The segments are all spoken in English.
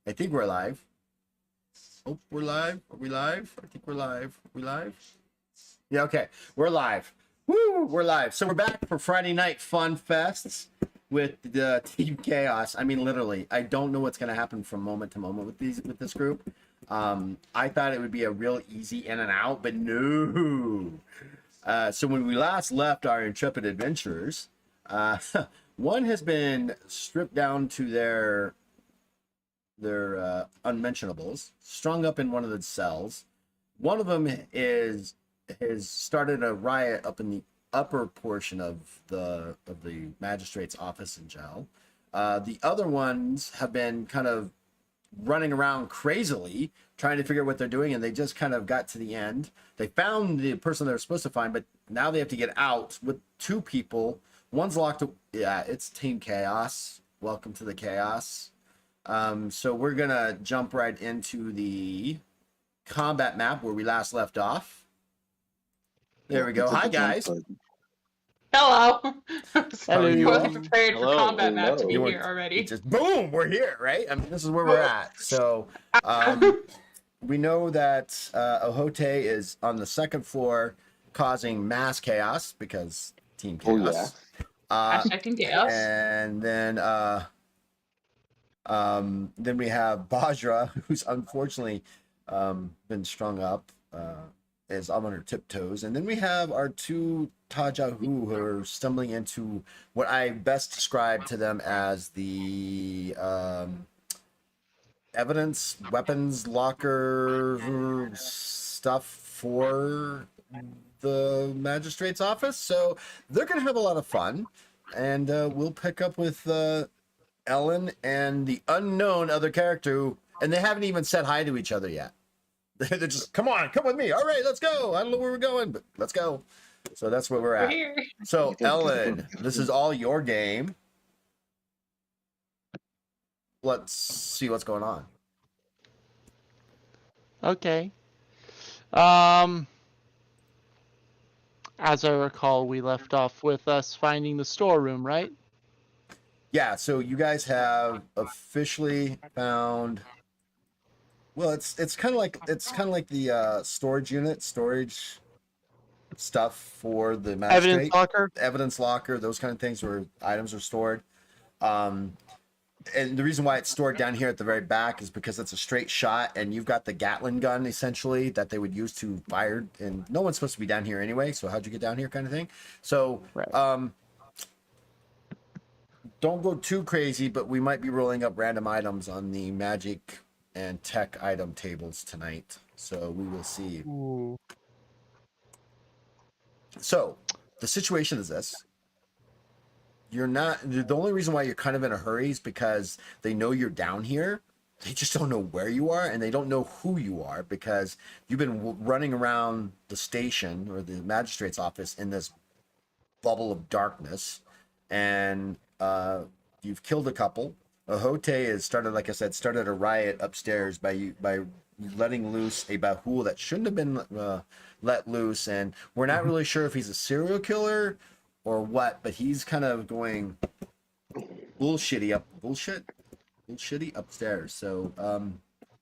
I think we're live. Oh, we're live. Are we live? I think we're live. Are we live? Yeah, okay. We're live. Woo! We're live. So we're back for Friday night fun fests with the Team Chaos. I mean, literally, I don't know what's going to happen from moment to moment with this group. I thought it would be a real easy in and out, but no. So when we last left our intrepid adventurers, one has been stripped down to their unmentionables, strung up in one of the cells. One of them has started a riot up in the upper portion of the magistrate's office in jail. The other ones have been kind of running around crazily trying to figure out what they're doing, and they just kind of got to the end. They found the person they're supposed to find, but now they have to get out with two people. One's locked. Yeah, it's Team Chaos. Welcome to the chaos. So we're gonna jump right into the combat map where we last left off. There we go. Hi guys. Hello. How are you I all? wasn't prepared for combat map to be You here already. Just boom, we're here, right? I mean, this is where we're at. So we know that Ohote is on the second floor causing mass chaos because Team Chaos. Hashtag chaos. And then we have Bajra, who's unfortunately been strung up, is on her tiptoes. And then we have our two Tajahu who are stumbling into what I best describe to them as the evidence, weapons locker stuff for the magistrate's office. So they're going to have a lot of fun. And we'll pick up with Ellen and the unknown other character, and they haven't even said hi to each other yet. They're just, come with me. All right, let's go. I don't know where we're going, but let's go. So that's where we're at. Here. So Ellen, this is all your game. Let's see what's going on. Okay. As I recall, we left off with us finding the storeroom, right? Yeah, so you guys have officially found. Well, it's kind of like the storage unit, storage stuff for the magistrate. Evidence locker, those kind of things where items are stored. And the reason why it's stored down here at the very back is because it's a straight shot, and you've got the Gatling gun essentially that they would use to fire. And no one's supposed to be down here anyway, so how'd you get down here, kind of thing. So, right. Don't go too crazy, but we might be rolling up random items on the magic and tech item tables tonight. So we will see. Ooh. So the situation is this. You're not, the only reason why you're kind of in a hurry is because they know you're down here. They just don't know where you are, and they don't know who you are because you've been running around the station or the magistrate's office in this bubble of darkness. And you've killed a couple. Ohote has started a riot upstairs by letting loose a Bahul that shouldn't have been let loose, and we're not really sure if he's a serial killer or what, but he's kind of going bullshitty upstairs. So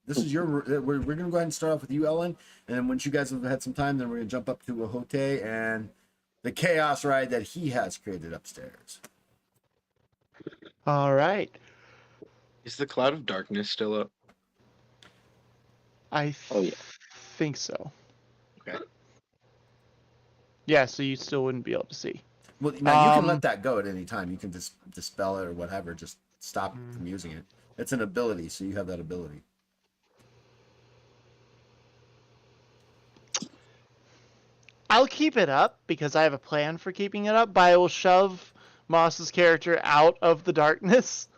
this is we're gonna go ahead and start off with you, Ellen, and then once you guys have had some time, then we're gonna jump up to Ohote and the chaos ride that he has created upstairs. All right. Is the cloud of darkness still up? I think so. Okay. Yeah, so you still wouldn't be able to see. Well, now you can let that go at any time. You can just dispel it or whatever. Just stop from using it. It's an ability, so you have that ability. I'll keep it up because I have a plan for keeping it up, but I will shove Moss's character out of the darkness.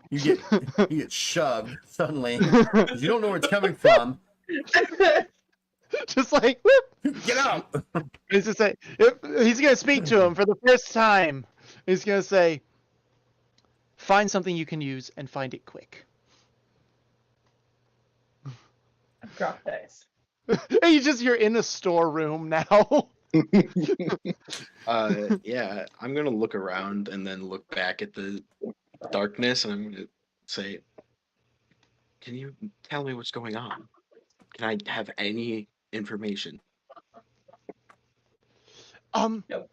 You get shoved suddenly. You don't know where it's coming from. Just like, whoop. Get out. He's just say, he's gonna speak to him for the first time. He's gonna say, find something you can use and find it quick. Drop dice. You're in a storeroom now. Yeah, I'm gonna look around and then look back at the darkness, and I'm gonna say, can you tell me what's going on? Can I have any information? Nope.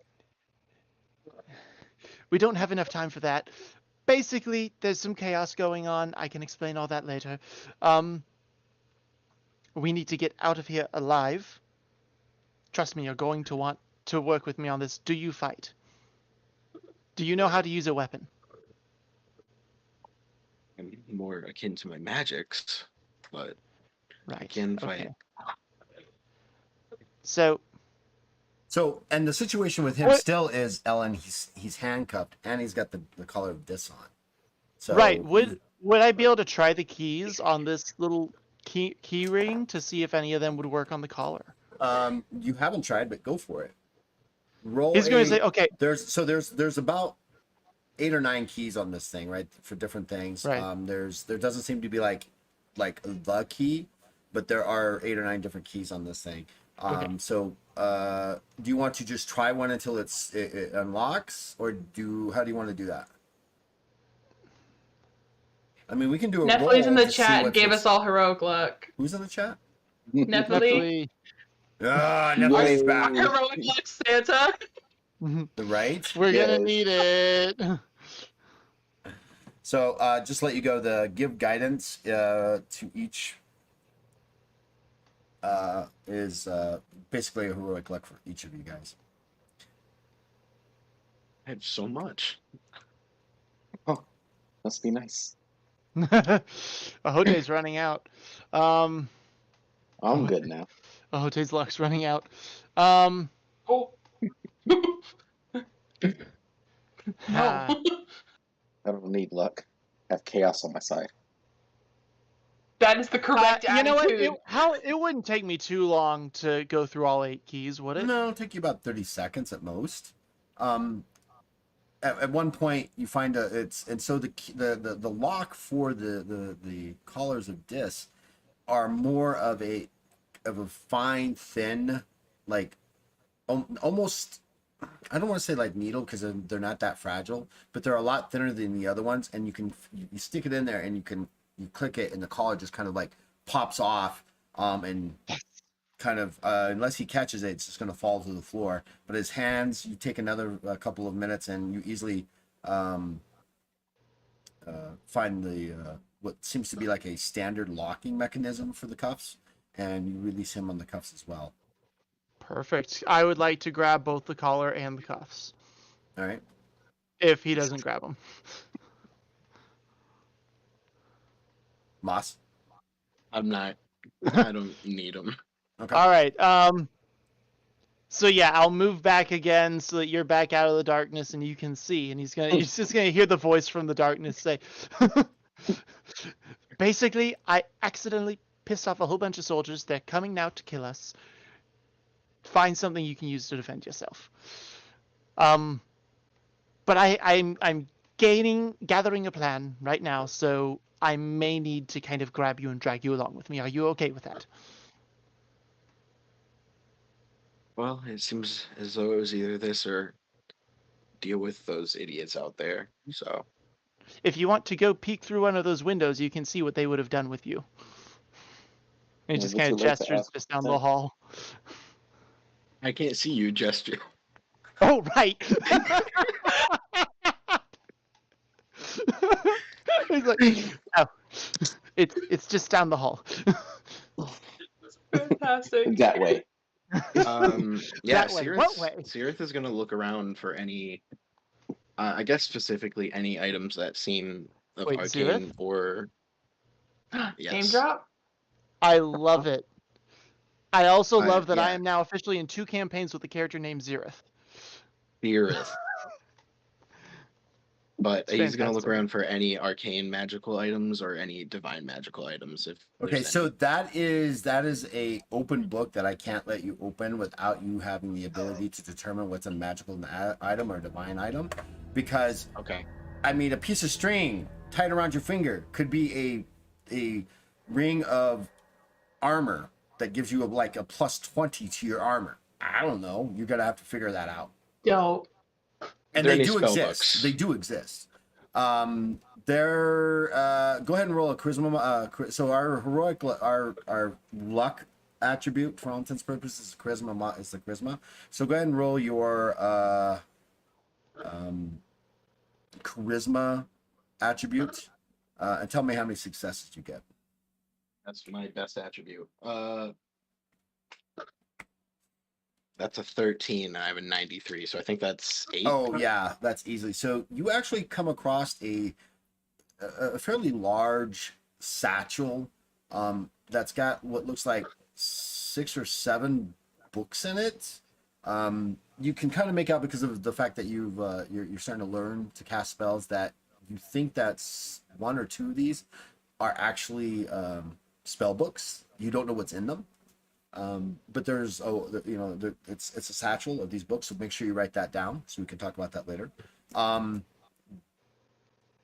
We don't have enough time for that. Basically, there's some chaos going on. I can explain all that later. We need to get out of here alive. Trust me, you're going to want to work with me on this. Do you fight? Do you know how to use a weapon? I'm more akin to my magics, but I Right. can fight. Okay. So, And the situation with him What- still is Ellen. He's handcuffed and he's got the collar of dis on. So right. Would I be able to try the keys on this little key ring to see if any of them would work on the collar? You haven't tried, but go for it. Roll. He's going to say, okay. There's about 8 or 9 keys on this thing, right? For different things. Right. There doesn't seem to be like the key, but there are 8 or 9 different keys on this thing. Okay. So do you want to just try one until it unlocks, or how do you want to do that? I mean, we can do a roll Nephile's in the to see chat and what gave this- us all heroic luck. Who's in the chat? Nephile. Nephile. Ah, Nephile's back. Heroic luck, Santa. Right? We're Yes. gonna need it. So just to let you go, the give guidance to each is basically a heroic luck for each of you guys. I have so much. Must be nice. Ahote's running out. I'm good now. Ahote's luck's running out. Oh. Ah. No. I don't need luck. I have chaos on my side. That is the correct You know what? attitude. It wouldn't take me too long to go through all 8 keys, would it? No, it'll take you about 30 seconds at most. At one point you find the lock for the collars of dis are more of a fine, thin, like almost, I don't want to say like needle because they're not that fragile, but they're a lot thinner than the other ones, and you stick it in there and you click it and the collar just kind of like pops off, and kind of unless he catches it, it's just going to fall to the floor. But his hands, you take another couple of minutes and you easily find the what seems to be like a standard locking mechanism for the cuffs, and you release him on the cuffs as well. Perfect. I would like to grab both the collar and the cuffs. All right. If he doesn't grab them. Moss. I'm not. I don't need them. Okay. All right. So yeah, I'll move back again so that you're back out of the darkness and you can see. And he's just gonna hear the voice from the darkness say, basically, I accidentally pissed off a whole bunch of soldiers. They're coming now to kill us. Find something you can use to defend yourself. But I'm gathering a plan right now, so I may need to kind of grab you and drag you along with me. Are you okay with that? Well, it seems as though it was either this or deal with those idiots out there. So If you want to go peek through one of those windows, you can see what they would have done with you. And he Yeah, just would kind you of like to gestures ask just down that? the hall. I can't see you gesture. Oh, right. He's like, oh, it's just down the hall. Fantastic. That way. Yeah, That way. What way? Sirith is gonna look around for any, I guess specifically any items that seem of Wait, arcane Sirith? or Name yes. drop? I love it. I also love that I yeah. am now officially in 2 campaigns with a character named Zirith. Sirith. But It's he's gonna look fantastic. around for any arcane magical items or any divine magical items if Okay, there's so any. that is a open book that I can't let you open without you having the ability to determine what's a magical item or a divine item, because Okay. I mean, a piece of string tied around your finger could be a ring of armor that gives you like a plus 20 to your armor. I don't know. You're gonna have to figure that out. Dope. And there they any do spell exist. books? They do exist. They're go ahead and roll a charisma. So our heroic, our luck attribute, for all intents and purposes, is charisma. Is the charisma. So go ahead and roll your charisma attribute, and tell me how many successes you get. That's my best attribute. That's a 13, and I have a 93, so I think that's 8. Oh yeah, that's easily. So you actually come across a fairly large satchel that's got what looks like 6 or 7 books in it. You can kind of make out, because of the fact that you're starting to learn to cast spells, that you think that's 1 or 2 of these are actually spell books. You don't know what's in them. But there's it's a satchel of these books, so make sure you write that down so we can talk about that later.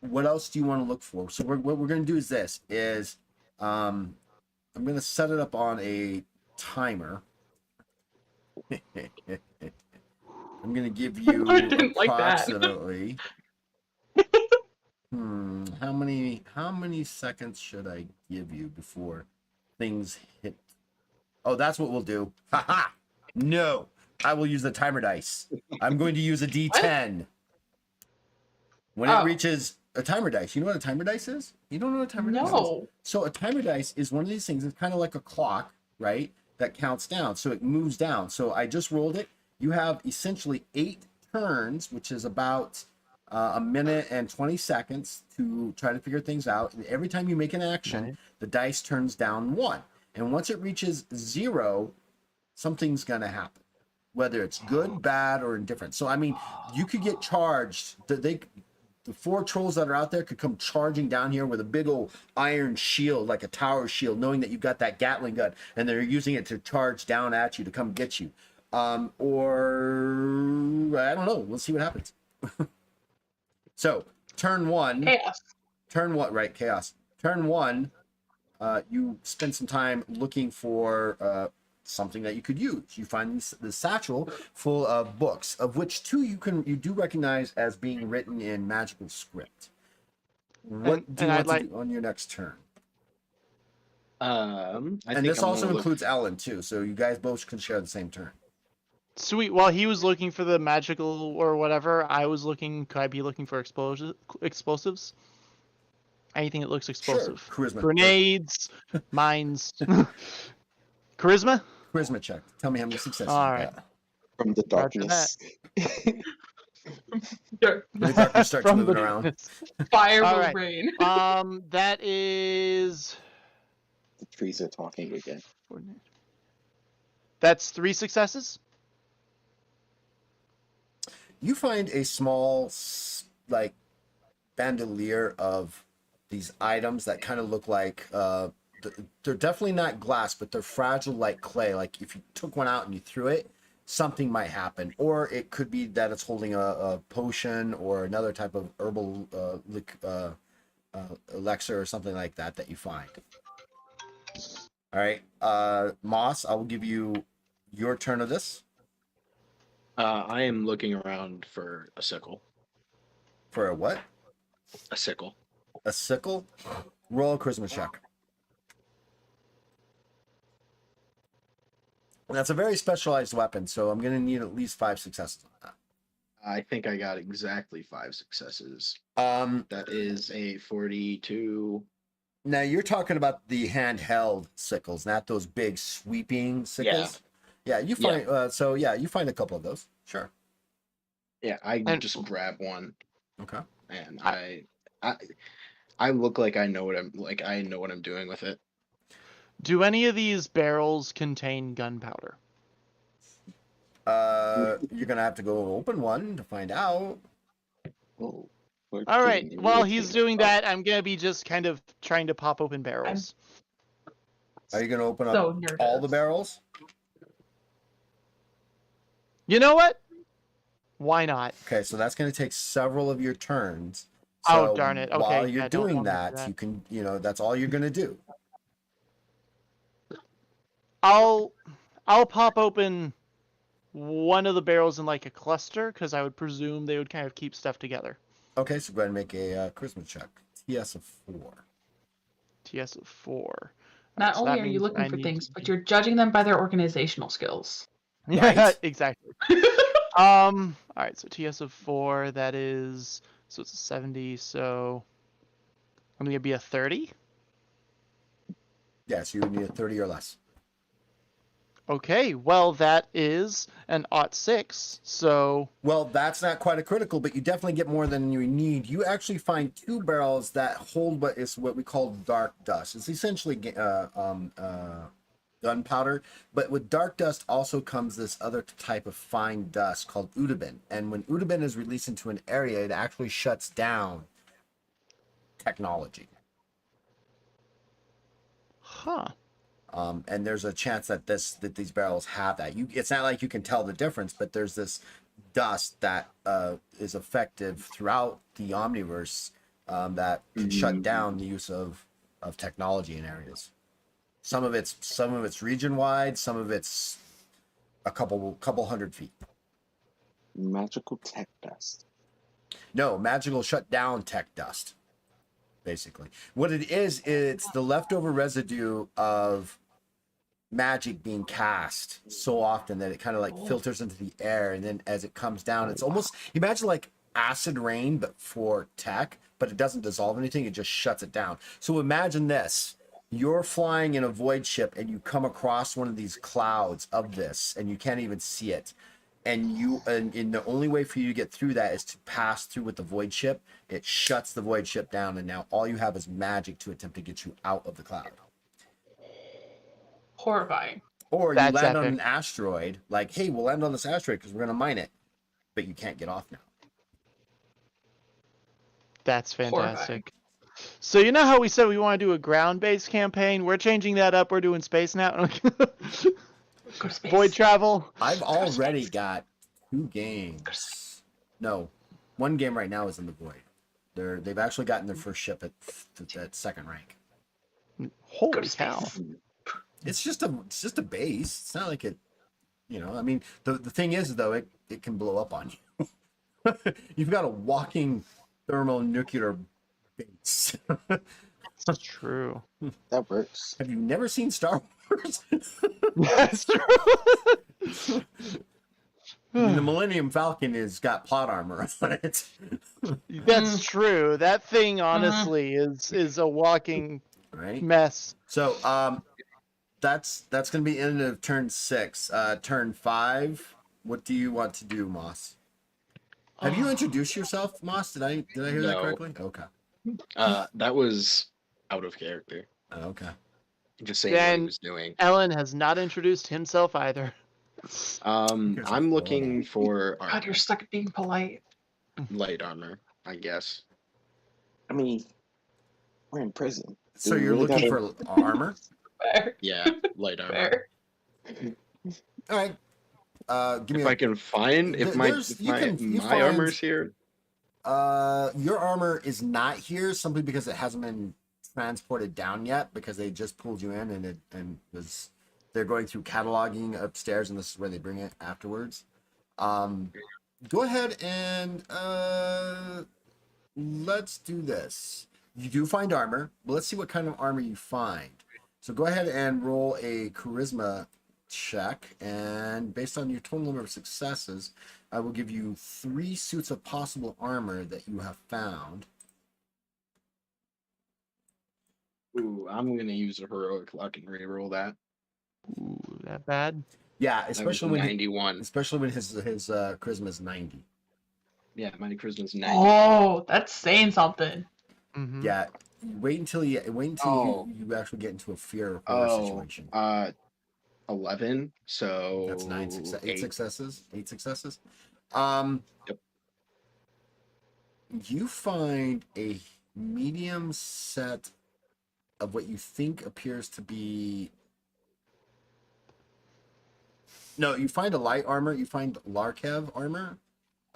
What else do you want to look for? So what we're going to do is this is I'm going to set it up on a timer. I'm going to give you I didn't like that. approximately how many seconds should I give you before things hit? Oh, that's what we'll do. Haha. No, I will use the timer dice. I'm going to use a D10. When it reaches a timer dice, you know what a timer dice is? You don't know what a timer dice is? No. So a timer dice is one of these things. It's kind of like a clock, right? That counts down. So it moves down. So I just rolled it. You have essentially 8 turns, which is about a minute and 20 seconds to try to figure things out. And every time you make an action, the dice turns down 1. And once it reaches 0, something's going to happen, whether it's good, bad, or indifferent. So, I mean, you could get charged. The 4 trolls that are out there could come charging down here with a big old iron shield, like a tower shield, knowing that you've got that Gatling gun, and they're using it to charge down at you to come get you. Or, I don't know. We'll see what happens. So, turn 1. Chaos. Turn 1, right, chaos. Turn 1. You spend some time looking for something that you could use. You find the satchel full of books, of which 2 you do recognize as being written in magical script. What do you want to do on your next turn? And this also includes Ellen too, so you guys both can share the same turn. Sweet. While he was looking for the magical or whatever, I was looking. Could I be looking for explosives? Anything that looks explosive. Sure. Charisma. Grenades, mines. Charisma? Charisma check. Tell me how many successes All you right. got. From the darkness. Yeah. The darkness starts From moving the around. Fire All will right. rain. That is. The trees are talking again. That's 3 successes. You find a small, like, bandolier of these items that kind of look like they're definitely not glass, but they're fragile like clay. Like if you took one out and you threw it, something might happen. Or it could be that it's holding a potion or another type of herbal elixir or something like that you find. All right, Moss, I will give you your turn of this. I am looking around for a sickle. For a what? A sickle. A sickle? Roll a charisma check. That's a very specialized weapon, so I'm going to need at least 5 successes on that. I think I got exactly 5 successes. Um, That is a 42. Now you're talking about the handheld sickles, not those big sweeping sickles. Yeah, you find you find a couple of those. Sure. Yeah, I just grab one, Okay. and I look like I know what I'm doing with it. Do any of these barrels contain gunpowder? You're gonna have to go open one to find out. Oh, All right. While he's doing that, I'm gonna be just kind of trying to pop open barrels. Are you gonna open up So nervous. all the barrels? You know what? Why not? Okay, so that's gonna take several of your turns. Oh, So darn it. Okay, while you're yeah, don't doing want me to do that, that. you can, that's all you're gonna do. I'll pop open one of the barrels in like a cluster because I would presume they would kind of keep stuff together. Okay, so go ahead and make a charisma check. TS of 4. TS of 4. Not So only that are you means looking I for need things, to but be- you're judging them by their organizational skills. Yeah, Right? exactly. All right, so TS of 4, that is, so it's a 70, so I'm gonna be a 30. Yeah, so you would need a 30 or less. Okay, well that is an aught 6, so Well, that's not quite a critical, but you definitely get more than you need. You actually find 2 barrels that hold what we call dark dust. It's essentially gunpowder, but with dark dust also comes this other type of fine dust called udabin. And when udabin is released into an area, it actually shuts down technology. huh. And there's a chance that these barrels have that. It's not like you can tell the difference, but there's this dust that is effective throughout the omniverse that can shut down the use of technology in areas. Some of it's region wide, some of it's a couple hundred feet. Magical tech dust. No, magical shut down tech dust. Basically, what it is, it's the leftover residue of magic being cast so often that it kind of like filters into the air, and then as it comes down, it's almost, imagine like acid rain but for tech, but it doesn't dissolve anything, it just shuts it down. So imagine this: you're flying in a void ship and you come across one of these clouds of this and you can't even see it, and the only way for you to get through that is to pass through with the void ship. It shuts the void ship down, and now all you have is magic to attempt to get you out of the cloud. Horrifying. Or you That's land on epic. an asteroid, like, hey, we'll land on this asteroid because we're going to mine it, but you can't get off now. That's Horrifying. fantastic. So you know how we said we want to do a ground-based campaign? We're changing that up. We're doing space now. Go to space. Void travel. I've to already space. got 2 games. No, 1 game right now is in the void. They've actually gotten their first ship at second rank. Holy to cow. space. It's just a base. It's not like it, I mean, the thing is though, it can blow up on you. You've got a walking thermonuclear base. That's true. That works. Have you never seen Star Wars? That's true. I mean, the Millennium Falcon has got plot armor on it. That's true. That thing honestly is a walking Right? mess. So that's gonna be end of turn 6. Turn 5. What do you want to do, Moss? Have you introduced yourself, Moss? Did I hear that No. correctly? Okay. That was out of character. Okay. Just saying what he Then- was doing. Ellen has not introduced himself either. I'm looking for God, armor. you're stuck at being polite. Light armor, I guess. I mean, we're in prison. So We you're really looking gotta- for armor? Fair. Yeah, light armor. Fair. All right. Give me If I can find, if my There's- if you my, can- you my find- armor's here. your armor is not here simply because it hasn't been transported down yet, because they just pulled you in they're going through cataloging upstairs, and this is where they bring it afterwards. Go ahead and let's do this. You do find armor, but let's see what kind of armor you find. So go ahead and roll a charisma check, and based on your total number of successes, I will give you 3 suits of possible armor that you have found. Ooh, I'm gonna use a heroic luck and reroll that. Ooh, that bad? Yeah, That was especially when 91. his charisma is 90. Yeah, my charisma's 90. Oh, that's saying something. Mm-hmm. Yeah, wait until you actually get into a fear or horror situation. 11. So That's 8 8. successes. 8 successes. Yep. You find a medium set of what you think appears to be. No, you find a light armor. You find Larkev armor,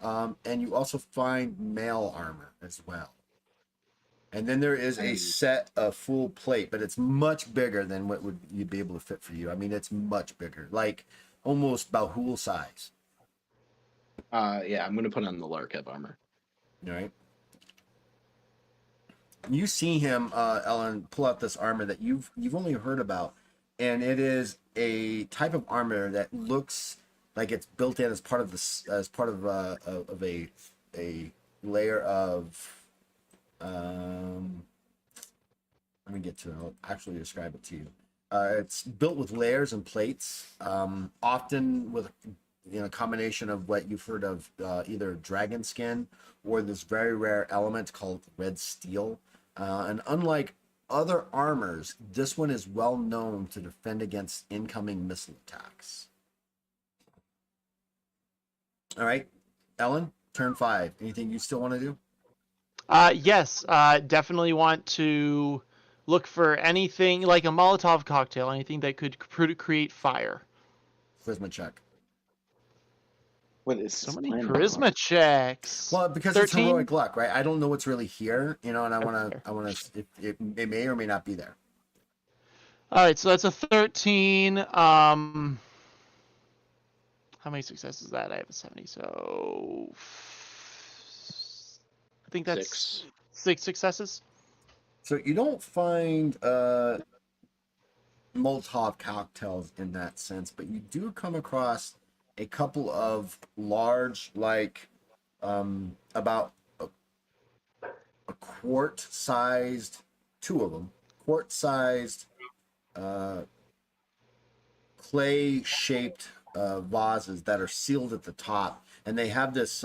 and you also find male armor as well. And then there is a set of full plate, but it's much bigger than what you'd be able to fit for you. I mean, it's much bigger, like almost Bahul size. Yeah, I'm gonna put on the Larkev armor. All right. you see him, Ellen, pull out this armor that you've only heard about, and it is a type of armor that looks like it's built in as part of a layer of let me get to it. I'll actually describe it to you. It's built with layers and plates, often with a combination of what you've heard of, either dragon skin or this very rare element called red steel. And unlike other armors, this one is well known to defend against incoming missile attacks. All right, Ellen, turn 5. Anything you still want to do? Yes, definitely want to look for anything like a Molotov cocktail, anything that could create fire. Charisma check. What is So this many plan? charisma checks. Well, because 13? it's heroic luck, right? I don't know what's really here, and I That's want fair. to. It may or may not be there. All right, so that's a 13. How many successes is that? I have a 70, so I think that's 6 successes. So you don't find Molotov cocktails in that sense, but you do come across a couple of large, like about a quart-sized, 2 of them, quart-sized clay-shaped vases that are sealed at the top, and they have this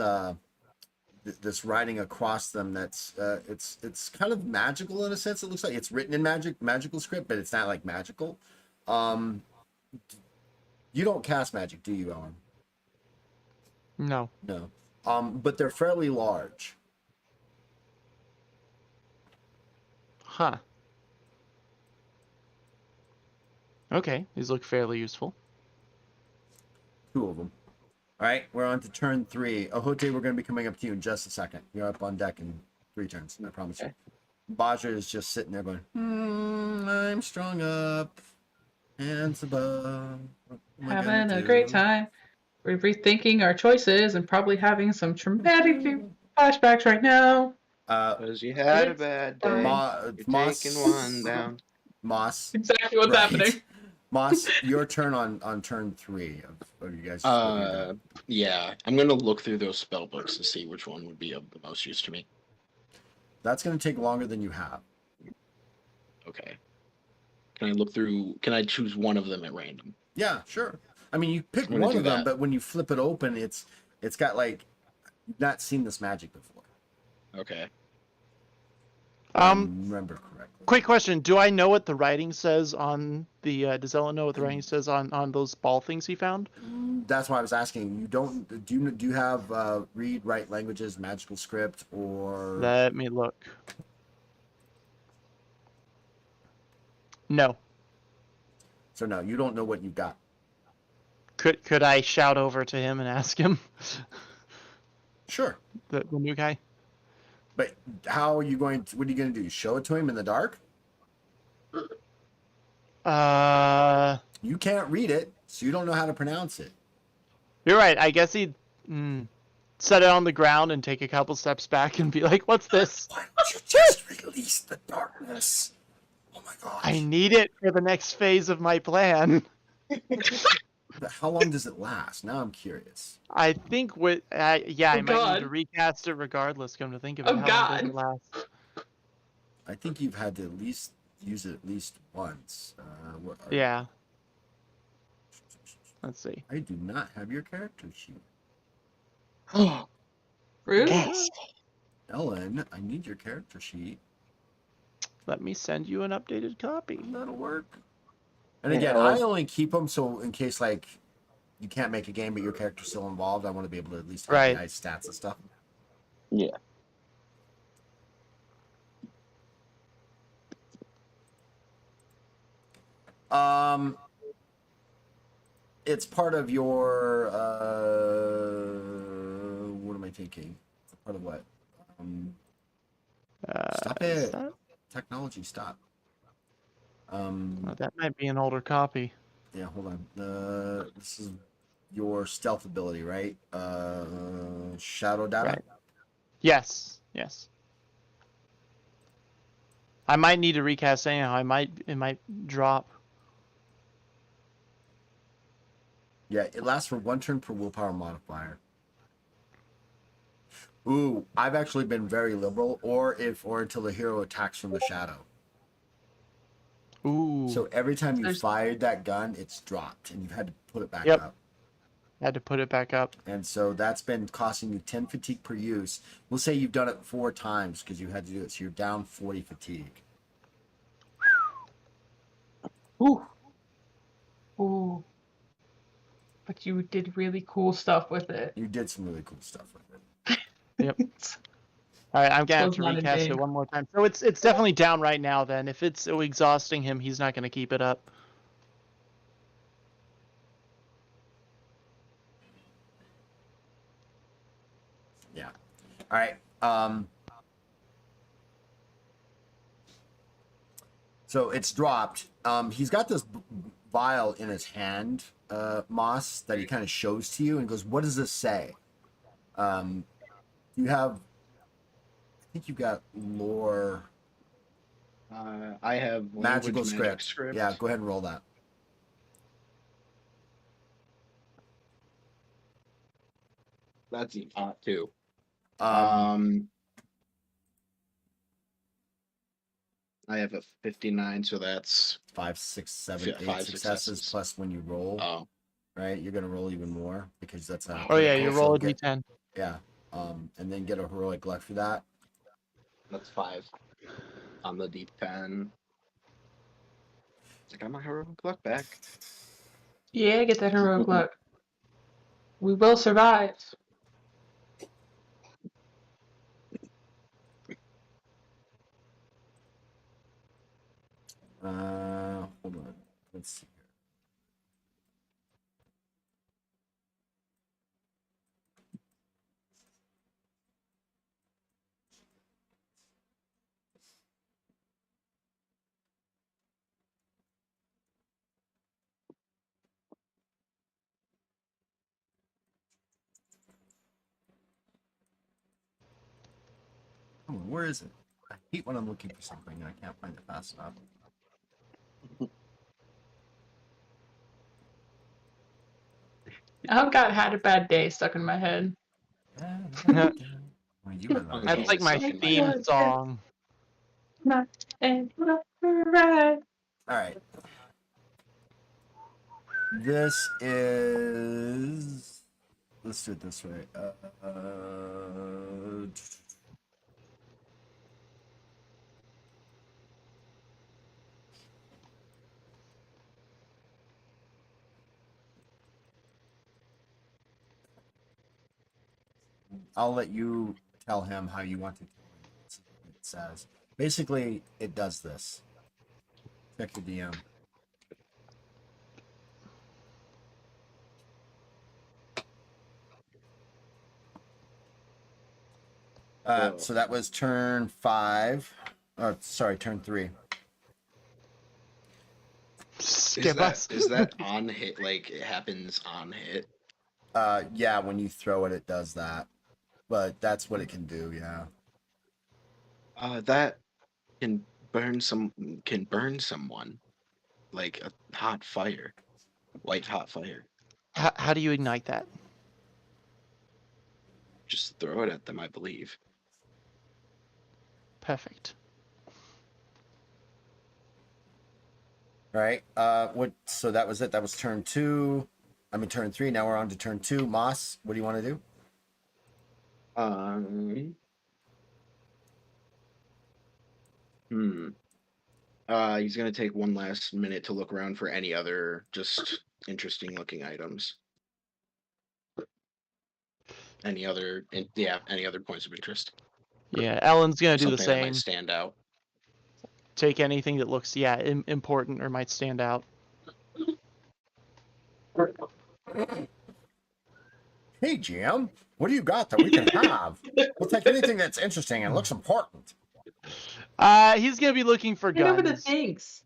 this writing across them that's it's kind of magical in a sense. It looks like it's written in magical script, but it's not like magical. You don't cast magic, do you, Ellen? No. No. But they're fairly large. Huh. Okay, these look fairly useful. 2 of them. All right, we're on to turn 3. Ohote, we're going to be coming up to you in just a second. You're up on deck in 3 turns, I promise you. Baja is just sitting there going, I'm strung up, hands above. What am I gonna Having a great do?" time. We're rethinking our choices and probably having some traumatic flashbacks right now. Because you had a It's bad fine. day. You're Moss, taking one down. Moss, Exactly what's right. happening. Moss, your turn on turn 3 of you guys. what are you doing? Yeah, I'm gonna look through those spell books to see which one would be of the most use to me. That's going to take longer than you have. Okay. Can I look through? Can I choose one of them at random? Yeah, sure. I mean, you pick I'm gonna one do of them, that. but when you flip it open, it's got like you've not seen this magic before. Okay. If I remember correctly. Quick question: do I know what the writing says on the? Does Ellen know what the writing says on those ball things he found? That's why I was asking. You don't do you have read, write languages, magical script, or Let me look. No. so no, you don't know what you've got. Could I shout over to him and ask him? Sure, the new guy. but how are you going to? What are you going to do? Show it to him in the dark? You can't read it, so you don't know how to pronounce it. You're right. I guess he'd set it on the ground and take a couple steps back and be like, "What's this? Why don't you just release the darkness? Oh my gosh! I need it for the next phase of my plan." But how long does it last? Now I'm curious. I think with I might need God. to recast it regardless. Come to think of it, Oh, how long does God. it last? I think you've had to at least use it at least once. Yeah. Let's see. I do not have your character sheet. Oh, Rude. yes. Ellen, I need your character sheet. Let me send you an updated copy. That'll work. And Yeah, again, well- I only keep them so in case like you can't make a game but your character's still involved, I want to be able to at least have Right. the nice stats and stuff. Yeah. It's part of your what am I thinking? It's part of what? Stop Is it. that? Technology, stop. Oh, that might be an older copy. Yeah, hold on. This is your stealth ability, right? Shadow data. Right. Yes. Yes. I might need to recast anyhow. It might drop. Yeah, it lasts for 1 turn per willpower modifier. Ooh, I've actually been very liberal, or until the hero attacks from the shadow. Ooh. So every time you There's- fired that gun, it's dropped, and you've had to put it back Yep. up. Had to put it back up. And so that's been costing you 10 fatigue per use. We'll say you've done it 4 times because you had to do it, so you're down 40 fatigue. Ooh. Ooh. But you did really cool stuff with it. You did some really cool stuff with it. All right, I'm gonna have Was to not in recast it vain. one more time. So it's definitely down right now. Then if it's exhausting him, he's not gonna keep it up. Yeah. All right. So it's dropped. He's got this vial in his hand, Moss, that he kind of shows to you and goes, "What does this say?" You have, I think you got lore, I have magical language magic script. Yeah, go ahead and roll that. That's too. Um, I have a 59, so that's 5, 6, 7, Yeah, 8 5 successes successes. plus when you roll, oh, right? You're gonna roll even more because that's a. Oh yeah, critical, you so roll a get- d10. Yeah. And then get a heroic luck for that. that's 5 on the deep 10. I got my heroic luck back. Yeah, get that heroic luck. We will survive. Hold on. Let's see here. Oh, where is it? I hate when I'm looking for something and I can't find it fast enough. I've had a bad day stuck in my head. Well, you were the- That's like my Stuck in my theme head. song. And right. All right. This is. Let's do it this way. I'll let you tell him how you want to tell him what it says. Basically, it does this. Check the DM. So that was turn 5. Oh, sorry, turn 3. Skip us. Is that on hit? Like it happens on hit? Yeah, when you throw it, it does that. But that's what it can do. Yeah. That can burn someone like a hot fire, white hot fire. How do you ignite that? Just throw it at them, I believe. Perfect. All right. What? So that was it. That was turn 2. I mean turn 3. Now we're on to turn 2. Moss, what do you want to do? He's gonna take one last minute to look around for any other just interesting looking items. Any other points of interest? Yeah, Ellen's gonna do the Something that same. might stand out. Take anything that looks important or might stand out. Hey, GM, what do you got that we can have? We'll take anything that's interesting and looks important. He's gonna be looking for Get over the guns. things.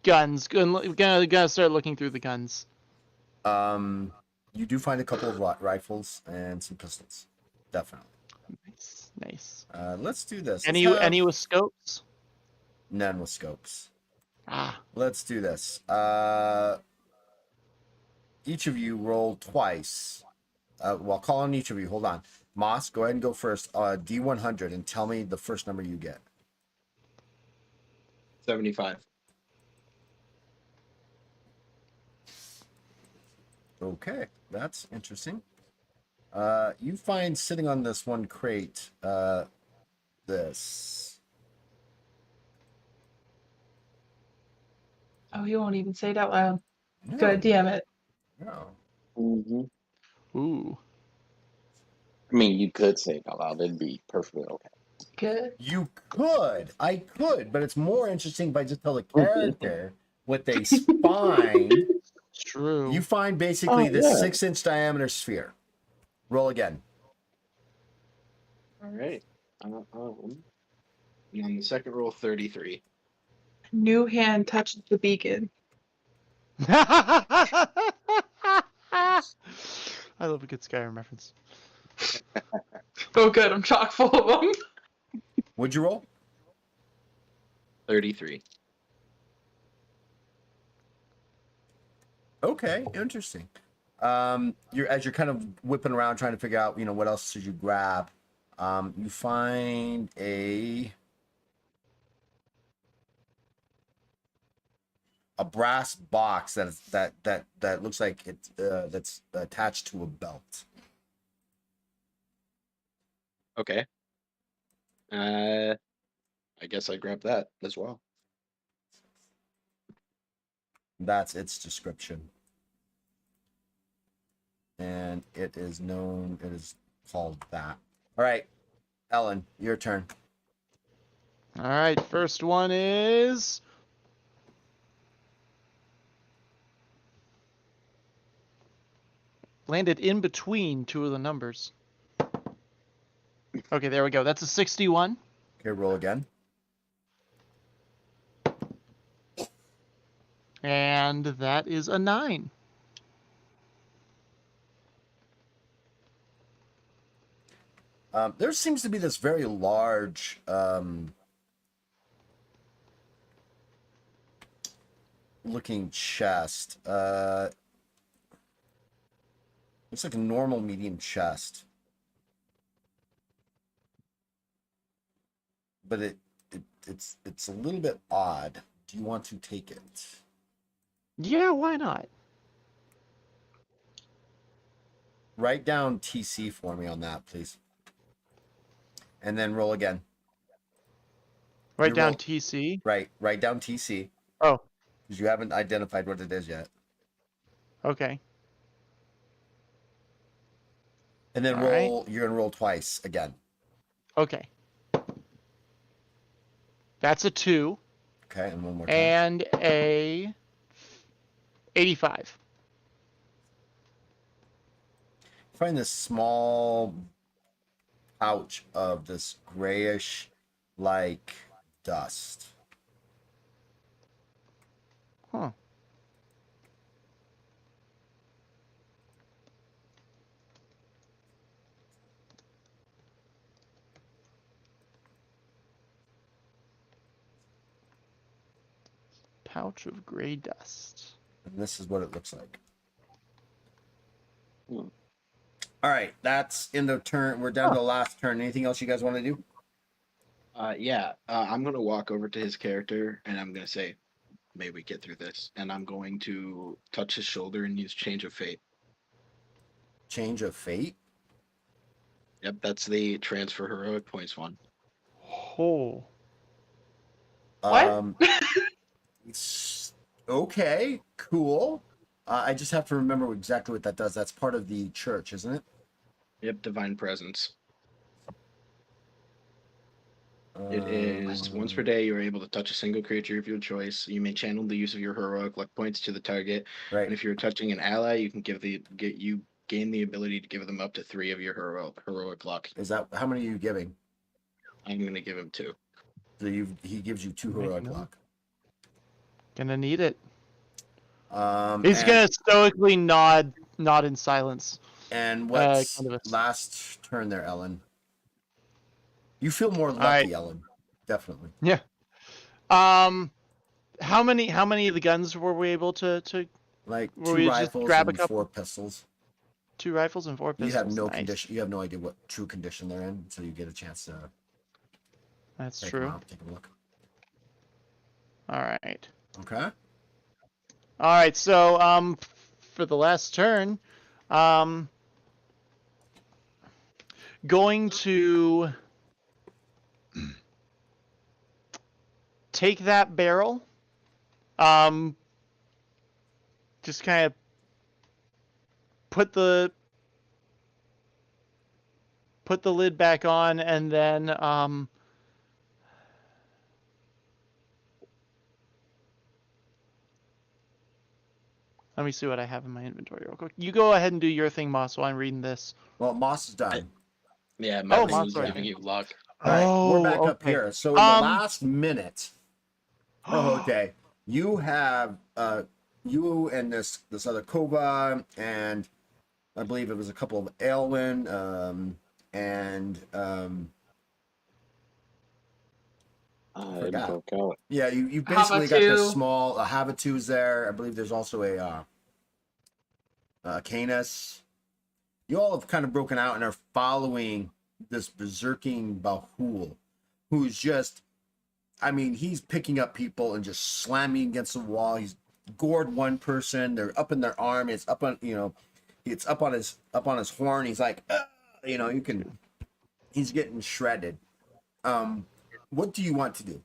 Guns. Gonna start looking through the guns. You do find a couple of rifles and some pistols. Definitely. Nice. Let's do this. Any with scopes? None with scopes. Ah. Let's do this. Each of you roll twice. Well, I'll call on each of you. Hold on. Moss, go ahead and go first. D100 and tell me the first number you get. 75. Okay, that's interesting. You find sitting on this one crate, this. Oh, you won't even say it out loud. No, God damn it. no. Hmm. Ooh. I mean, you could say it out loud. It'd be perfectly okay. Good. You could. I could, but it's more interesting if I just tell the character what they find. True. You find basically Oh, this yeah. 6-inch diameter sphere. Roll again. All right. And on the second roll, 33. New hand touched the beacon. I love a good Skyrim reference. Oh, good. I'm chock full of them. What'd you roll? 33. Okay, interesting. You're kind of whipping around trying to figure out, what else should you grab. You find a brass box that looks like that's attached to a belt. Okay. I guess I grabbed that as well. That's its description. And it is called that. All right, Ellen, your turn. All right, first one is landed in between two of the numbers. Okay, there we go. That's a 61. Okay, roll again. And that is a 9. There seems to be this very large looking chest. Looks like a normal medium chest. But it's a little bit odd. Do you want to take it? Yeah, why not? Write down TC for me on that, please. And then roll again. Write You down roll- TC. Write down TC. Oh, Because you haven't identified what it is yet. okay. And then All right. you're gonna roll twice again. Okay. That's a 2 Okay, and one more time. and a 85. Find this small pouch of this grayish like dust. Huh. Pouch of gray dust. And this is what it looks like. Hmm. All right, that's in the turn. We're down to the last turn. Anything else you guys want to do? Yeah. I'm gonna walk over to his character and I'm gonna say, "May we get through this?" And I'm going to touch his shoulder and use Change of Fate. Change of fate? Yep, that's the transfer heroic points one. Oh. What? Okay, cool. I just have to remember exactly what that does. That's part of the church, isn't it? Yep, Divine Presence. It is once per day you are able to touch a single creature of your choice. You may channel the use of your heroic luck points to the target. Right. And if you're touching an ally, you can gain the ability to give them up to 3 of your heroic luck. Is that how many are you giving? I'm gonna give him 2. So he gives you 2 heroic luck. Gonna need it. and- He's gonna stoically nod in silence. And what's kind of a- last turn there, Ellen? You feel more lucky, right. Ellen. Definitely. Yeah. How many of the guns were we able to Like Were 2 we just rifles grab a and couple? 4 pistols. 2 rifles and 4 You pistols? have no Nice. condition. You have no idea what true condition they're in until you get a chance to That's take them true. out, take a look. All right. Okay. All right. So for the last turn, going to take that barrel. Just kind of put the lid back on, and then let me see what I have in my inventory real quick. You go ahead and do your thing, Moss, while I'm reading this. Well, Moss is done. Yeah, Oh, Max Moss was already giving did. you luck. All right, we're back up okay. here. So in the last minute, okay, you have you and this other Kova, and I believe it was a couple of Aylwin, and It forgot. broke out. Yeah, you basically got this Havatu. small Havatu's there. I believe there's also a Canis. You all have kind of broken out and are following this berserking Bahul, who's just, I mean, he's picking up people and just slamming against the wall. He's gored one person. They're up in their arm. It's up on, it's up on his horn. He's like, he's getting shredded. What do you want to do?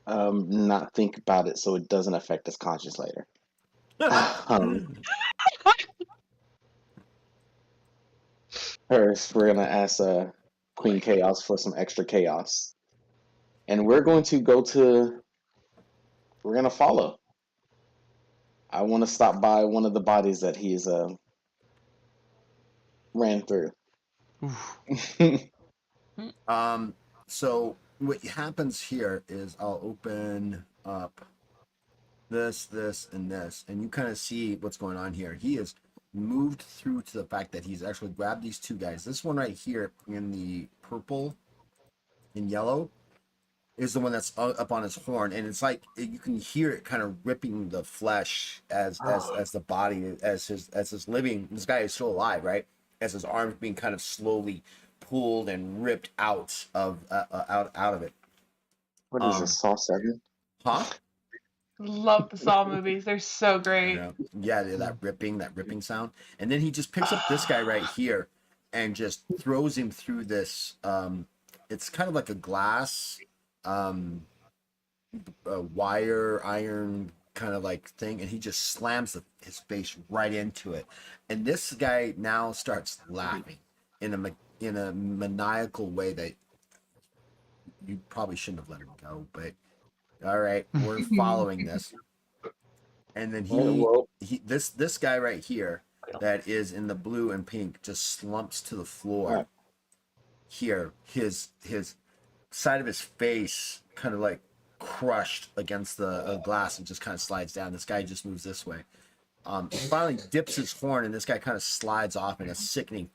Not think about it so it doesn't affect his conscience later. First, we're gonna ask Queen Chaos for some extra chaos, and we're going to we're gonna follow. I want to stop by one of the bodies that he's ran through. So what happens here is I'll open up this, and this, and you kind of see what's going on here. He has moved through to the fact that he's actually grabbed these 2 guys. This one right here in the purple and yellow is the one that's up on his horn, and it's like you can hear it kind of ripping the flesh as the body as his living. This guy is still alive, right? As his arms being kind of slowly pulled and ripped out of it. What is this, Saw 7? Huh? Love the Saw movies. They're so great. Yeah, that ripping sound. And then he just picks up this guy right here and just throws him through this. It's kind of like a glass, a wire, iron kind of like thing, and he just slams his face right into it. And this guy now starts laughing in a maniacal way that you probably shouldn't have let him go, but all right, we're following this. And then this guy right here that is in the blue and pink just slumps to the floor. Here, his side of his face kind of like crushed against the glass and just kind of slides down. This guy just moves this way. He finally dips his horn, and this guy kind of slides off in a sickening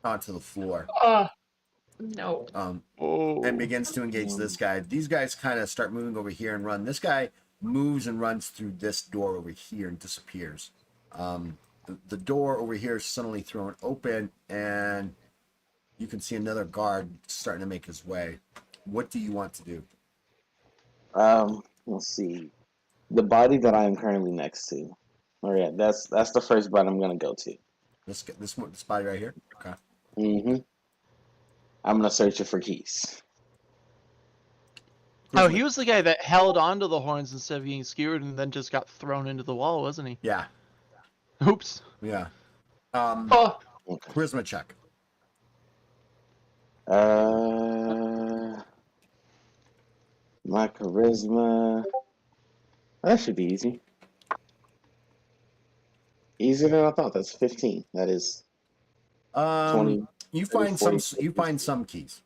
onto the floor. No. And begins to engage this guy. These guys kind of start moving over here and run. This guy moves and runs through this door over here and disappears. The door over here is suddenly thrown open, and you can see another guard starting to make his way. What do you want to do? Let's see. The body that I am currently next to. Oh yeah, that's the first body I'm gonna go to. This body right here? Okay. Mm-hmm. I'm gonna search it for keys. Oh, he was the guy that held onto the horns instead of getting skewered and then just got thrown into the wall, wasn't he? Yeah. Oops. Yeah. Okay. Charisma check. My charisma. That should be easy. Easier than I thought. That's 15. That is 20. You 30, find 40, some. You find some keys.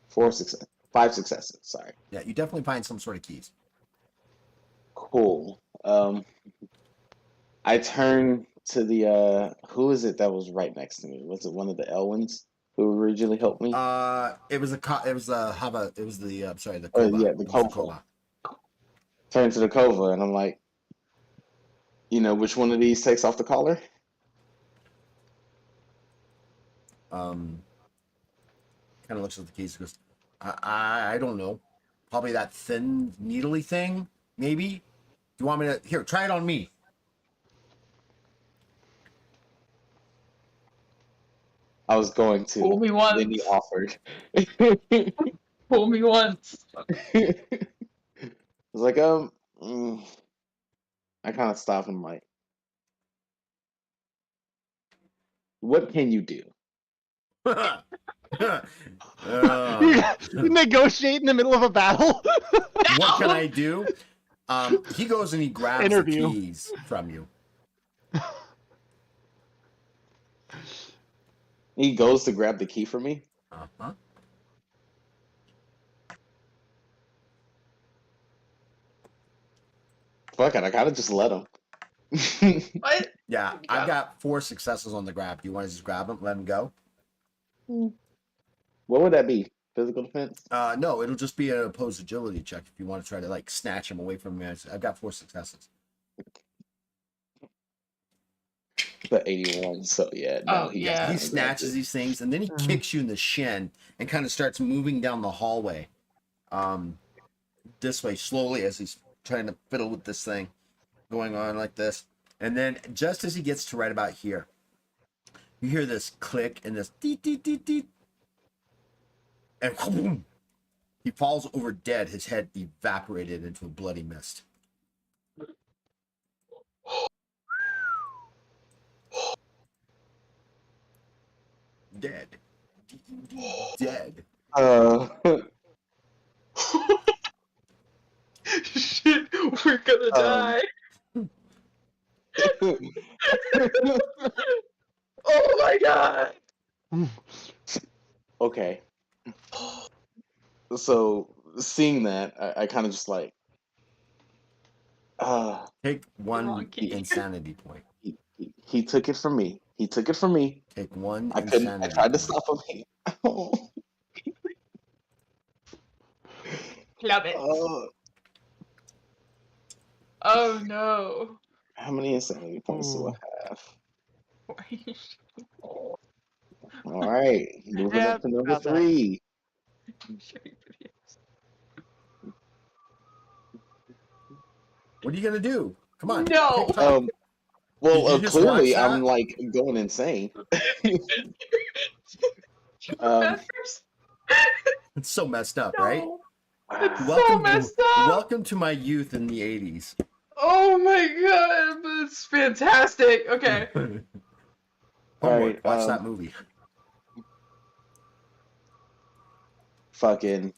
5 successes. Sorry. Yeah, you definitely find some sort of keys. Cool. I turn to the who is it that was right next to me? Was it one of the Elwins? who originally helped me. It was the sorry, the Oh Kova. yeah, the It was Kova. Turn to the Kova, and I'm like, which one of these takes off the collar? Kind of looks at the keys and goes, I don't know. Probably that thin needly thing, maybe. Do you want me to here, try it on me? I was going to. Fool me Then he once. offered. Fool me once. I was like, I kind of stopped and I'm like, what can you do? Uh, You negotiate in the middle of a battle. what can I do? He goes and he grabs Interview. the keys from you. He goes to grab the key from me. Uh-huh. Fuck it, I gotta just let him. What? Yeah, You I've got got 4 successes on the grab. Do you want to just grab him, let him go? What would that be? Physical defense? No, it'll just be an opposed agility check if you want to try to like snatch him away from me. I've got 4 successes. The 81. So yeah, no, Oh, he yeah. He got snatches these things and then he kicks you in the shin and kind of starts moving down the hallway. This way slowly as he's trying to fiddle with this thing going on like this. And then just as he gets to right about here, you hear this click and this deet deet deet deet. And boom, he falls over dead, his head evaporated into a bloody mist. Dead. Dead. Shit, we're gonna die. Oh my god. Okay. So seeing that, I kind of just like, Take one Wrong key. insanity point. he took it from me. He took it from me. Take one I couldn't. I insanity tried to point. stop him. Love it. Oh no. How many insanity points do I Ooh. have? Why are you shaking? All right, moving Yeah, up to number about that. 3. Shaking videos. What are you gonna do? Come on. No. take time. Well, Did you just clearly watch that? I'm like going insane. Masters? It's so messed up, right? No. It's so Welcome, messed up. welcome to my youth in the 80s. Oh my god, that's fantastic. Okay. Homework. Alright, Watch that movie. Fucking.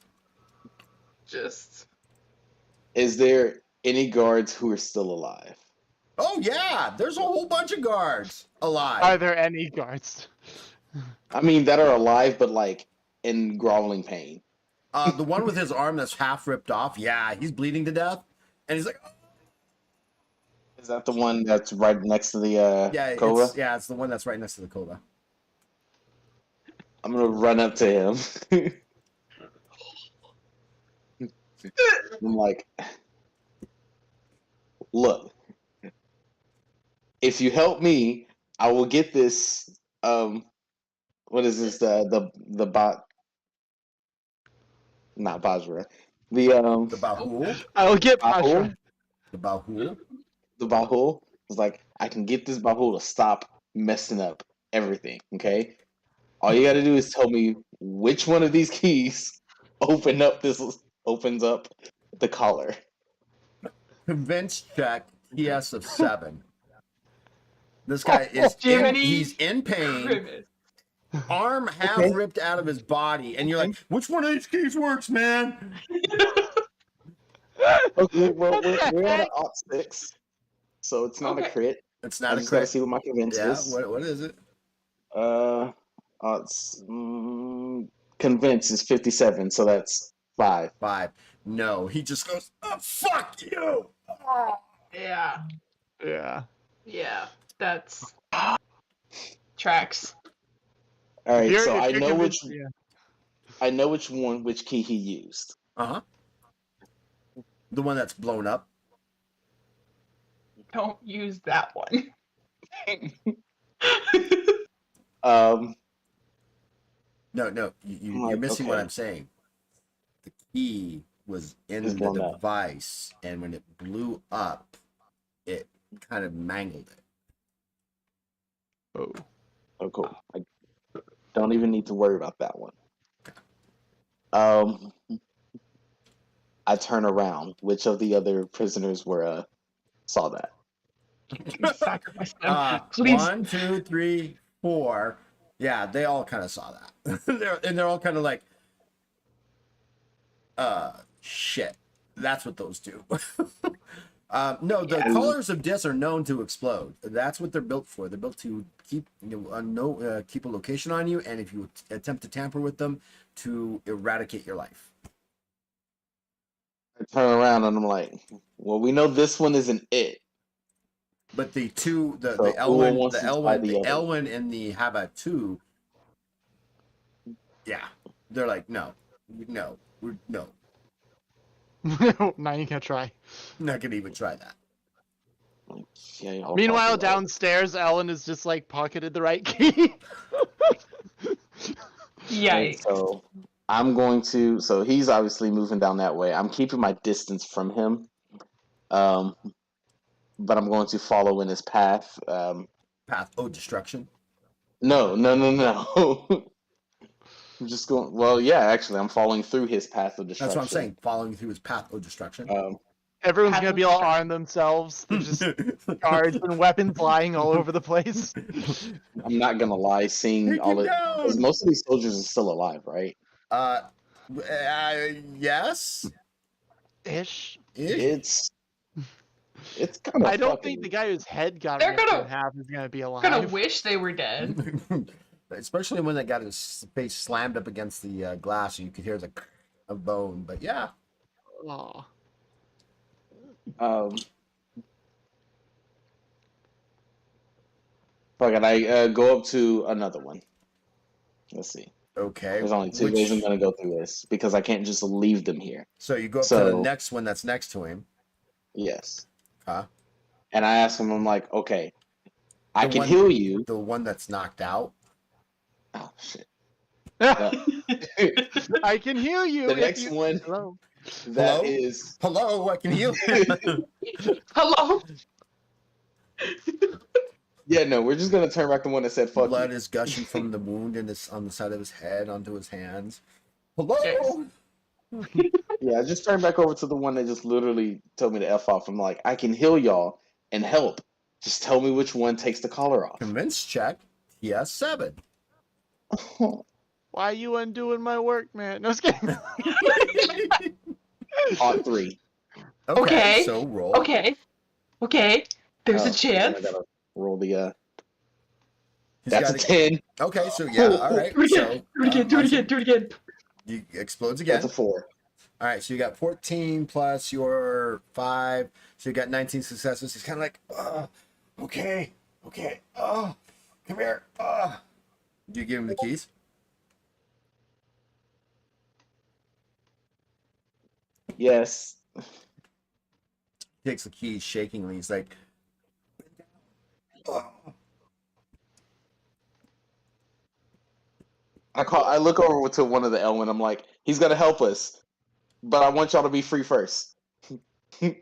Just. Is there any guards who are still alive? Oh yeah, there's a whole bunch of guards alive. Are there any guards? I mean, that are alive, but like in groveling pain. The one with his arm that's half ripped off, yeah, he's bleeding to death, and he's like, Is that the one that's right next to the yeah, Kova? it's the one that's right next to the Kova. I'm gonna run up to him. I'm like, look, if you help me, I will get this. What is this? The bot? Not Bajra. The The Bahul, I'll get Bahul. Pasha. the Bahul. The Bahul was like, I can get this Bahul to stop messing up everything. Okay, all you got to do is tell me which one of these keys opens up the collar. Convince check. TS of 7. This guy is Jiminy he's in pain. Crimmins. Arm half Okay. ripped out of his body, and you're like, which one of these keys works, man? Okay, well What the we're at an heck? aught 6, so it's not a Okay. crit. It's I not a just gotta crit. see what my convince Yeah, is. what is it? Convince is 57, so that's 5. 5. No, he just goes, oh, fuck you. Yeah. Yeah. Yeah. That's. Tracks. All right, so If you're convinced, I know which key he used. Uh-huh. The one that's blown up. Don't use that one. Um, No, you're missing what okay. I'm saying. The key was in It's the blown up. device, and when it blew up, it kind of mangled it. Oh. Oh, cool. I don't even need to worry about that one. Um, I turn around. Which of the other prisoners were saw that? Sacrifice them. Please. 1, 2, 3, 4. Yeah, they all kind of saw that. they're all kind of like, shit. That's what those do. No, the Yeah. collars of disc are known to explode. That's what they're built for. They're built to keep keep a location on you, and if you attempt to tamper with them, to eradicate your life. I turn around and I'm like, well, we know this one isn't it. But the two, So who wants to try the other? Elwyn and the Hava 2, yeah, they're like, no. Now you can try. I'm not gonna even try that. Okay, I'll Meanwhile, talk about it. downstairs, Ellen is just like pocketed the right key. Yikes. So I'm going to. So he's obviously moving down that way. I'm keeping my distance from him, but I'm going to follow in his path. Path of destruction. No. I'm just going. Well, yeah, actually, I'm following through his path of destruction. That's what I'm saying. Following through his path of destruction. Everyone's gonna be all armed themselves. There's just guards and weapons lying all over the place. I'm not gonna lie, seeing Take all him it because down! most of these soldiers are still alive, right? Yes. Ish. It's kind of. I don't think the guy whose head got They're ripped gonna- in half is gonna be alive. Gonna wish they were dead. Especially when that got his face slammed up against the glass, and you could hear the of bone. But yeah, Aw. Fuck it, I go up to another one. Let's see. okay. There's only two ways I'm gonna go through this because I can't just leave them here. So you go up to the next one that's next to him. Yes. Huh? And I ask him, I'm like, okay, I The can one- heal you. The one that's knocked out. Oh shit. I can heal you. The if next you- one Hello. that Hello? is Hello, I can heal you. Hello? Yeah, no, we're just gonna turn back the one that said fuck Blood you. is gushing from the wound in his on the side of his head onto his hands. Hello. Yes. Yeah, I just turned back over to the one that just literally told me to F off. I'm like, I can heal y'all and help. Just tell me which one takes the collar off. Convince check. Yes, 7. Why you undoing my work, man? No, I was kidding. Odd 3. Okay. So roll. Okay. There's a I chance. gotta roll the He's that's a got 10. Okay, so yeah, all right. Do it again. So, Do it again. You explodes again. That's a 4. All right, so you got 14 plus your 5, so you got 19 successes. He's kind of like, okay, come here. Do you give him the keys? Yes. He takes the keys shakingly. He's like, I look over to one of the Elwyn. I'm like, he's gonna help us, but I want y'all to be free first.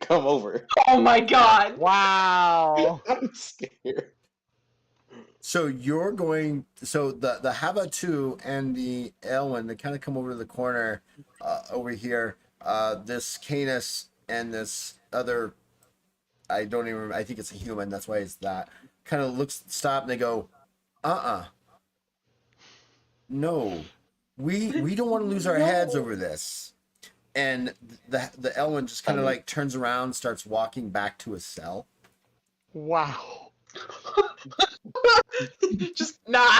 Come over. Oh my god. Wow. I'm scared. So you're going. So the Hava 2 and the Elwyn, they kind of come over to the corner over here. This Canis and this other, I don't even remember. I think it's a human. That's why it's that. Kind of stop, and they go, no, we don't want to lose our heads over this. And the Elwyn just kind of like turns around, starts walking back to his cell. Wow. Just nah.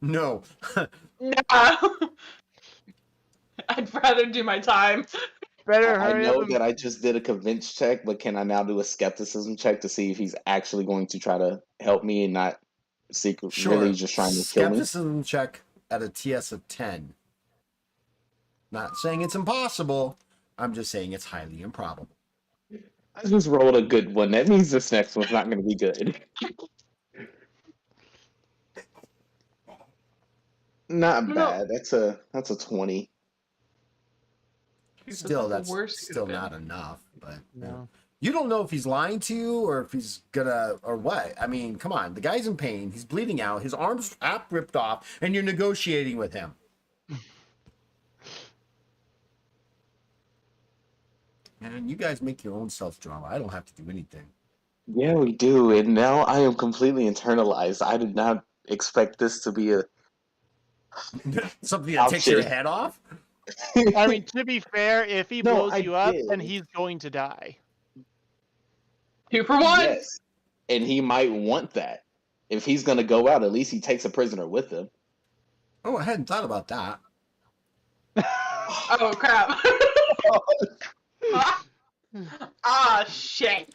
No. Nah. I'd rather do my time. Better I hurry know up. that I just did a convince check, but can I now do a skepticism check to see if he's actually going to try to help me and not secret, Sure. really just trying to kill me. Skepticism check at a TS of 10. Not saying it's impossible. I'm just saying it's highly improbable. I just rolled a good one. That means this next one's not going to be good. Not No. bad. That's a 20. Dude, Still, the that's worst it still could've not been. enough. But No. you don't know if he's lying to you or if he's gonna or what. I mean, come on. The guy's in pain. He's bleeding out. His arm's half ripped off, and you're negotiating with him. And you guys make your own self drama. I don't have to do anything. Yeah, we do. And now I am completely internalized. I did not expect this to be a Something that takes your Ouchie. head off. I mean, to be fair, if he No, blows I you up, did. then he's going to die. 2 for 1. Yes. And he might want that. If he's going to go out, at least he takes a prisoner with him. Oh, I hadn't thought about that. Oh crap. Ah shit.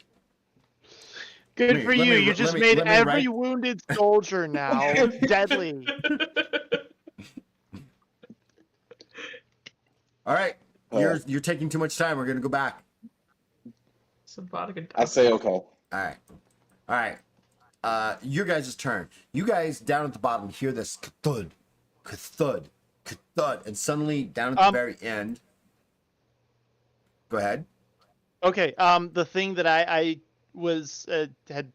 Good Wait, for let you. me- You just let me- made let me every write- wounded soldier now deadly. All right, you're taking too much time. We're gonna go back. Some vodka. I say okay. All right. Your guys' turn. You guys down at the bottom hear this thud, thud, thud, and suddenly down at the very end. Go ahead. Okay. The thing that I was had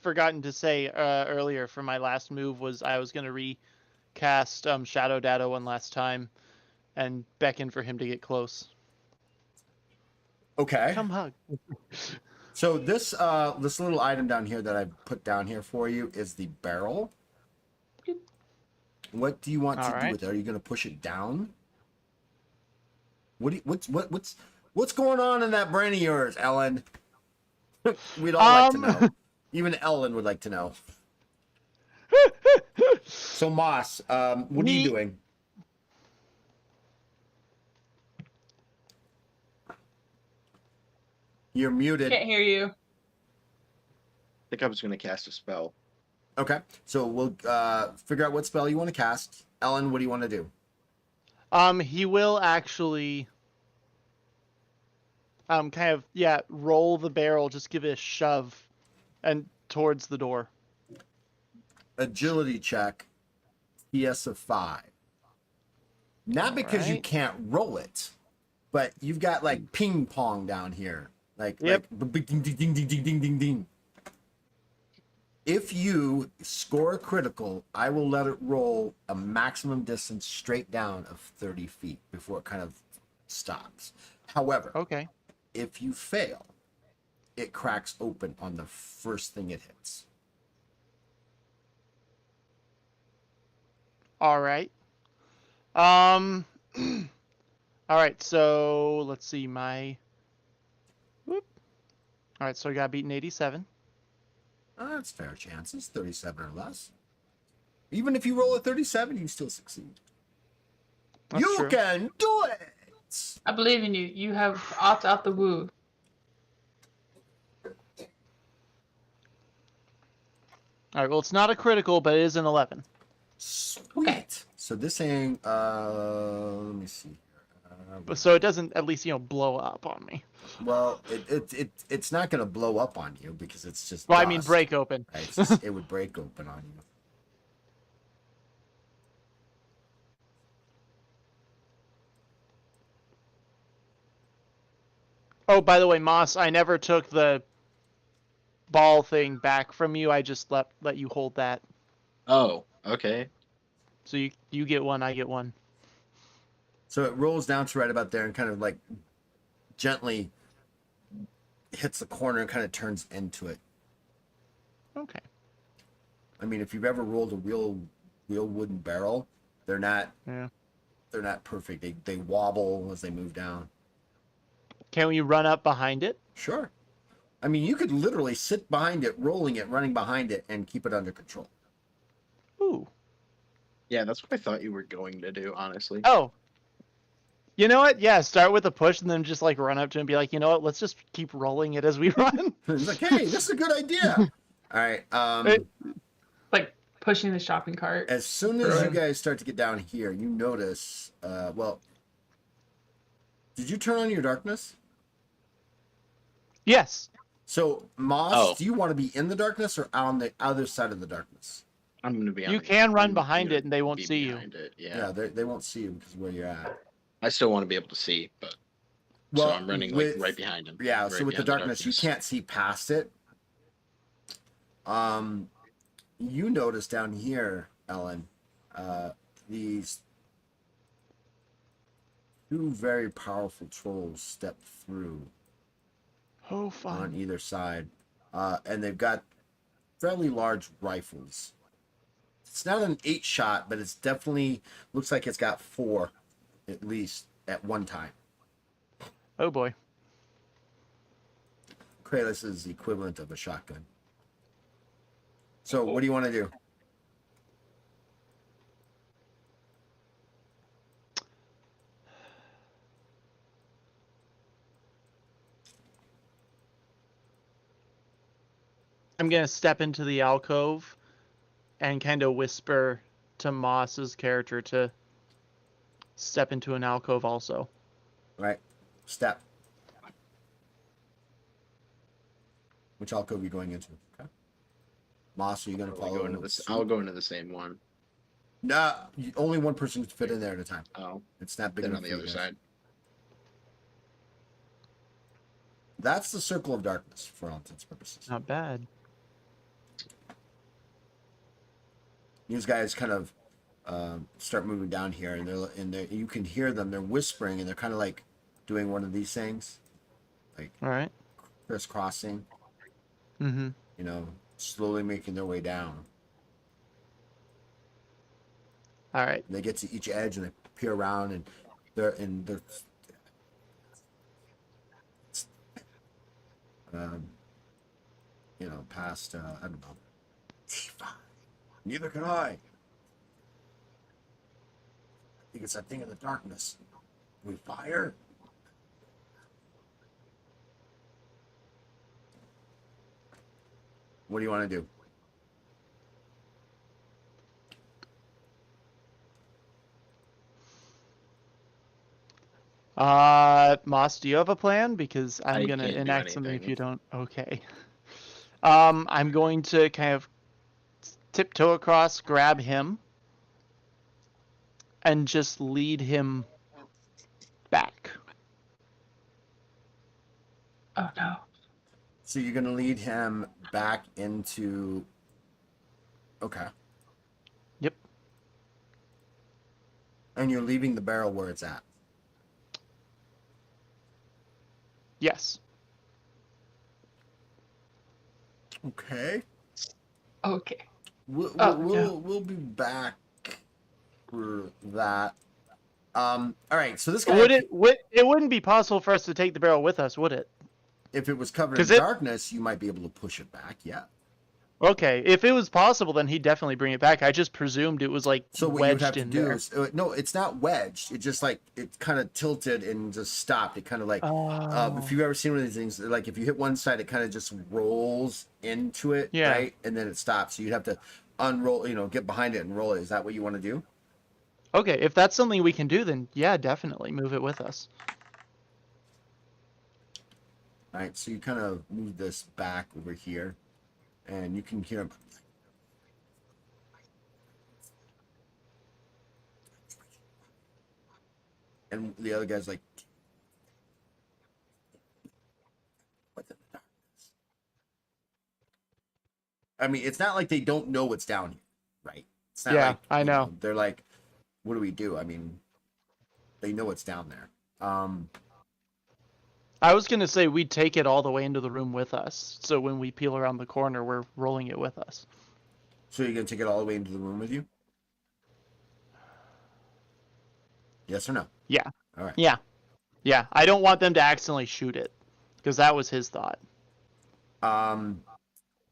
forgotten to say earlier for my last move was I was going to recast Shadow Dado one last time and beckon for him to get close. Okay. Come hug. So this little item down here that I put down here for you is the barrel. What do you want to do with it? Are you going to push it down? What's going on in that brain of yours, Ellen? We'd all like to know. Even Ellen would like to know. So Moss, what are you doing? You're muted. Can't hear you. I think I was going to cast a spell. Okay, so we'll figure out what spell you want to cast. Ellen, what do you want to do? He will actually kind of roll the barrel, just give it a shove and towards the door. Agility check, TS of 5. Not because you Alright. can't roll it, but you've got like ping pong down here. Like, Yep. like ding, ding, ding, ding, ding, ding, ding, ding. If you score a critical, I will let it roll a maximum distance straight down of 30 feet before it kind of stops. However, Okay. if you fail, it cracks open on the first thing it hits. All right. All right. So let's see my. Whoop. All right. So I got beaten 87. That's fair chances, 37 or less. Even if you roll a 37, you still succeed. That's You true. can do it! I believe in you. You have opt out the woo. All right. Well, it's not a critical, but it is an 11. Sweet. So this thing, let me see here. So it doesn't at least blow up on me. Well, it's not going to blow up on you because it's just. Well, I mean dust, break open. right? It's just, it would break open on you. Oh, by the way, Moss, I never took the ball thing back from you. I just let you hold that. Oh, okay. So you get one, I get one. So it rolls down to right about there and kind of like gently hits the corner and kind of turns into it. Okay. I mean, if you've ever rolled a real wooden barrel, they're not perfect. They wobble as they move down. Can we run up behind it? Sure. I mean, you could literally sit behind it, rolling it, running behind it, and keep it under control. Ooh. Yeah, that's what I thought you were going to do, honestly. Oh. You know what? Yeah, start with a push and then just like run up to him and be like, you know what? Let's just keep rolling it as we run. It's like, hey, this is a good idea. All right. Like pushing the shopping cart. As soon as you Right. guys start to get down here, you notice. Well, did you turn on your darkness? Yes. So, Moss, Oh. do you want to be in the darkness or on the other side of the darkness? I'm gonna be. You on the- can run I'm behind gonna it and they won't be see you. behind it, Yeah, they won't see you because of where you're at. I still want to be able to see, but Well, so I'm running with, like right behind him. Yeah, right so with the behind darkness, you can't see past it. You notice down here, Ellen, these two very powerful trolls step through Oh, on fun. either side, and they've got fairly large rifles. It's not an 8-shot, but it's definitely looks like it's got 4, at least at one time. Oh boy. Kralis is the equivalent of a shotgun. So, what do you want to do? I'm gonna step into the alcove and kind of whisper to Moss's character to step into an alcove also. Right, step. Which alcove are you going into? Okay. Moss, are you going to follow? Go into this. I'll go into the same one. Nah, only one person can fit in there at a time. Oh, It's not big then enough on the for you other guys. side. That's the circle of darkness for all intents and purposes. Not bad. These guys kind of start moving down here, and they're you can hear them. They're whispering, and they're kind of like doing one of these things, like All right. crisscrossing. Mm-hmm. You know, slowly making their way down. All right. And they get to each edge, and they peer around, and they're you know, past I don't know. Neither can I. I think it's that thing in the darkness. We fire. What do you want to do? Moss, do you have a plan? Because I'm I gonna can't do enact something if anything. you don't. Okay. I'm going to kind of tiptoe across, grab him, and just lead him back. Oh no. So you're gonna lead him back into. Okay. Yep. And you're leaving the barrel where it's at. Yes. Okay. Okay. We'll no. we'll be back for that. All right. So this guy, It wouldn't be possible for us to take the barrel with us, would it? if it was covered in 'Cause it- darkness, you might be able to push it back. Yeah. Okay, if it was possible, then he'd definitely bring it back. I just presumed it was like So what you would wedged have to in do there. is no, it's not wedged. It just like it kind of tilted and just stopped. It kind of like Oh. if you've ever seen one of these things, like if you hit one side, it kind of just rolls into it, Yeah. right, and then it stops. So you'd have to unroll, you know, get behind it and roll it. Is that what you want to do? Okay, if that's something we can do, then yeah, definitely move it with us. All right. So you kind of move this back over here, and you can hear him. And the other guy's like, what's in the darkness? I mean, it's not like they don't know what's down here, right? It's not Yeah, like, I you know. They're like, what do we do? I mean, they know what's down there. I was gonna say we'd take it all the way into the room with us, so when we peel around the corner, we're rolling it with us. So you're gonna take it all the way into the room with you? Yes or no? Yeah. All right. Yeah. I don't want them to accidentally shoot it, because that was his thought.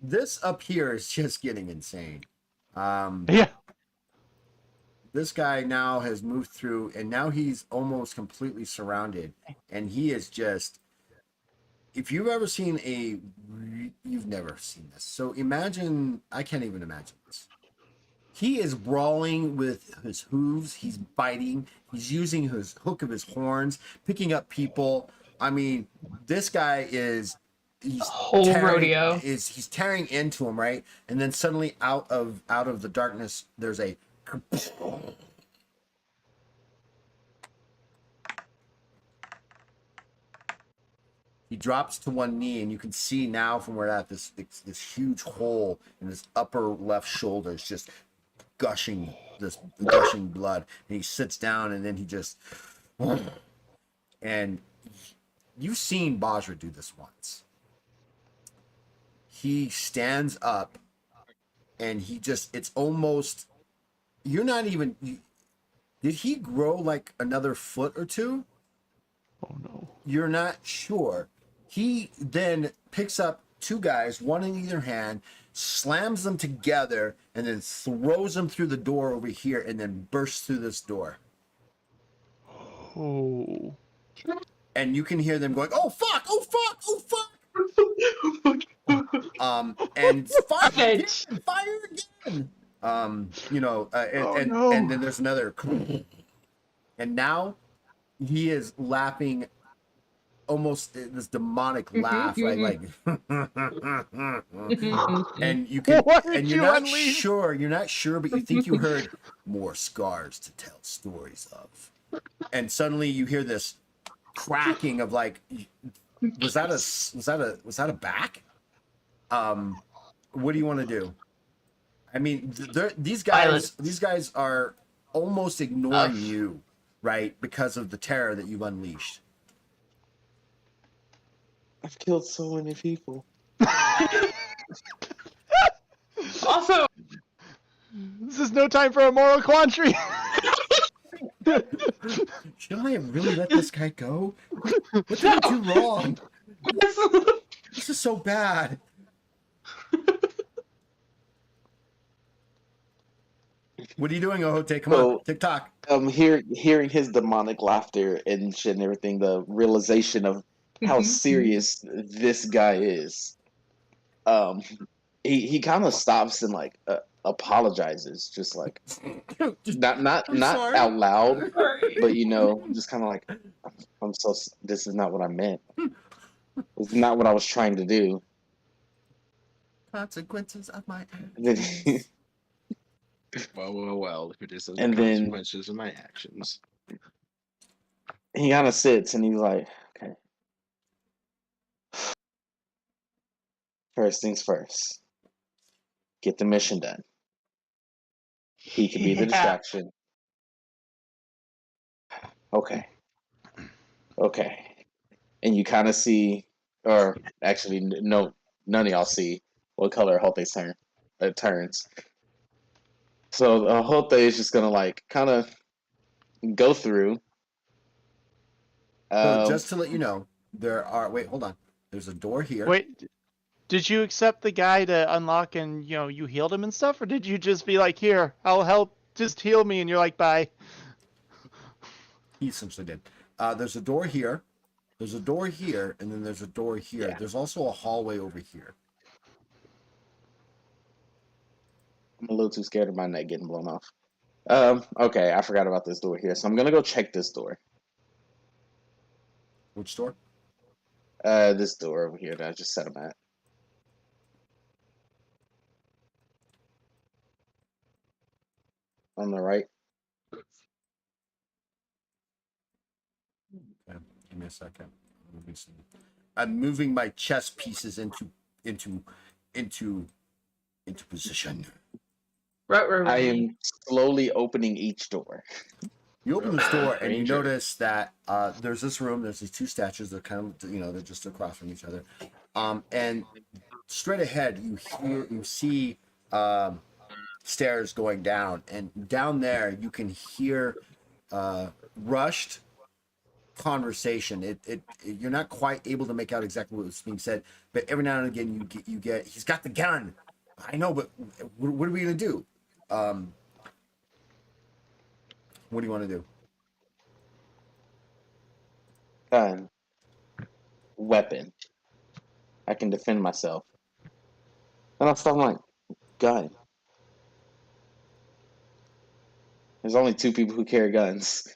This up here is just getting insane. Yeah. This guy now has moved through, and now he's almost completely surrounded, and he is just. If you've ever seen you've never seen this. So imagine, I can't even imagine this. He is brawling with his hooves. He's biting. He's using his hook of his horns, picking up people. I mean, this guy is he's Whole rodeo. he's tearing into him, right? And then suddenly out of the darkness, there's a he drops to one knee, and you can see now from where that this huge hole in his upper left shoulder is just gushing blood. And he sits down, and then he just and you've seen Bajra do this once. He stands up, and he just it's almost you're not even. Did he grow like another foot or two? Oh no. You're not sure. He then picks up two guys, one in either hand, slams them together, and then throws them through the door over here, and then bursts through this door. Oh. And you can hear them going, "Oh fuck! Oh fuck! Oh fuck!" And fire again! Fire again! And then there's another, and now he is laughing. Almost this demonic laugh, right? Like, and you can, and you're not sure. You're not sure, but you think you heard more scars to tell stories of. And suddenly you hear this cracking of like, was that a back? What do you want to do? I mean, these guys are almost ignoring you, right? Because of the terror that you've unleashed. I've killed so many people. Also, This is no time for a moral quandary. Should I have really let this guy go? What did I do wrong? This is so bad. What are you doing, Ohote? Come on, TikTok. Hearing his demonic laughter and shit and everything, the realization of how serious this guy is. He kind of stops and like apologizes, just like not sorry. out loud, but just kind of like, I'm so. This is not what I meant. It's not what I was trying to do. Consequences of my Then actions. Well. If it is the And then- consequences of my actions. he kind of sits and he's like, okay. First things first. Get the mission done. He can be the distraction. Okay. And you kind of see, or actually, no, none of y'all see what color Hote's turns. So Hote is just gonna like kind of go through. So just to let you know, wait, hold on. There's a door here. Wait, did you accept the guy to unlock and you healed him and stuff, or did you just be like, here, I'll help, just heal me, and you're like, bye? He essentially did. There's a door here. There's a door here, and then there's a door here. Yeah. There's also a hallway over here. I'm a little too scared of my neck getting blown off. Okay, I forgot about this door here, so I'm gonna go check this door. Which door? This door over here that I just set him at. On the right. Okay, give me a second. I'm moving my chess pieces into position. right. I am slowly opening each door. You open this door and you Ranger. notice that there's this room. There's these two statues. They're kind of they're just across from each other. And straight ahead you see stairs going down, and down there you can hear rushed conversation. You're not quite able to make out exactly what was being said, but every now and again you get he's got the gun. I know, but what are we gonna do? What do you want to do? Gun. Weapon. I can defend myself. And I'm like, gun. There's only 2 people who carry guns,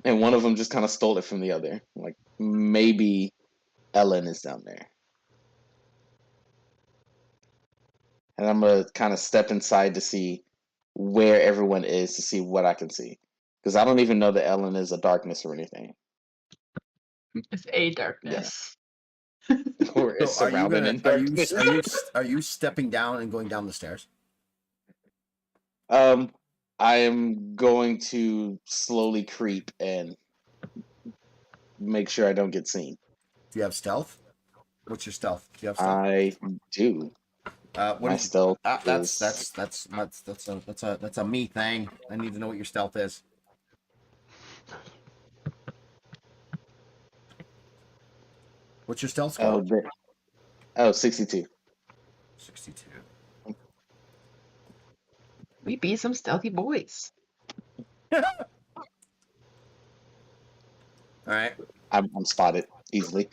and one of them just kind of stole it from the other. Like maybe Ellen is down there, and I'm gonna kind of step inside to see where everyone is to see what I can see, because I don't even know that Ellen is a darkness or anything, It's a darkness. or is So are you surrounded gonna in darkness. are you stepping down and going down the stairs? I am going to slowly creep and make sure I don't get seen. Do you have stealth? What's your stealth? Do you have stealth? I do. What My is stealth that's is that's a me thing. I need to know what your stealth is. What's your stealth score? 62. 62. We be some stealthy boys. All right. I'm spotted easily.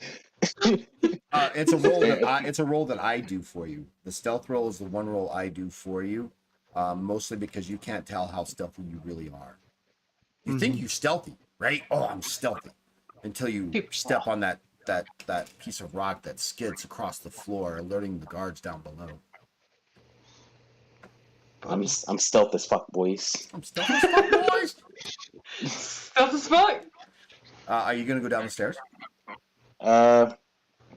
It's a roll that I do for you. The stealth roll is the one roll I do for you, mostly because you can't tell how stealthy you really are. You think you're stealthy, right? Oh, I'm stealthy, until you step on that piece of rock that skids across the floor, alerting the guards down below. I'm stealth as fuck, boys. I'm stealthy as fuck, boys. Stealth as fuck. Are you gonna go down the stairs?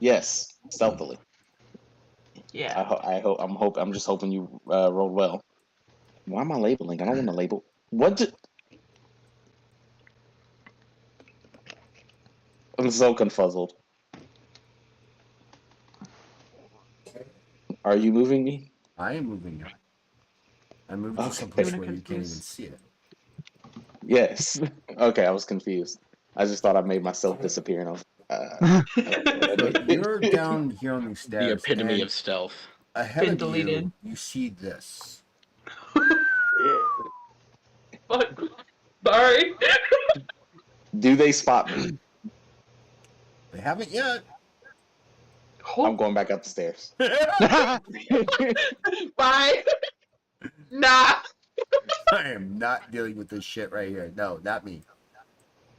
Yes, stealthily. Yeah. I'm just hoping you rolled well. Why am I labeling? I don't want to label. What? I'm so confuzzled. Are you moving me? I am moving you. I'm moving to Okay. someplace I'm where you can't even confused. see it. Yes. Okay, I was confused. I just thought I made myself disappear, and I was. So you're down here on these The stairs. epitome and of stealth. ahead Been of deleted. you see this. Fuck. Sorry. Do they spot me? They haven't yet. Hold. I'm going back up the stairs. Bye. Nah. I am not dealing with this shit right here. No, not me.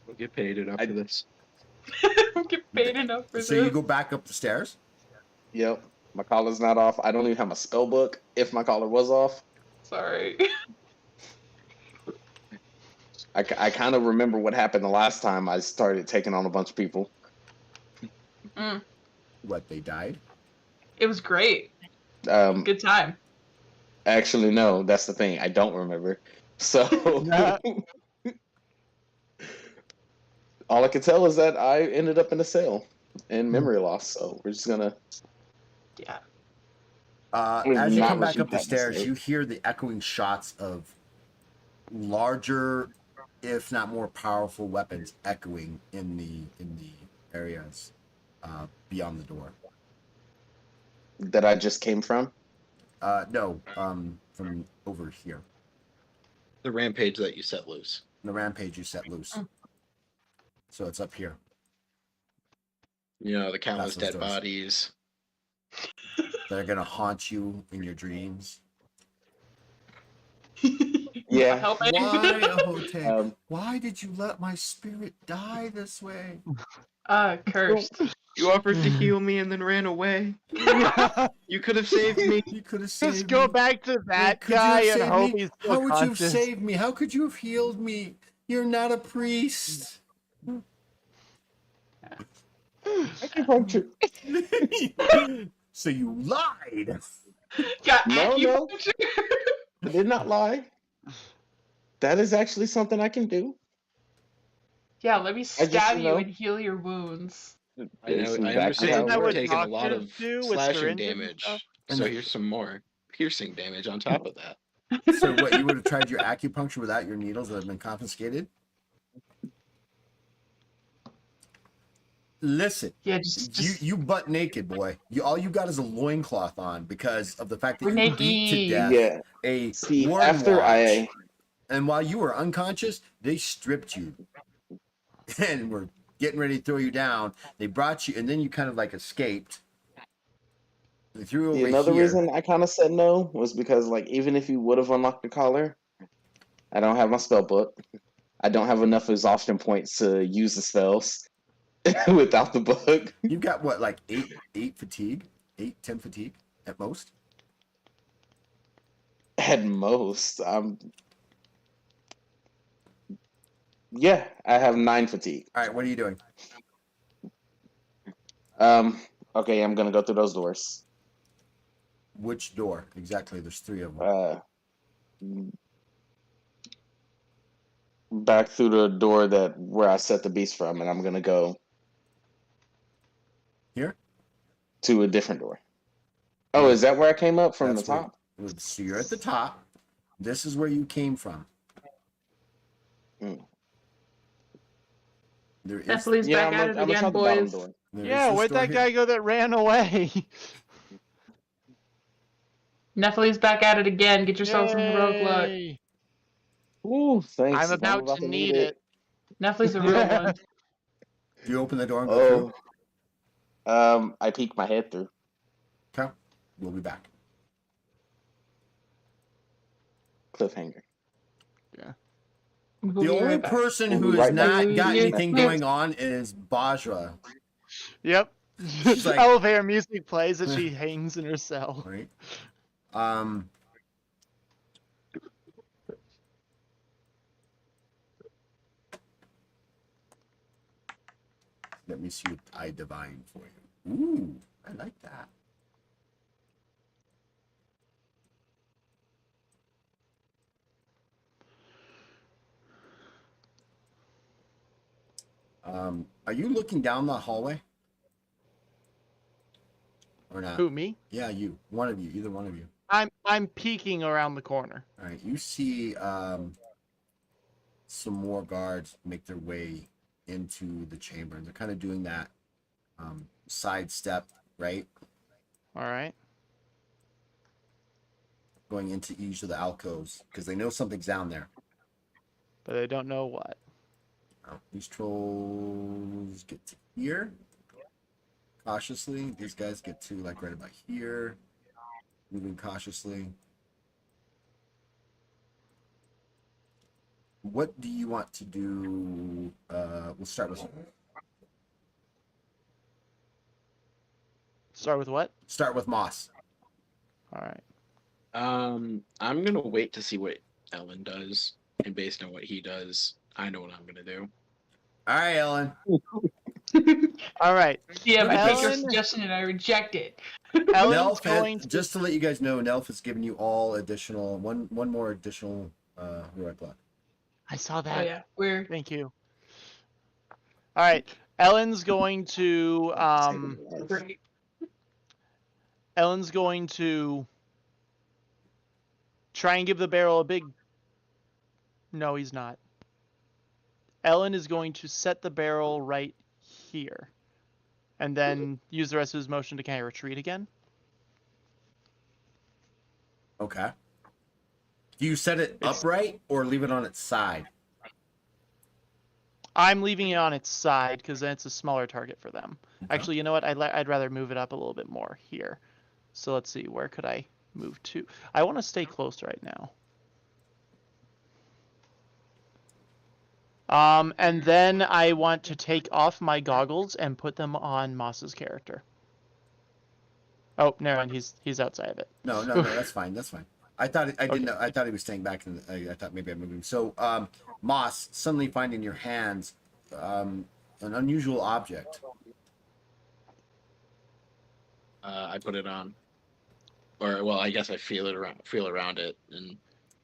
We'll get paid enough for this. Don't get paid enough for So this. you go back up the stairs. Yep. My collar's not off. I don't even have my spell book. If my collar was off, Sorry. I kind of remember what happened the last time I started taking on a bunch of people. Mm. What, they died? It was great. Um, Good time. Actually, no. That's the thing. I don't remember. So all I can tell is that I ended up in a cell and memory loss. So we're just gonna. Yeah. As you Not come back repeat up the that stairs, mistake. you hear the echoing shots of larger, if not more powerful, weapons echoing in the areas beyond the door. That I just came from. No, from over here. The rampage that you set loose. The rampage you set loose. Mm. So it's up here. You know, the countless That's dead those doors. bodies. They're gonna haunt you in your dreams. Yeah. Help me. Why, Ahote? Um, Why did you let my spirit die this way? Cursed. You offered to heal me and then ran away. You could have saved me. You could have saved Just go me. back to that Could you guy have and saved hope me? he's still How would you have conscious. saved me? How could you have healed me? You're not a priest. acupuncture. So you lied. Got No, no. acupuncture. I did not lie. That is actually something I can do. Yeah, let me just, stab you you know- and heal your wounds. I know. It's I exactly understand how Isn't it that we're what works. taking a lot doctors of do with slashing syringes and damage. stuff? And So the- here's some more piercing damage on top of that. So what? You would have tried your acupuncture without your needles that have been confiscated? Listen, Yeah, just you butt naked, boy. All you got is a loincloth on because of the fact that We're you beat to naked. death Yeah. a See, warden after watch. I And while you were unconscious, they stripped you and were getting ready to throw you down. They brought you, and then you kind of like escaped. They threw you over another here. reason I kind of said no was because like even if you would have unlocked the collar, I don't have my spell book. I don't have enough exhaustion points to use the spells without the book. You've got what, like eight fatigue, 10 fatigue at most. At most, yeah, I have 9 fatigue. All right, what are you doing? Okay, I'm gonna go through those doors. Which door exactly? There's 3 of them. Back through the door where I set the beast from, and I'm gonna go Here. to a different door. Oh, is that where I came up from the That's where- top? So you're at the top. This is where you came from. Mm. There is. Nestle's Yeah, back at it I'm gonna again, try the bottom boys. door. There is Yeah, this where'd door that here. guy go that ran away? Nestle's back at it again. Get yourself some heroic luck. Yay. Ooh, thanks. I'm about to need it. Nestle's a real one. Do you open the door and go through? I peek my head through. Okay. We'll be back. Cliffhanger. We'll The be only right back. person We'll who be has right back. not got Yeah. anything going on is Bajra. Yep. She's like- Elevator music plays as she hangs in her cell. Right. Let me see what I divine for you. Ooh, I like that. Are you looking down the hallway? Or not? Who, me? Yeah, you. One of you. Either one of you. I'm peeking around the corner. All right. You see some more guards make their way into the chamber. They're kind of doing that side step, right? All right. Going into each of the alcoves because they know something's down there. But I don't know what. Oh, these trolls get to here cautiously. These guys get to like right about here, moving cautiously. What do you want to do? We'll start with Start with what? Moss. All right. I'm gonna wait to see what Ellen does, and based on what he does, I know what I'm gonna do. All right, Ellen. All right. Yeah, I take your Ellen- suggestion and I reject it. Ellen's Nelf going has, to... just to let you guys know, Nelf has given you all additional one more additional heroic luck. I saw that. Oh yeah, we're Thank you. All right. Ellen's going to great. Ellen's going to try and give the barrel a big... No, he's not. Ellen is going to set the barrel right here. And then use the rest of his motion to kind of retreat again. Okay. Do you set it It's- upright or leave it on its side? I'm leaving it on its side because then it's a smaller target for them. Okay. Actually, you know what? I'd rather move it up a little bit more here. So let's see. Where could I move to? I want to stay close right now. And then I want to take off my goggles and put them on Moss's character. Oh, never mind. He's outside of it. No, that's fine. That's fine. I thought I didn't know. I thought he was staying back, and I thought maybe I moved him. So, Moss, suddenly find in your hands an unusual object. I put it on, or well, I guess I feel around it, and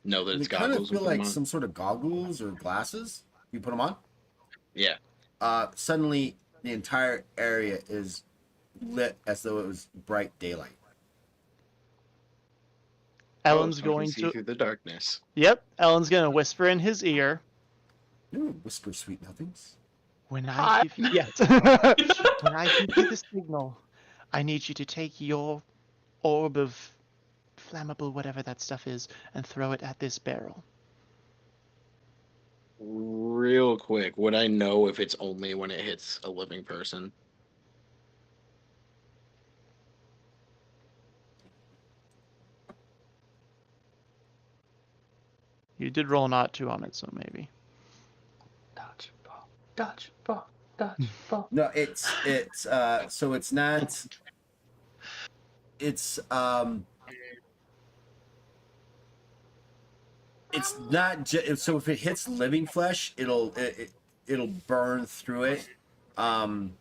know that They it's kind of goggles. and feel put 'em like on. some sort of goggles or glasses. You put them on. Yeah. Suddenly, the entire area is lit as though it was bright daylight. Ellen's so I can going see to. through the darkness. Yep. Ellen's going to whisper in his ear. Ooh, whisper sweet nothings. When I Hot. give you, yes. When I give you the signal, I need you to take your orb of flammable whatever that stuff is and throw it at this barrel. Real quick, would I know if it's only when it hits a living person? You did roll an odd 2 on it, so maybe. Dodgeball, dodgeball, dodgeball. No, it's so it's not. It's so if it hits living flesh, it'll burn through it. em-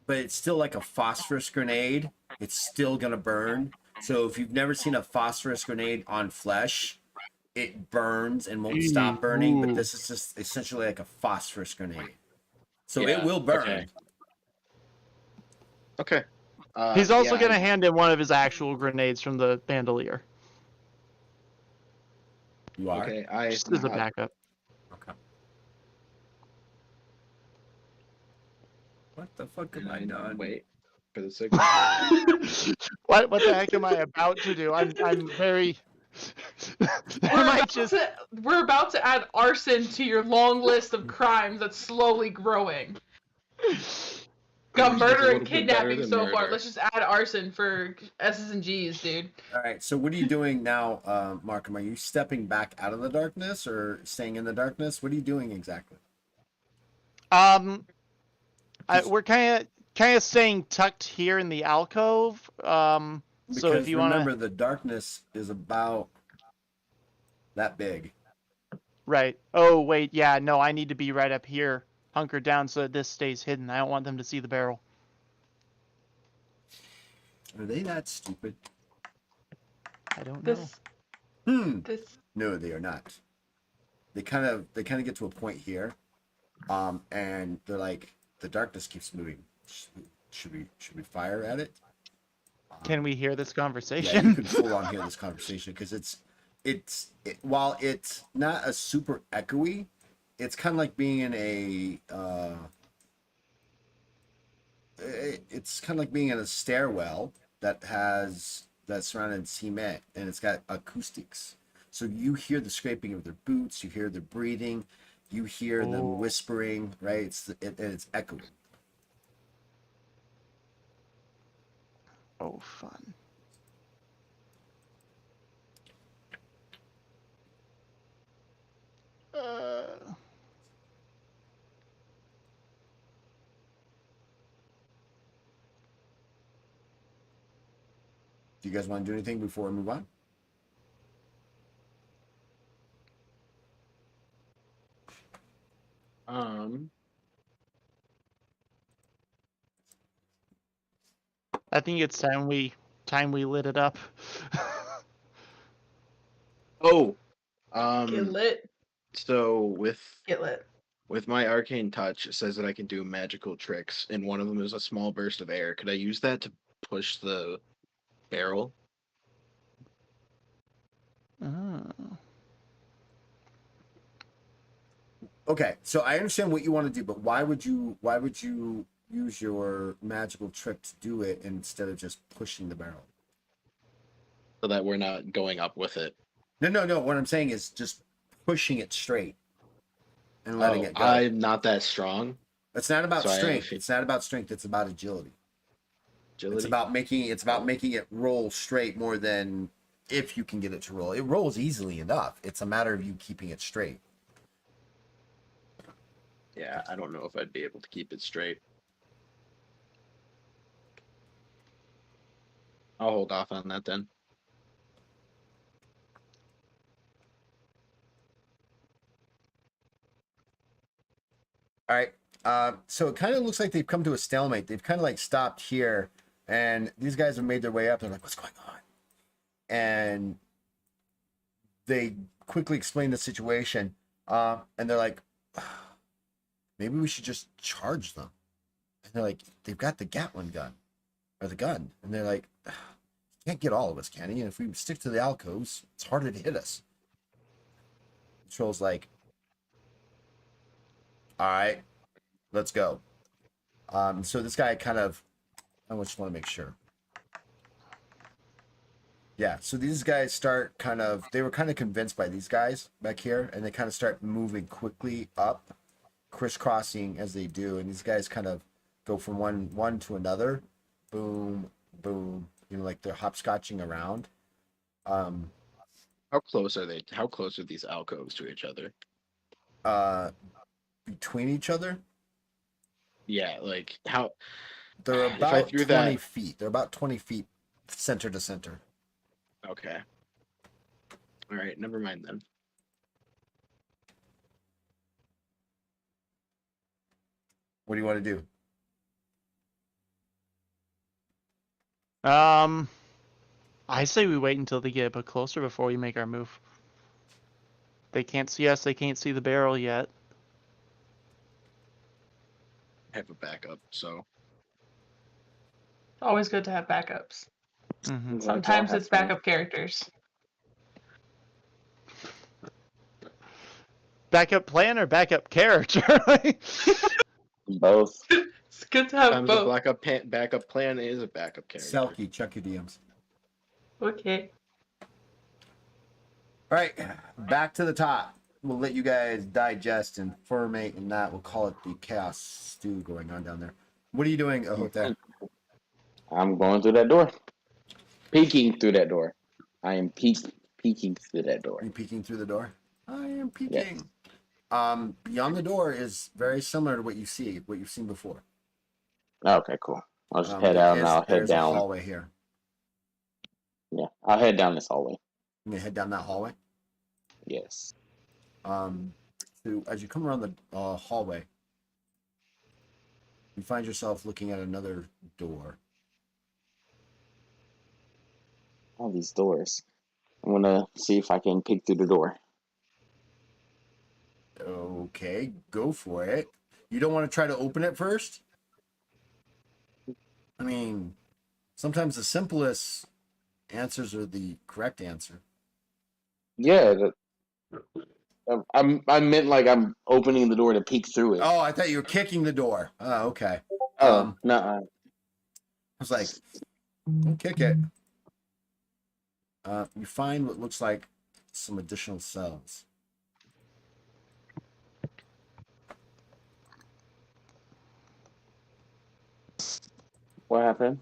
but it's still like a phosphorus grenade. It's still gonna burn. So if you've never seen a phosphorus grenade on flesh, it burns and won't stop burning. But this is just essentially like a phosphorus grenade. So it Yeah, will burn. okay. Okay. He's also yeah, going to hand in one of his actual grenades from the bandolier. You are. Okay, I Just as a not- backup. Okay. What the fuck am I and done? wait for the signal. What the heck am I about to do? I'm very. We're about to add arson to your long list of crimes that's slowly growing. Got Arson is a murder little and bit better kidnapping than so far. murder. Let's just add arson for S's and G's, dude. All right. So what are you doing now, Markham? Are you stepping back out of the darkness or staying in the darkness? What are you doing exactly? We're kind of staying tucked here in the alcove. So Because if you remember, want the darkness is about that big. right. Oh wait, yeah, no, I need to be right up here, hunkered down, so that this stays hidden. I don't want them to see the barrel. Are they that stupid? I don't know. This. No, they are not. They kind of get to a point here, and they're like, the darkness keeps moving. Should we fire at it? Can we hear this Yeah, conversation? you can full on hear this conversation because while it's not a super echoey, it's kind of like being in a it's kind of like being in a stairwell that's surrounded cement and it's got acoustics. So you hear the scraping of their boots, you hear their breathing, you hear them whispering, right? It's echoing. Oh, fun. Do you guys want to do anything before we move on? I think it's time we lit it up. Oh, Get lit. so Get lit. with my arcane touch, it says that I can do magical tricks, and one of them is a small burst of air. Could I use that to push the barrel? Oh. Okay, so I understand what you want to do, but why would you use your magical trick to do it instead of just pushing the barrel? So that we're not going up with it. No. What I'm saying is just pushing it straight and letting it go. I'm not that strong. It's not about so I have a strength. few- It's not about strength. It's about agility. Agility? It's about making it roll straight more than if you can get it to roll. It rolls easily enough. It's a matter of you keeping it straight. Yeah, I don't know if I'd be able to keep it straight. I'll hold off on that then. All right. So it kind of looks like they've come to a stalemate. They've kind of like stopped here, and these guys have made their way up. They're like, "What's going on?" And they quickly explain the situation, and they're like, "Maybe we should just charge them." And they're like, "They've got the Gatling gun, or the gun," and they're like, "You can't get all of us, can he? And if we stick to the alcoves, it's harder to hit us." The troll's like, "All right, let's go." So this guy kind of, I just want to make sure. Yeah, so these guys start they were kind of convinced by these guys back here, and they kind of start moving quickly up, crisscrossing as they do, and these guys kind of go from one to another, boom, boom, like they're hopscotching around. How close are they? How close are these alcoves to each other? Between each other, Yeah, like how they're if I about threw 20 that. feet. They're about 20 feet center to center. Okay. All right, never mind then. What do you want to do? I say we wait until they get a bit closer before we make our move. They can't see us. They can't see the barrel yet. I have a backup, so Always good to have backups. Mm-hmm. Sometimes it's backup characters. Backup plan or backup character? Both. It's good to have sometimes a both. backup plan is a backup character. Selkie, check your DMs. Okay. All right, back to the top. We'll let you guys digest and ferment, and that we'll call it the chaos stew going on down there. What are you doing, Ahota? I'm going through that door. Peeking through that door. I am peeking through that door. Are you peeking through the door? I am peeking. Yes. Beyond the door is very similar to what you've seen before. Okay, cool. I'll just head out and I'll head There's a down. hallway here. Yeah, I'll head down this hallway. You gonna head down that hallway? Yes. So as you come around the hallway, you find yourself looking at another door. All these doors. I'm gonna see if I can peek through the door. Okay, go for it. You don't want to try to open it first? I mean, sometimes the simplest answers are the correct answer. Yeah, I meant like I'm opening the door to peek through it. Oh, I thought you were kicking the door. Oh, okay. Oh, no. I was like, don't kick it. You find what looks like some additional cells. What happened?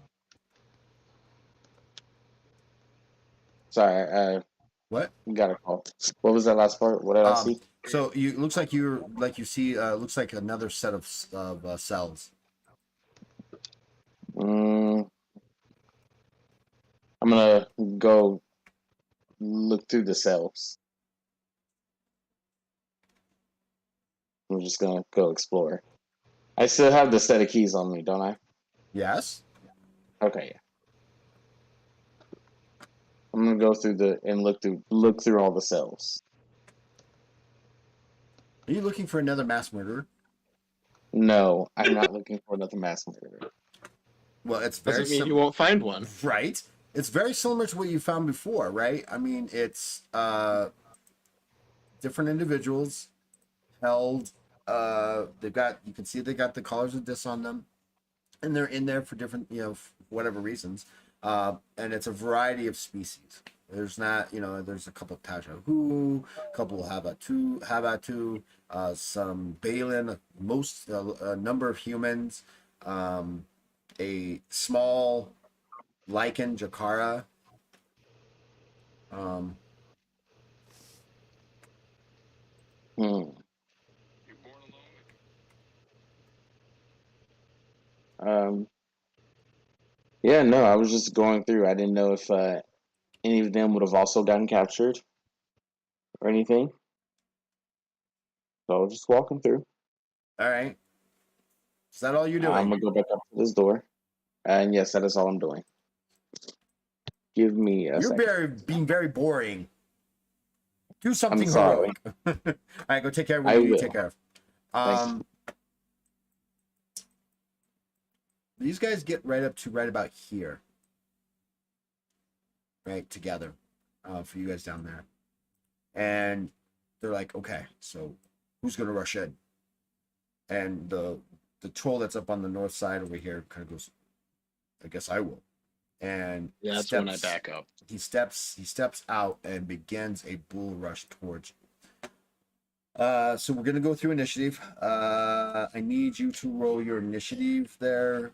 Sorry, What? got a call. What was that last part? What did I see? So you looks like you see looks like another set of cells. I'm gonna go look through the cells. I'm just gonna go explore. I still have the set of keys on me, don't I? Yes. Okay, yeah. I'm gonna go through and look through all the cells. Are you looking for another mass murderer? No, I'm not looking for another mass murderer. Well, it's very Doesn't mean you won't find one. right. It's very similar to what you found before, right? I mean, it's different individuals held. They've got, you can see they got the collars of dis on them, and they're in there for different, whatever reasons. And it's a variety of species. There's not, there's a couple of Tajahu, a couple of Habatu, some Balin, a number of humans, a small lichen, Jakara. Hmm. Yeah, no, I was just going through. I didn't know if any of them would have also gotten captured or anything. So I was just walking through. All right. Is that all you're doing? I'm gonna go back up to this door. And yes, that is all I'm doing. Give me a second. Being very boring. Do something I'm sorry. heroic. All right, go take care of what I you need will. to take care of. Thank These guys get right about here. Right, together. For you guys down there. And they're like, okay, so who's gonna rush in? And the troll that's up on the north side over here kind of goes, I guess I will. And Yeah, that's when I back up. He steps out and begins a bull rush towards you. So we're gonna go through initiative. I need you to roll your initiative there,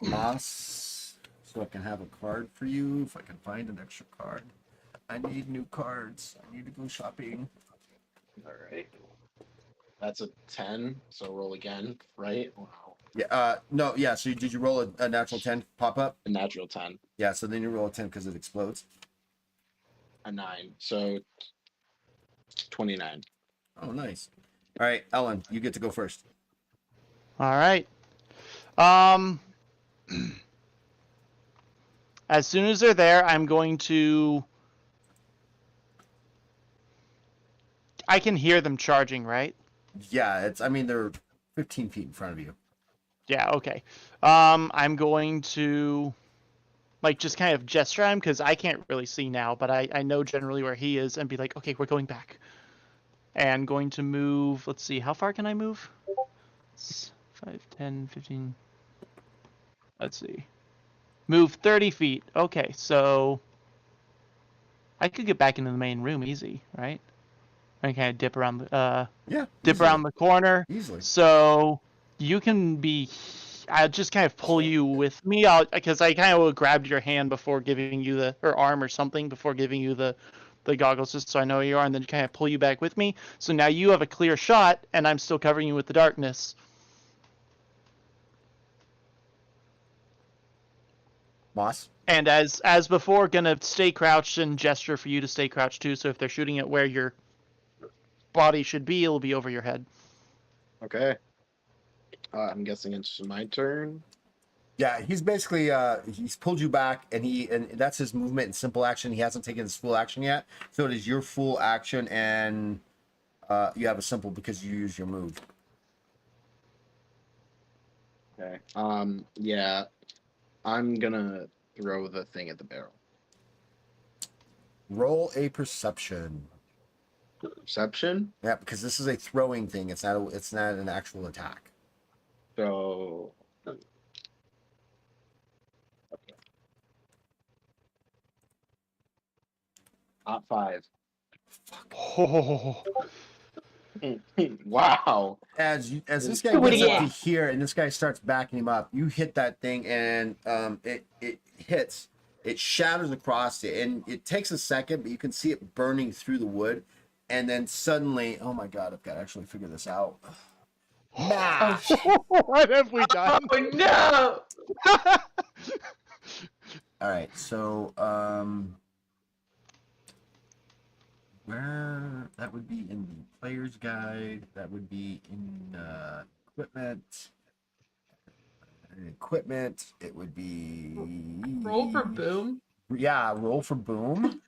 Moss, so I can have a card for you if I can find an extra card. I need new cards. I need to go shopping. All right. That's a 10, so roll again, right? Wow. Yeah. No. Yeah. So did you roll a natural 10 pop up? A natural 10, Yeah. So then you roll a 10 because it explodes. a 9, so 29. Oh, nice. All right, Ellen, you get to go first. All right. Um, as soon as they're there, I'm going to. I can hear them charging, right? Yeah. It's. I mean, they're 15 feet in front of you. Yeah. Okay. I'm going to, like, just kind of gesture at him because I can't really see now, but I know generally where he is, and be like, okay, we're going back. And going to move. Let's see, how far can I move? It's 5, 10, 15. Let's see. Move 30 feet. Okay, so I could get back into the main room easy, right? I kind of dip around the Yeah. dip Easily. around the corner. Easily. So you can be. I'll just kind of pull you with me out because I kind of grabbed your hand before giving you the or arm or something before giving you the goggles just so I know where you are, and then kind of pull you back with me. So now you have a clear shot, and I'm still covering you with the darkness. Moss. And as before, gonna stay crouched and gesture for you to stay crouched too. So if they're shooting at where your body should be, it'll be over your head. Okay. I'm guessing it's my turn. Yeah, he's basically he's pulled you back, and that's his movement and simple action. He hasn't taken his full action yet, so it is your full action, and you have a simple because you use your move. Okay. Yeah, I'm gonna throw the thing at the barrel. Roll a perception. Perception. Yeah, because this is a throwing thing. It's not an actual attack. So. Okay. 5. Oh, Wow. As this guy Do it gets up to again. here and this guy starts backing him up, you hit that thing and it hits, it shatters across it, and it takes a second, but you can see it burning through the wood, and then suddenly, oh my god, I've got to actually figure this out. Oh, Mash. shit. what have we done? Oh no! All right, so where that would be in the player's guide, that would be in equipment. Equipment, it would be Roll for boom. Yeah, roll for boom.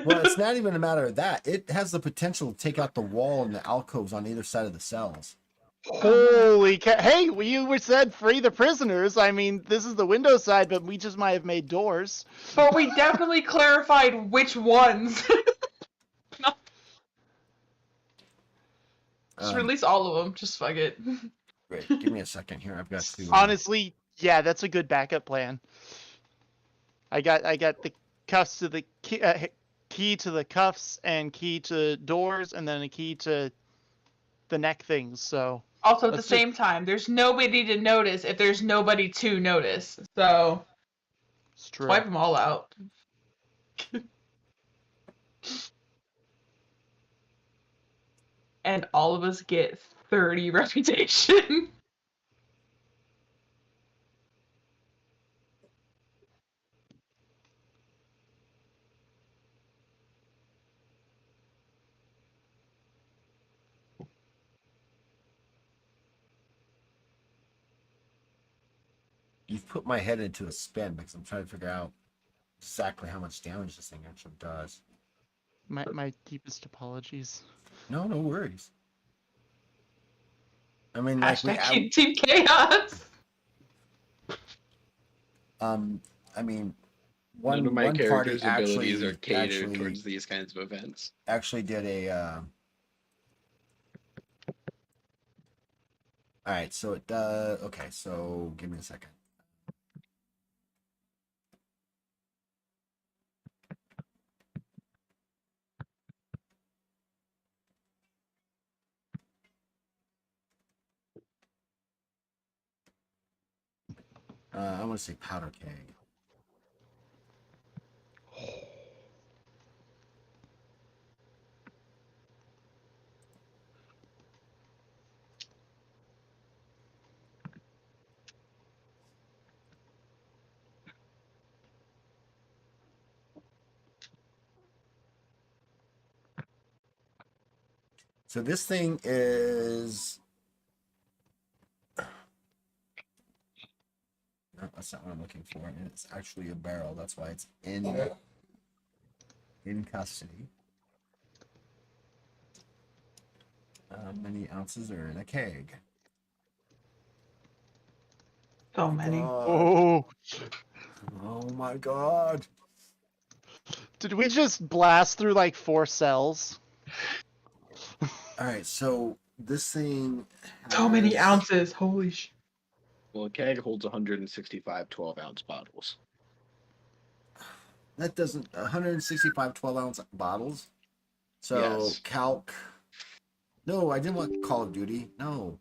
Well, it's not even a matter of that. It has the potential to take out the wall and the alcoves on either side of the cells. Holy cow! Hey, you were said free the prisoners. I mean, this is the window side, but we just might have made doors. But we definitely clarified which ones. Just release all of them. Just fuck it. Great. Give me a second here. I've got to. Honestly, yeah, that's a good backup plan. I got the cuffs to the key to the cuffs and key to doors, and then a key to the neck things. So Also, at the let's same time, there's nobody to notice if there's nobody to notice. So it's true. wipe them all out. And all of us get 30 reputation. You've put my head into a spin because I'm trying to figure out exactly how much damage this thing actually does. My deepest apologies. No worries. I mean, like Hashtag Team Chaos. I mean, None of my one party characters' abilities are catered actually towards these kinds of events. actually did a. All right, so it does. Okay, so give me a second. I want to say powder keg. So this thing is. No, that's not what I'm looking for. It's actually a barrel. That's why it's in custody. How many ounces are in a keg? So many. Oh, Oh my god. did we just blast through like 4 cells? All right, so this thing. So many has- ounces. Holy sh! Well, a keg holds 165 12-ounce bottles. That doesn't 165 12-ounce bottles. So Yes. calc. No, I didn't want Call of Duty. No,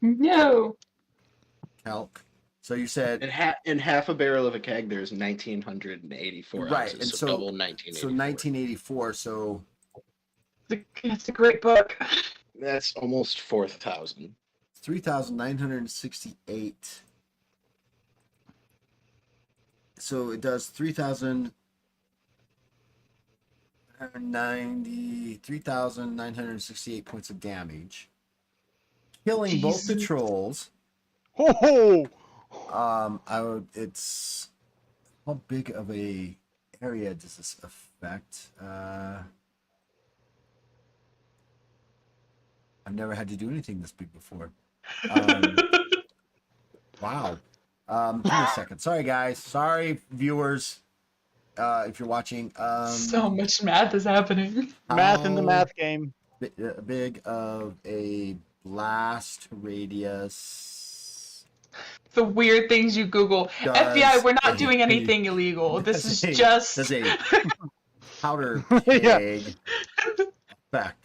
No. calc. So you said In half a barrel of a keg, there's 1,984 right, ounces. and So, so double 1984. 1984. So It's a great book. That's almost 4,000. 3,968. So it does 3,968 points of damage, killing both the Jesus. trolls. Oh, It's how big of a area does this affect? I've never had to do anything this big before. Wow. Give me a second. Sorry, guys. Sorry, viewers. If you're watching. So much math is happening. math in the how math game. big of a blast radius? The weird things you Google. Does FBI, we're not a- doing anything illegal. This does is a- just. does a powder Yeah. keg affect?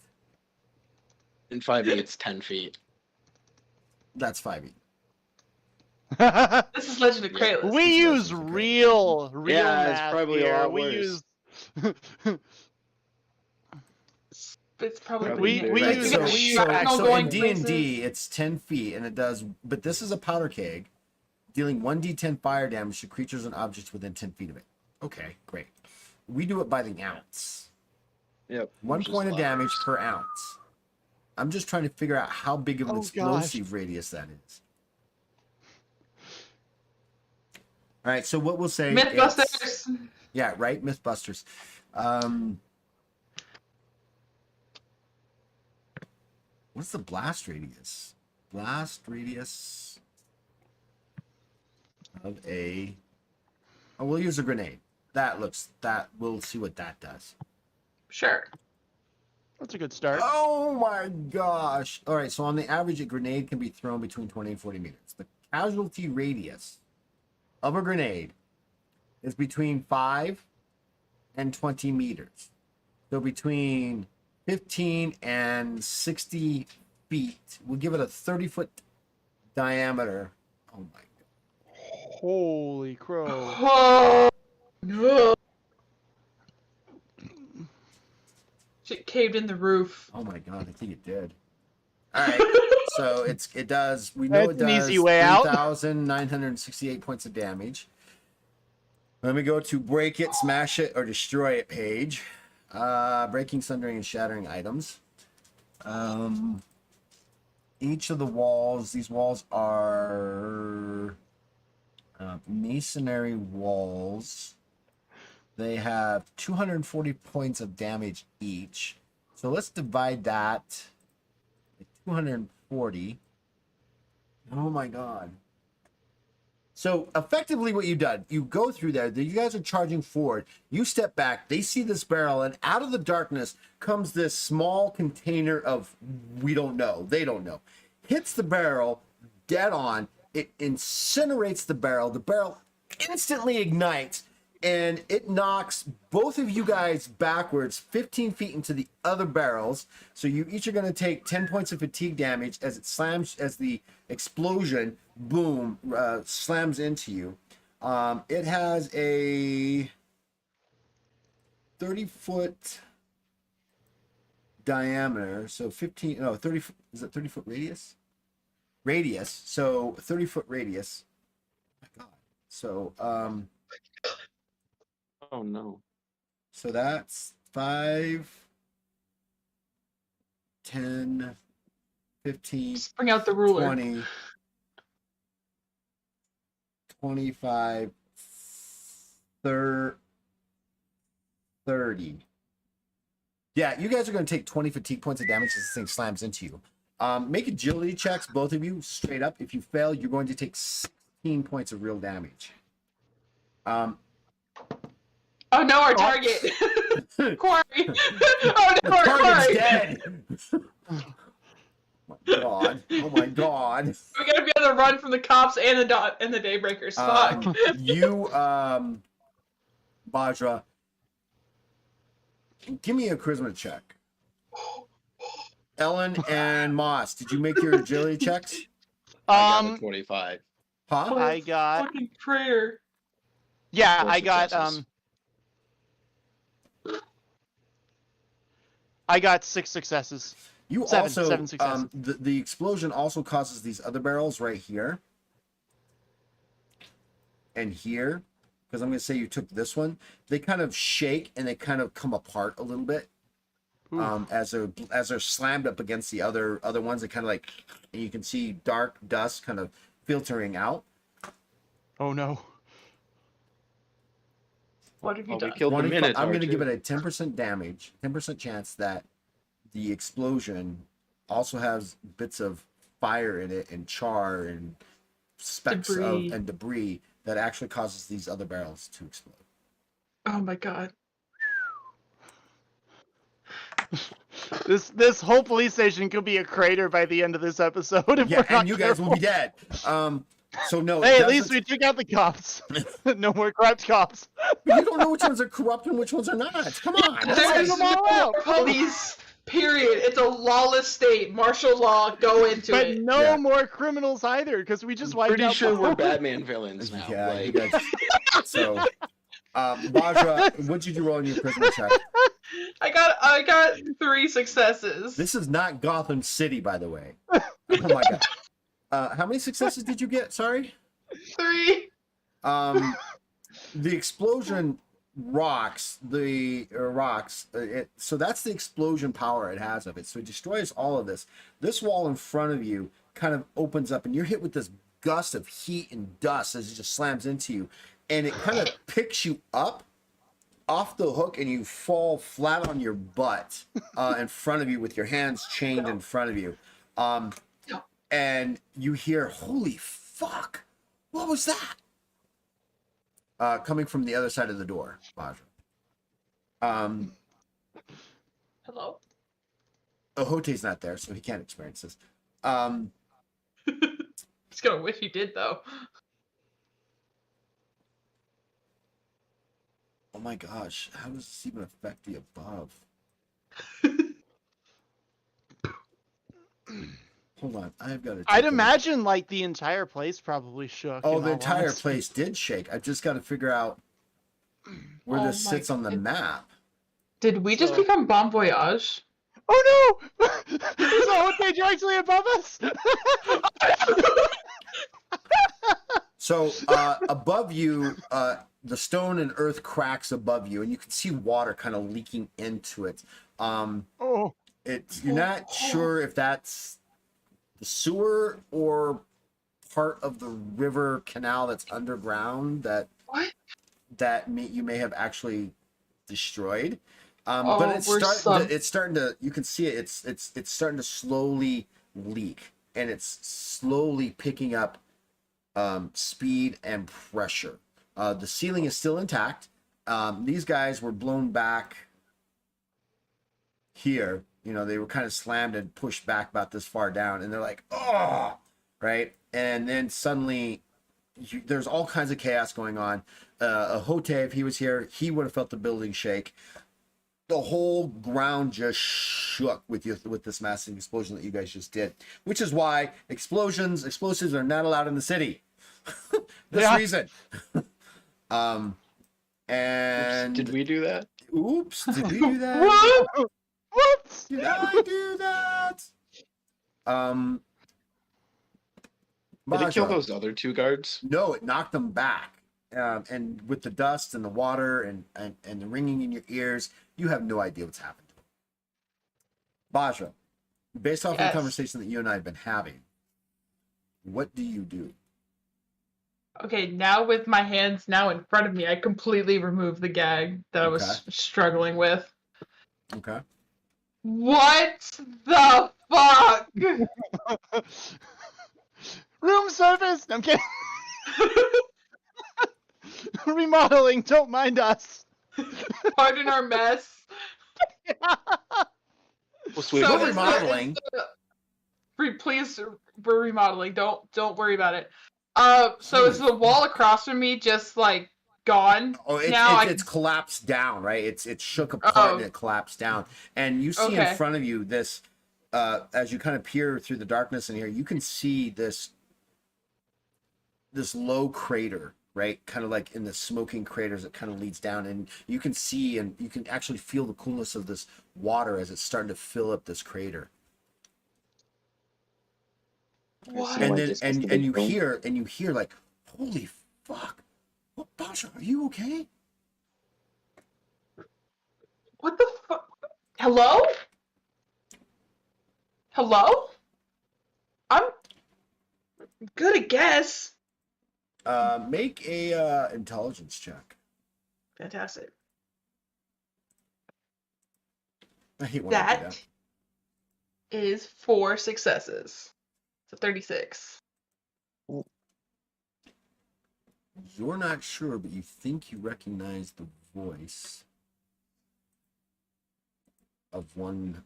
In 5e, it's 10 feet. That's 5e. This is Legend of Yeah. Kralis. We This is use okay. real Yeah, it's math probably a here. lot We worse. use It's probably We- we like use- you got we use shrapnel so going in D&D places. it's 10 feet and it does, but this is a powder keg dealing 1d10 fire damage to creatures and objects within 10 feet of it. Okay, great. We do it by the ounce. Yep. 1 which is point a of lot damage worse. per ounce. I'm just trying to figure out how big of an Oh, gosh. explosive radius that is. All right, so what we'll say Mythbusters. yeah, right, Mythbusters. What's the blast radius? Blast radius of a. Oh, we'll use a grenade. We'll see what that does. Sure. That's a good start. Oh my gosh. All right, so on the average, a grenade can be thrown between 20 and 40 meters. The casualty radius of a grenade is between 5 and 20 meters. So between 15 and 60 feet. We'll give it a 30-foot diameter. Oh my god. Holy crow. Oh no! Shit caved in the roof. Oh my god, I think it did. All right. So it does. We know That's it an does easy way out. 3,968 points of damage. Let me go to break it, smash it, or destroy it page. Breaking, sundering, and shattering items. Each of the walls. These walls are masonry walls. They have 240 points of damage each. So let's divide that. 240. Oh my god. So effectively what you've done, you go through there, you guys are charging forward, you step back, they see this barrel, and out of the darkness comes this small container of, we don't know, they don't know. Hits the barrel dead on, it incinerates the barrel instantly ignites, and it knocks both of you guys backwards 15 feet into the other barrels. So you each are going to take 10 points of fatigue damage as it slams, as the explosion, boom, slams into you. It has a 30-foot diameter, so 15, no, 30, is it 30-foot radius? Radius, so 30-foot radius. Oh my god. So, Oh no. so that's 5, 10, 15, Just bring out the ruler. 20, 25, 30. Yeah, you guys are going to take 20 fatigue points of damage as this thing slams into you. Make agility checks, both of you, straight up. If you fail, you're going to take 16 points of real damage. Oh no, our target! Quarry! Oh no, The our target's quarry! dead! Oh my god. Oh my god. We're gonna be able to run from the cops and the Daybreakers. Fuck. You, Bajra, give me a charisma check. Ellen and Moss, did you make your agility checks? I got a 25. Huh? I got Fucking prayer. yeah, Four I got successes. I got 6 successes. You Seven also, successes. the explosion also causes these other barrels right here and here, because I'm going to say you took this one. They kind of shake and they kind of come apart a little bit as they're slammed up against the other ones. They kind of like, and you can see dark dust kind of filtering out. Oh no. What have you Oh, we done? killed the 25 Minotaur. I'm going to give it too. a 10% damage, 10% chance that the explosion also has bits of fire in it and char and specks Debris. of and debris that actually causes these other barrels to explode. Oh my god. This whole police station could be a crater by the end of this episode if Yeah, we're not and you guys will be dead. So no, it Hey, at least doesn't- we took out the cops. No more corrupt cops. But you don't know which ones are corrupt and which ones are not. Come on. There's them all no out. police, period. It's a lawless state. Martial law, go into But it. no Yeah. more criminals either, because we just wiped Pretty out sure we're both. Batman villains now. Yeah, you like, guys. So, Bajra, what did you roll in your charisma check? I got 3 successes. This is not Gotham City, by the way. Oh my god. How many successes did you get? Sorry. 3. The explosion rocks so that's the explosion power it has of it. So it destroys all of this. This wall in front of you kind of opens up, and you're hit with this gust of heat and dust as it just slams into you, and it kind of picks you up off the hook, and you fall flat on your butt in front of you with your hands chained in front of you. And you hear, holy fuck, what was that? Coming from the other side of the door, Bajra. Hello? Ohote's not there, so he can't experience this. He's gonna wish he did, though. Oh my gosh, how does this even affect the above? Hold on, I've got to. I'd imagine like the entire place probably shook. Oh, in the all entire honesty. place did shake. I've just got to figure out where Oh this my sits on the God. map. Did we just So- become Bon Voyage? Oh no! Is the whole directly above us? So above you, the stone and earth cracks above you, and you can see water kind of leaking into it. Oh, You're not sure if that's the sewer or part of the river canal that's underground What? you may have actually destroyed. Oh, But it's we're starting to. You can see it. It's starting to slowly leak, and it's slowly picking up speed and pressure. The ceiling is still intact. These guys were blown back here. You know, they were kind of slammed and pushed back about this far down, and they're like, oh, right? And then suddenly, there's all kinds of chaos going on. Ahote, if he was here, he would have felt the building shake. The whole ground just shook with this massive explosion that you guys just did, which is why explosives are not allowed in the city. This Yeah. reason. And did we do that? oops, did we do that? What? what? Did I do that? Did it kill Bajra. those other 2 guards? No, it knocked them back. And with the dust and the water and the ringing in your ears, you have no idea what's happened. Bajra, based off of the Yes. conversation that you and I have been having, what do you do? Okay, now with my hands now in front of me, I completely removed the gag that I was Okay. struggling with. Okay. What the fuck? Room service. I'm kidding. Remodeling. Don't mind us. Pardon our mess. Well, sweet. So We're is the- remodeling. Please, we're remodeling. Don't worry about it. So is Holy the wall across from me just like gone? Oh, now it's collapsed down, right? It's shook apart Oh. and it collapsed down. And you see in Okay. front of you this, as you kind of peer through the darkness in here, you can see this low crater, right? Kind of like in the smoking craters that kind of leads down, and you can see and you can actually feel the coolness of this water as it's starting to fill up this crater. What? And Like then this must have and been you hear like, holy fuck, what, Basha, are you okay? What the fuck? Hello? Hello? I'm good, I guess. Make a intelligence check. Fantastic. I hate when I do That that. is 4 successes. So 36. You're not sure, but you think you recognize the voice of one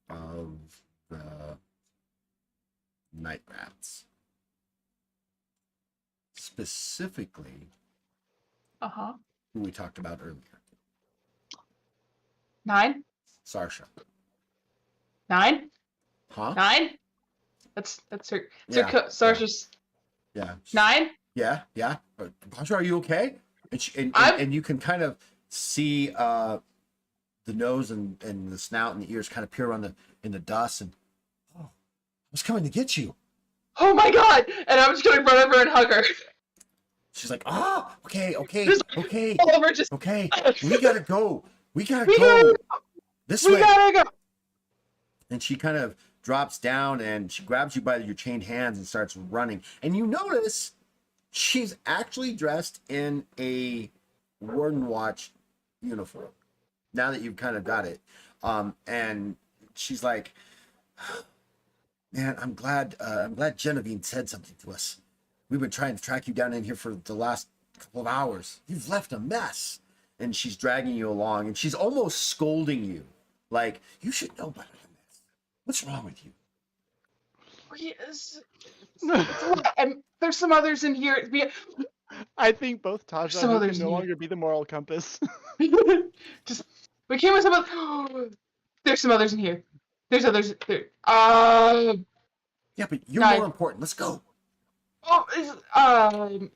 of the night rats. Specifically, Uh-huh. who we talked about earlier, 9? Sarsha. 9? Huh? 9? That's her. It's Yeah, her Sarsha's Yeah. 9? Yeah. Basha, are you okay? And I'm- and you can kind of see the nose and the snout and the ears kind of peer around in the dust, and oh, I was coming to get you. Oh my god! And I'm just gonna run over and hug her. She's like, okay, Just all over just okay. We gotta go. We gotta We go gotta- this we way. gotta go. And she kind of drops down and she grabs you by your chained hands and starts running. And you notice she's actually dressed in a Warden Watch uniform. Now that you've kind of got it, and she's like, "Man, I'm glad Genevieve said something to us. We've been trying to track you down in here for the last couple of hours. You've left a mess." And she's dragging you along, and she's almost scolding you, like, "You should know better than this. What's wrong with you?" Yes. And there's some others in here. I think both Taja Some and Luke others can no need- longer be the moral compass. Just we came with some other. There's some others in here. There's others there. Yeah, but you're Guys. more important. Let's go.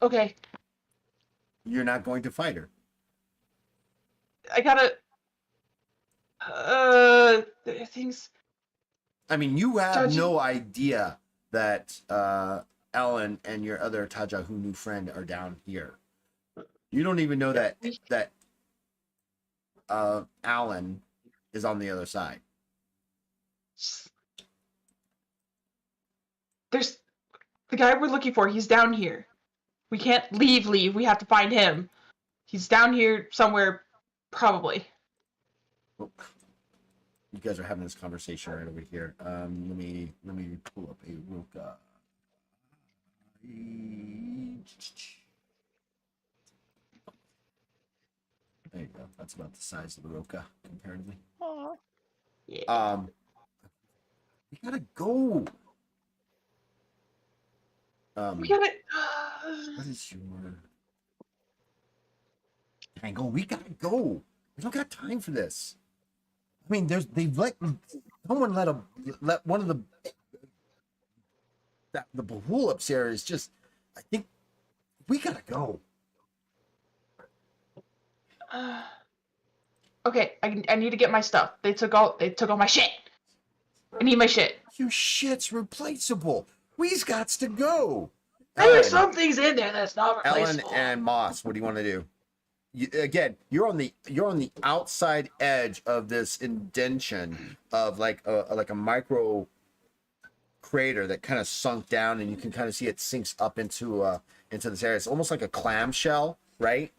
Okay. You're not going to fight her. I gotta. Things. I mean, you have Judge- no idea that Ellen and your other Tajahunu friend are down here. You don't even know that Alan is on the other side. There's the guy we're looking for. He's down here. We can't leave. We have to find him. He's down here somewhere, probably. Oh, you guys are having this conversation right over here. Let me pull up a Roka. There you go. That's about the size of the Roka comparatively. Aw. Yeah. We gotta go. We gotta. What is your Tango? We gotta go. We don't got time for this. I mean, they've let someone let one of the Bahul upstairs just. I think we gotta go. Okay, I need to get my stuff. They took all my shit. I need my shit. Your shit's replaceable. We's gots to go. There's Ellen, some things in there that's not Ellen replaceable. and Moss, what do you want to do? again, you're on the outside edge of this indention of like a micro crater that kind of sunk down, and you can kind of see it sinks up into this area. It's almost like a clamshell, right?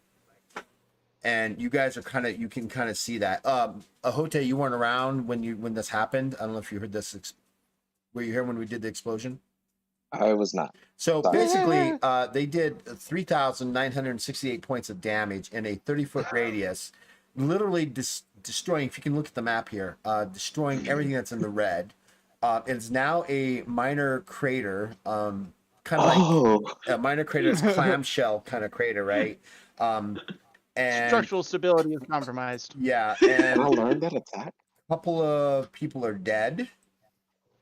And you guys are you can kind of see that. Ahote, you weren't around when this happened. I don't know if you heard this. Were you here when we did the explosion? I was not. So Sorry. basically, they did 3,968 points of damage in a 30-foot radius, literally destroying. If you can look at the map here, destroying everything that's in the red. It's now a minor crater, kind of like a minor crater. It's clamshell kind of crater, right? And Structural stability is compromised. yeah, Can I and learn that attack? a couple of people are dead.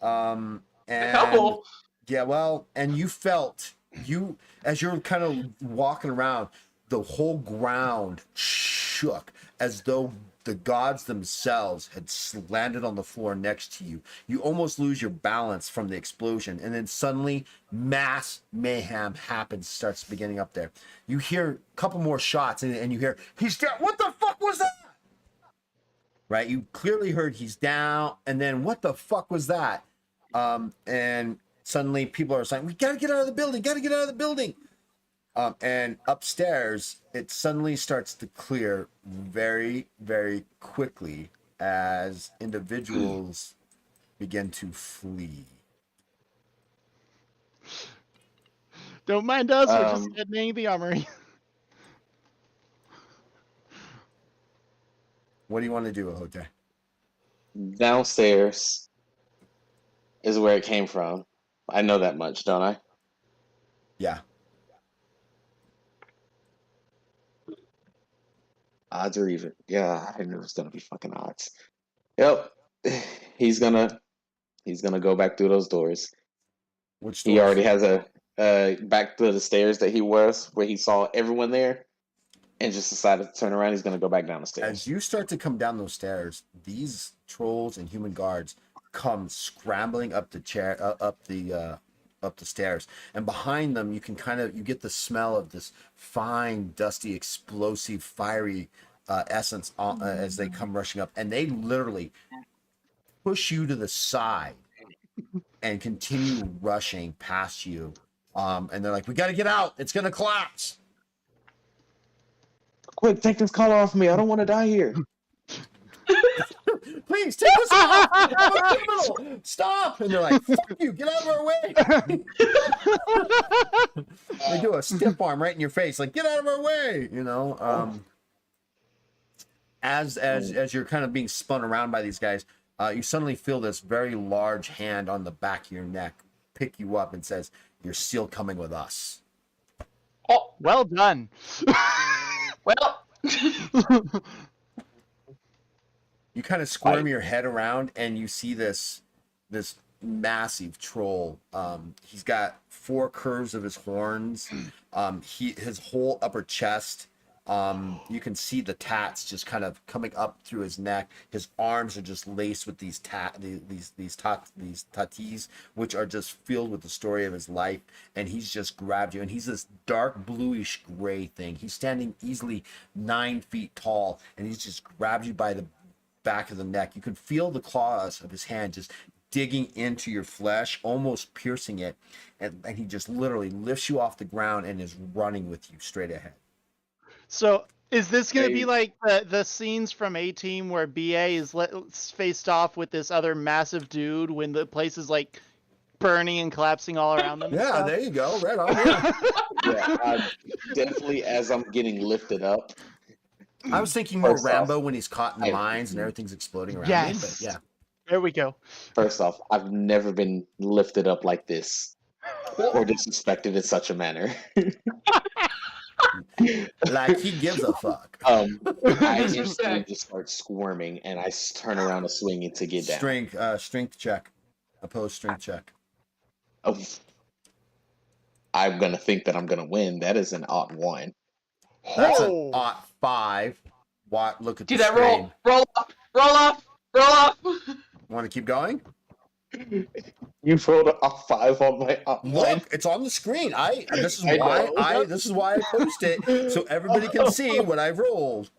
And A couple. yeah, well, and you felt as you're kind of walking around, the whole ground shook as though the gods themselves had landed on the floor next to you. You almost lose your balance from the explosion, and then suddenly mass mayhem happens, starts beginning up there. You hear a couple more shots, and you hear, he's down. What the fuck was that? Right? You clearly heard he's down, and then what the fuck was that? And suddenly people are saying, we gotta get out of the building, and upstairs it suddenly starts to clear very, very quickly as individuals begin to flee. Don't mind us, we're just detonating the armory. What do you want to do, Ahote? Downstairs is where it came from. I know that much, don't I? Yeah. Odds or even. Yeah, I knew it was gonna be fucking odds. Yep. He's gonna go back through those doors. Which He doors? already has a back to the stairs that he was, where he saw everyone there, and just decided to turn around. He's gonna go back down the stairs. As you start to come down those stairs, these trolls and human guards come scrambling up the stairs, and behind them you get the smell of this fine, dusty, explosive, fiery essence as they come rushing up, and they literally push you to the side and continue rushing past you. And they're like, "We got to get out! It's gonna collapse!" Quick, take this collar off me. I don't want to die here. Please take this off! I'm a criminal! Stop! And they're like, fuck you, get out of our way! They do a stiff arm right in your face, like, get out of our way! You know? As you're kind of being spun around by these guys, you suddenly feel this very large hand on the back of your neck pick you up and says, "You're still coming with us." Oh, Well done. well. You kind of squirm your head around and you see this massive troll. He's got 4 curves of his horns. His whole upper chest. You can see the tats just kind of coming up through his neck. His arms are just laced with these tatis, which are just filled with the story of his life. And he's just grabbed you. And he's this dark bluish gray thing. He's standing easily 9 feet tall, and he's just grabbed you by the back of the neck. You can feel the claws of his hand just digging into your flesh, almost piercing it. And he just literally lifts you off the ground and is running with you straight ahead. So is this going to be like the scenes from A-Team where BA is faced off with this other massive dude when the place is like burning and collapsing all around them? Yeah, there you go. Right on. Yeah, definitely as I'm getting lifted up. I was thinking more First off, Rambo when he's caught in the mines and everything's exploding around him. But Yes. yeah. There we go. First off, I've never been lifted up like this or disrespected in such a manner. Like he gives a fuck. I instantly just start squirming and I turn around and swinging to get down. Strength check. Opposed strength check. Oh, I'm gonna think that I'm gonna win. That is an odd 1. That's an odd 5. Look at Do the that strain. roll up. Want to Want to keep going? You rolled a 5 on my one. Look, it's on the screen. This is I why know. this is why I post it so everybody can see what I rolled.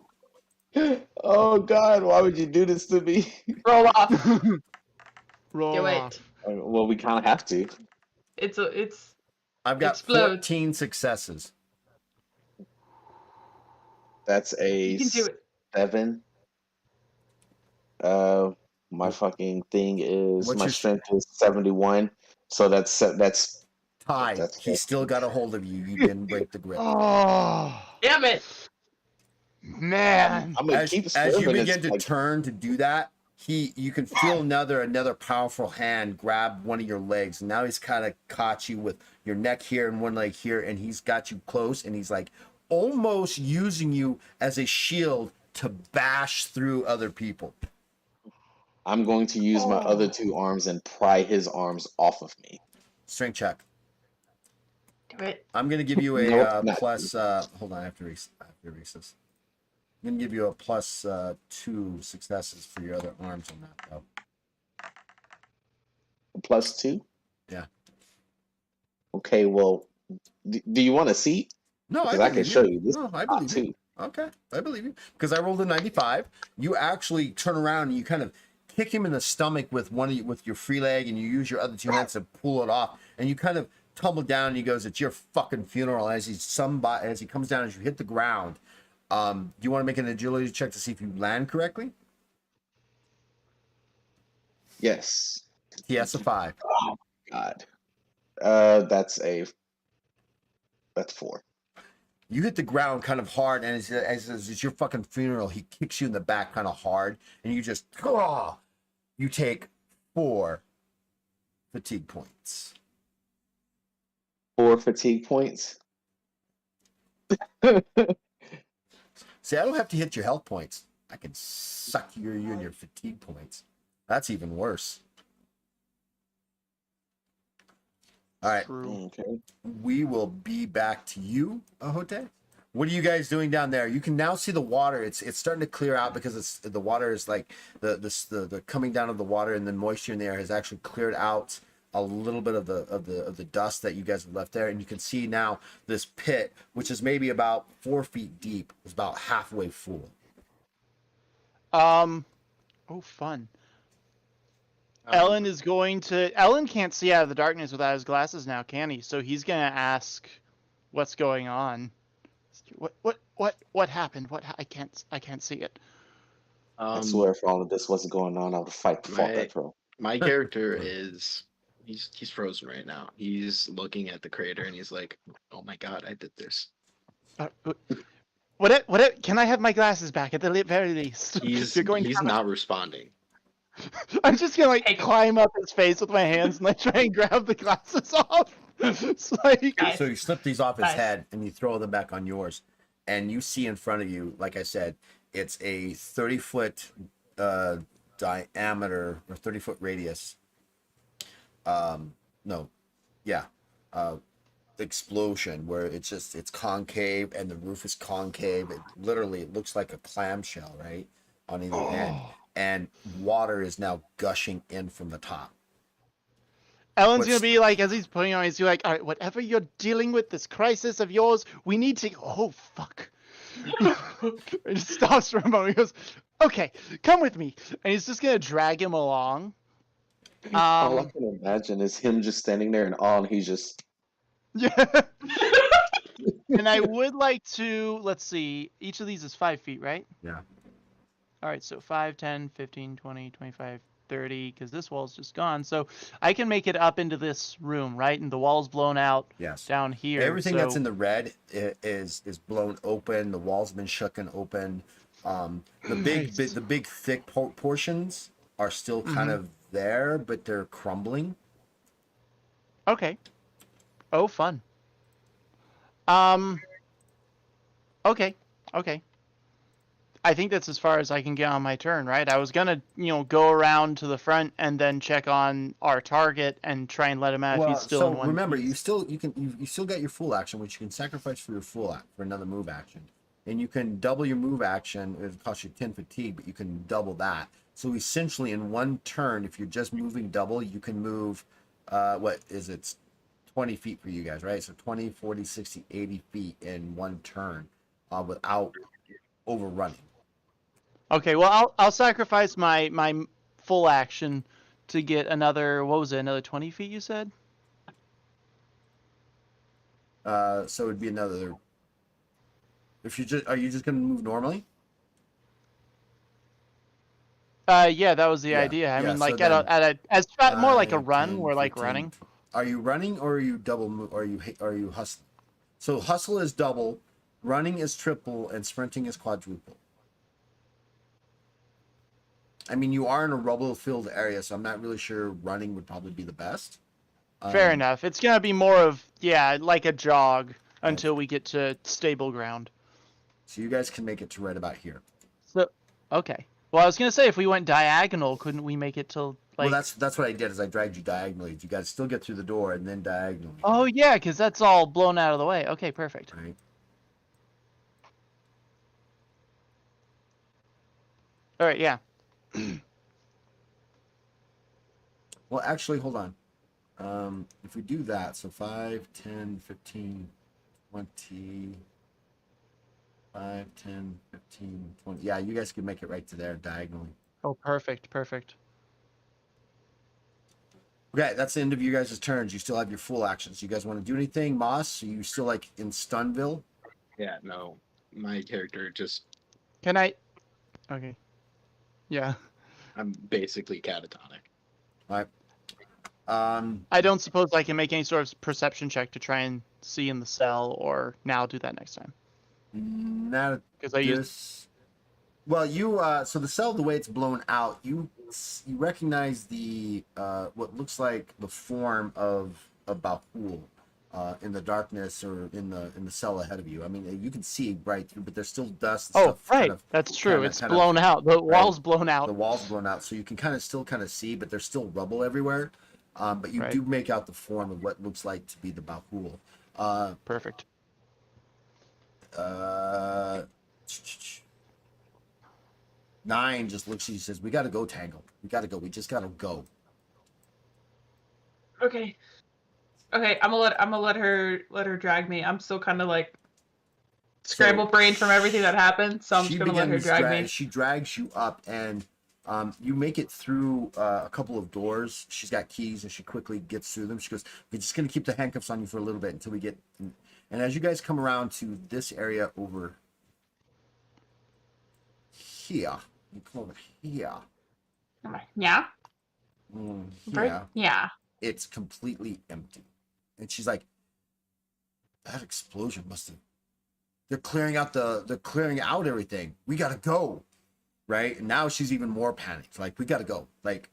Oh God, why would you do this to me? Roll off. Roll Do off. it. Well, we kind of have to. It's I've got Explode. 14 successes. That's a you can do it. 7. My fucking thing is What's my your- strength is 71. So that's Ty, he still got a hold of you. You didn't break the grip. Oh Damn it. man. I'm gonna As keep you serving. begin It's to like, turn to do that, you can feel another powerful hand grab one of your legs. And now he's kind of caught you with your neck here and one leg here, and he's got you close, and he's like almost using you as a shield to bash through other people. I'm going to use my other 2 arms and pry his arms off of me. Strength check. Do it. I'm gonna give you a Nope, not- plus. Hold on, I have to erase this. I'm gonna give you a plus 2 successes for your other arms on that though. +2. Yeah. Okay. Well, do you want to see? No, Because I I can believe show you. you this. No, I believe you. too. Okay, I believe you because I rolled a 95. You actually turn around and you kind of kick him in the stomach with with your free leg, and you use your other 2 hands to pull it off, and you kind of tumble down. And he goes, "It's your fucking funeral." As he comes down, as you hit the ground, do you want to make an agility check to see if you land correctly? Yes. He has a 5. Oh God. That's 4. You hit the ground kind of hard, and as it's your fucking funeral, he kicks you in the back kind of hard, and you just, you take 4 fatigue points. 4 fatigue points. See, I don't have to hit your health points. I can suck you and your fatigue points. That's even worse. All right, True. Okay. we will be back to you, Ahote. What are you guys doing down there? You can now see the water. It's starting to clear out because the water is like the coming down of the water and the moisture in the air has actually cleared out a little bit of the dust that you guys have left there, and you can see now this pit, which is maybe about 4 feet deep, is about halfway full. Oh, fun. Ellen is going to. Ellen can't see out of the darkness without his glasses now, can he? So he's gonna ask, "What's going on? What happened? I can't see it." I swear, if all of this wasn't going on, I would fight the fuck that bro. My character is he's frozen right now. He's looking at the crater and he's like, "Oh my god, I did this." What? Can I have my glasses back at the very least? He's You're going to have not responding. I'm just gonna Hey. climb up his face with my hands and try and grab the glasses off. It's like Guys. So you slip these off his Guys. head and you throw them back on yours, and you see in front of you, like I said, it's a 30-foot diameter or 30-foot radius. Explosion where it's concave and the roof is concave. It looks like a clamshell, right, on either end, and water is now gushing in from the top. Ellen's What's- gonna be like, as he's putting on, he's like, all right, whatever you're dealing with, this crisis of yours, we need to. Oh fuck! He just stops for a moment. He goes, okay, come with me, and he's just gonna drag him along. All I can imagine is him just standing there in awe, and he's just. Yeah. And I would like to, let's see, each of these is 5 feet, right? Yeah. All right, so 5, 10, 15, 20, 25, 30, because this wall's just gone. So I can make it up into this room, right? And the wall's blown out Yes. down here. Everything that's so- in the red is blown open. The walls have been shooken open. The big thick portions are still kind of there, but they're crumbling. Okay. Oh, fun. Okay. I think that's as far as I can get on my turn, right? I was gonna, go around to the front and then check on our target and try and let him out if he's still in one remember, piece. you still got your full action, which you can sacrifice for your for another move action, and you can double your move action. It costs you 10 fatigue, but you can double that. So essentially, in one turn, if you're just moving double, you can move, what is it, 20 feet for you guys, right? So 20, 40, 60, 80 feet in one turn without overrunning. Okay, well, I'll sacrifice my full action to get another, what was it, another 20 feet you said? So it'd be another. Are you just gonna move normally? Yeah, that was the Yeah, idea. I yeah, mean, so like then more like a 5, run. 10, We're like 15. running. Are you running or are you double move? Are you hustling? So hustle is double, running is triple, and sprinting is quadruple. I mean, you are in a rubble-filled area, so I'm not really sure running would probably be the best. Fair enough. It's gonna be more of like a jog Right. until we get to stable ground. So you guys can make it to right about here. So, okay. Well, I was gonna say if we went diagonal, couldn't we make it till like? Well, that's what I did. Is I dragged you diagonally. You guys still get through the door and then diagonally. Oh yeah, because that's all blown out of the way. Okay, perfect. Right. All right, yeah. Well, actually, hold on. If we do that, so 5, 10, 15, 20, 5, 10, 15, 20. Yeah, you guys can make it right to there diagonally. Oh, perfect, perfect. Okay, that's the end of you guys' turns. You still have your full actions. You guys want to do anything, Moss? Are you still like in Stunville? Yeah, no. My character just Can I? Okay. Yeah. I'm basically catatonic. All right. I don't suppose I can make any sort of perception check to try and see in the cell, or now do that next time. Not Because I used. this. Well, you so the cell, the way it's blown out, you recognize the what looks like the form of a Bahul in the darkness or in the cell ahead of you. I mean, you can see right through, but there's still dust. And Oh, stuff right. Kind of, That's true. kinda- It's kind of- blown out. The wall's blown out. The wall's blown out, so you can still see, but there's still rubble everywhere. But you Right. do make out the form of what looks like to be the Bahul. Perfect. 9 just looks at you and says, "We gotta go, Tangle. We gotta go. We just gotta go." Okay. Okay, I'm gonna let her drag me. I'm still kind of like scrambled brain from everything that happened, so I'm just gonna let her drag me. She drags you up, and you make it through a couple of doors. She's got keys, and she quickly gets through them. She goes, "We're just gonna keep the handcuffs on you for a little bit until we get." And as you guys come around to this area over here, you come over here. I'm like, yeah, Here, yeah. it's completely empty. And she's like, "That explosion must have. They're clearing out everything. We gotta go." Right? And now she's even more panicked. Like, we gotta go. Like,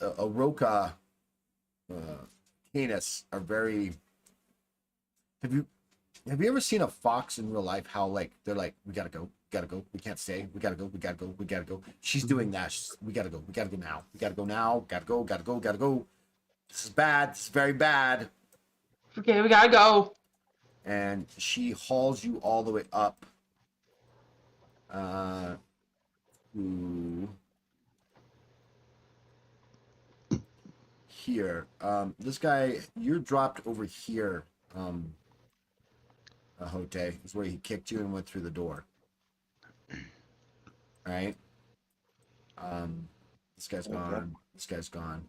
Oroka, Canis are very. Have you ever seen a fox in real life? How like they're like, "We gotta go, we can't stay, we gotta go, we gotta go, we gotta go." She's doing that. We gotta go now, we gotta go now, gotta go. This is bad. This is very bad. Okay, we gotta go. And she hauls you all the way up to here. This guy, you're dropped over here. Hote is where he kicked you and went through the door. All right. This guy's gone. This guy's gone.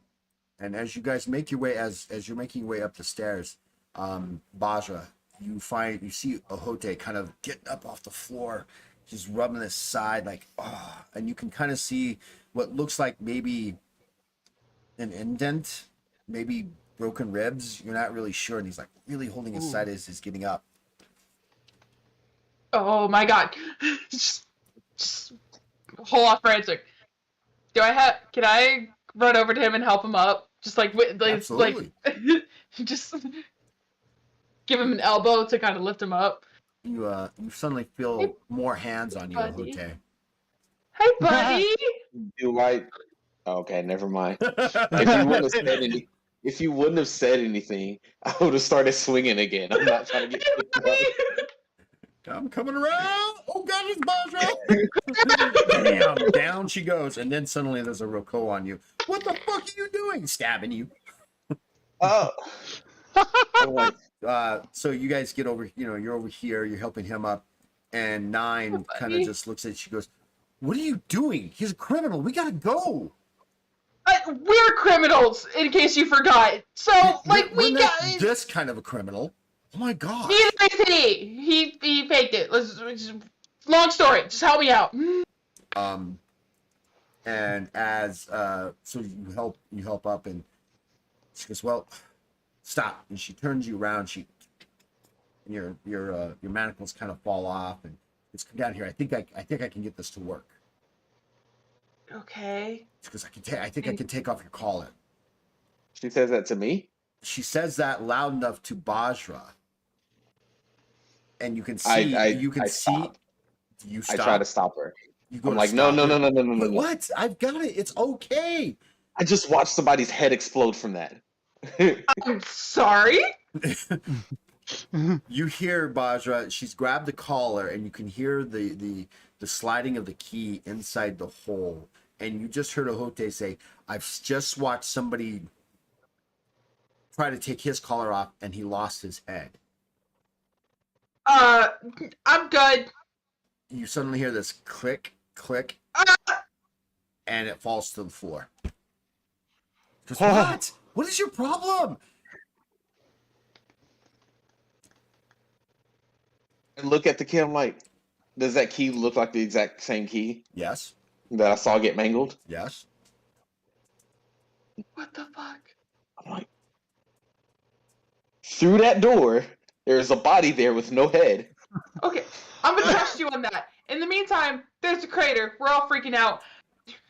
And as you guys make your way, as you're making your way up the stairs, Baja, you see Ahote kind of getting up off the floor. He's rubbing his side like, oh, and you can kind of see what looks like maybe an indent, maybe broken ribs. You're not really sure. And he's like really holding his side as he's getting up. Oh my god. just hold off for answer. Can I run over to him and help him up? Just like Absolutely. just give him an elbow to kind of lift him up. You suddenly feel more hands on you, buddy. Ahote. Hey buddy. You like? Okay, never mind. If you wouldn't have said anything, I would have started swinging again. I'm not trying to get. I'm coming around. Oh God, it's Basra. Damn, down she goes, and then suddenly there's a Roko on you. What the fuck are you doing? Stabbing you. Oh, I'm like, So you guys get over. You're over here. You're helping him up, and Nine kind of Buddy. just looks at you. She goes, "What are you doing? He's a criminal. We gotta go." We're criminals, in case you forgot. So, like, We're we not got. this kind of a criminal. Oh my God. Neither is he. He faked it. Long story. Just help me out. And as so you help up, and she goes, "Well, stop." And she turns you around. And your manacles kind of fall off, and it's come down here. I think I can get this to work. Okay. Because I think I can take off your collar. she says that to me. She says that loud enough to Bajra, and you can see. I stop. You stop. I try to stop her. You go I'm to like, no, stop no, her. no, no, no, no, But no. what? I've got it. It's okay. I just watched somebody's head explode from that. I'm sorry? You hear Bajra. She's grabbed the collar, and you can hear the sliding of the key inside the hole. And you just heard Ahote say, "I've just watched somebody try to take his collar off, and he lost his head." I'm good. You suddenly hear this click, click, and it falls to the floor. Just, what? What is your problem? And look at the key. I'm like, does that key look like the exact same key Yes, that I saw get mangled? yes. What the fuck? I'm like, through that door, there's a body there with no head. Okay, I'm gonna trust you on that. In the meantime, there's a crater. We're all freaking out.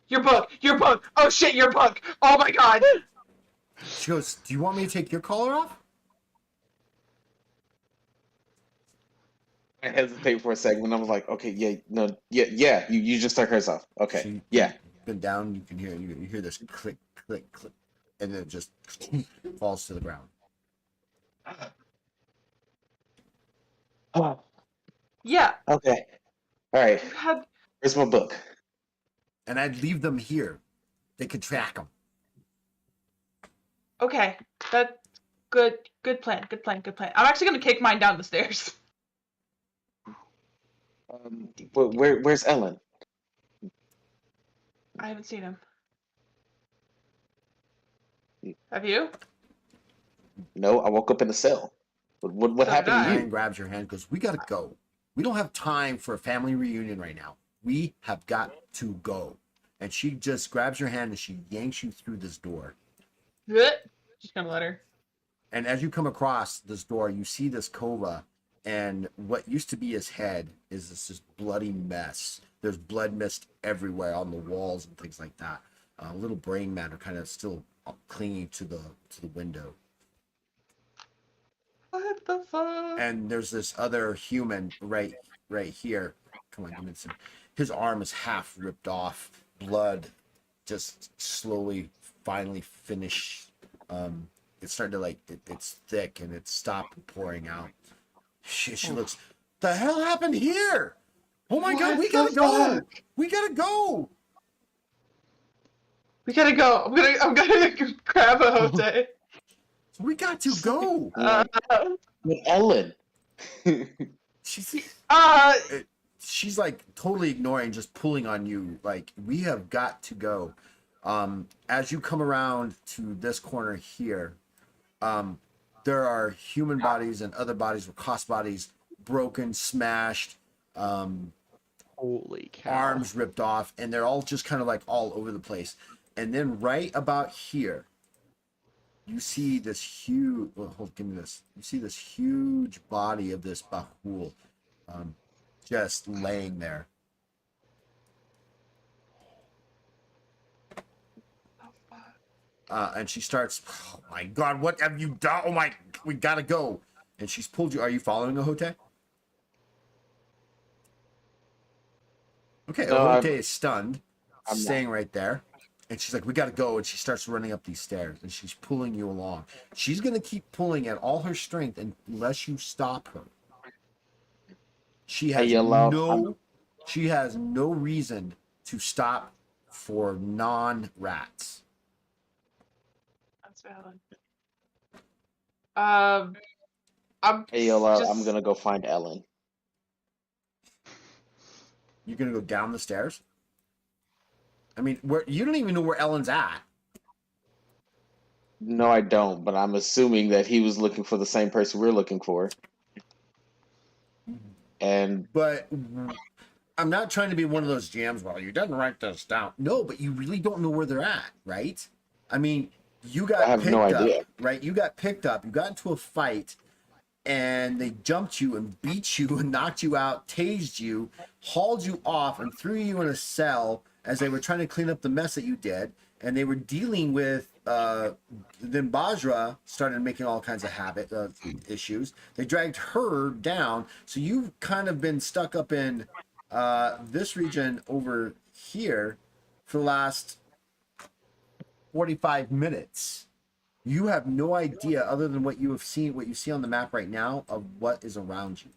Your book. Oh shit, your book. Oh my God. She goes, "Do you want me to take your collar off?" I hesitate for a second. I was like, okay, yeah, no, yeah. You just took hers off. Okay, She yeah. been down. You can hear this click, click, click, and then it just falls to the ground. Oh, Yeah, okay. All right. you had. Where's my book? And I'd leave them here. They could track them. Okay, that's good. Good plan. I'm actually gonna kick mine down the stairs. Where's Ellen? I haven't seen him. Have you? No, I woke up in the cell. What So did happened to I. you? Ryan grabs your hand and goes, "We gotta go. We don't have time for a family reunion right now. We have got to go." And she just grabs your hand and she yanks you through this door. Good. Just gonna let her. And as you come across this door, you see this Kova, and what used to be his head is this bloody mess. There's blood mist everywhere on the walls and things like that. Little brain matter kind of still clinging to the window. What the fuck? And there's this other human right here. Come on, give me some. His arm is half ripped off. Blood just slowly, finally finished. It's starting to it's thick and it's stopped pouring out. She looks, the hell happened here? Oh my God, What we the gotta go. fuck? We gotta go. We gotta go. I'm gonna grab a Hote. We got to go. With Ellen. She's like totally ignoring, just pulling on you. Like, we have got to go. As you come around to this corner here, there are human bodies and other bodies, cost bodies, broken, smashed, Holy cow. arms ripped off, and they're all just kind of like all over the place. And then right about here, you see this huge. Give me this. You see this huge body of this Bahul, just laying there. And she starts, "Oh my God, what have you done? Oh my, we gotta go." And she's pulled you. Are you following Ahote? Okay, No, Ahote is stunned, I'm staying right there. And she's like, "We gotta go." And she starts running up these stairs, and she's pulling you along. She's gonna keep pulling at all her strength unless you stop her. She Hey, has Yellow. she has no reason to stop for non-rats. That's valid. I'm Hey, Yellow. just I'm gonna go find Ellen. You're gonna go down the stairs. I mean, where you don't even know where Ellen's at. No, I don't. But I'm assuming that he was looking for the same person we're looking for. And But I'm not trying to be one of those jams. Well, you didn't write this down. No, but you really don't know where they're at, right? I mean, you I got have no picked up, idea. right? You got picked up. You got into a fight, and they jumped you and beat you and knocked you out, tased you, hauled you off, and threw you in a cell as they were trying to clean up the mess that you did. And they were dealing with. Then Bajra started making all kinds of issues. They dragged her down. So you've kind of been stuck up in this region over here for the last 45 minutes. You have no idea, other than what you see on the map right now, of what is around you.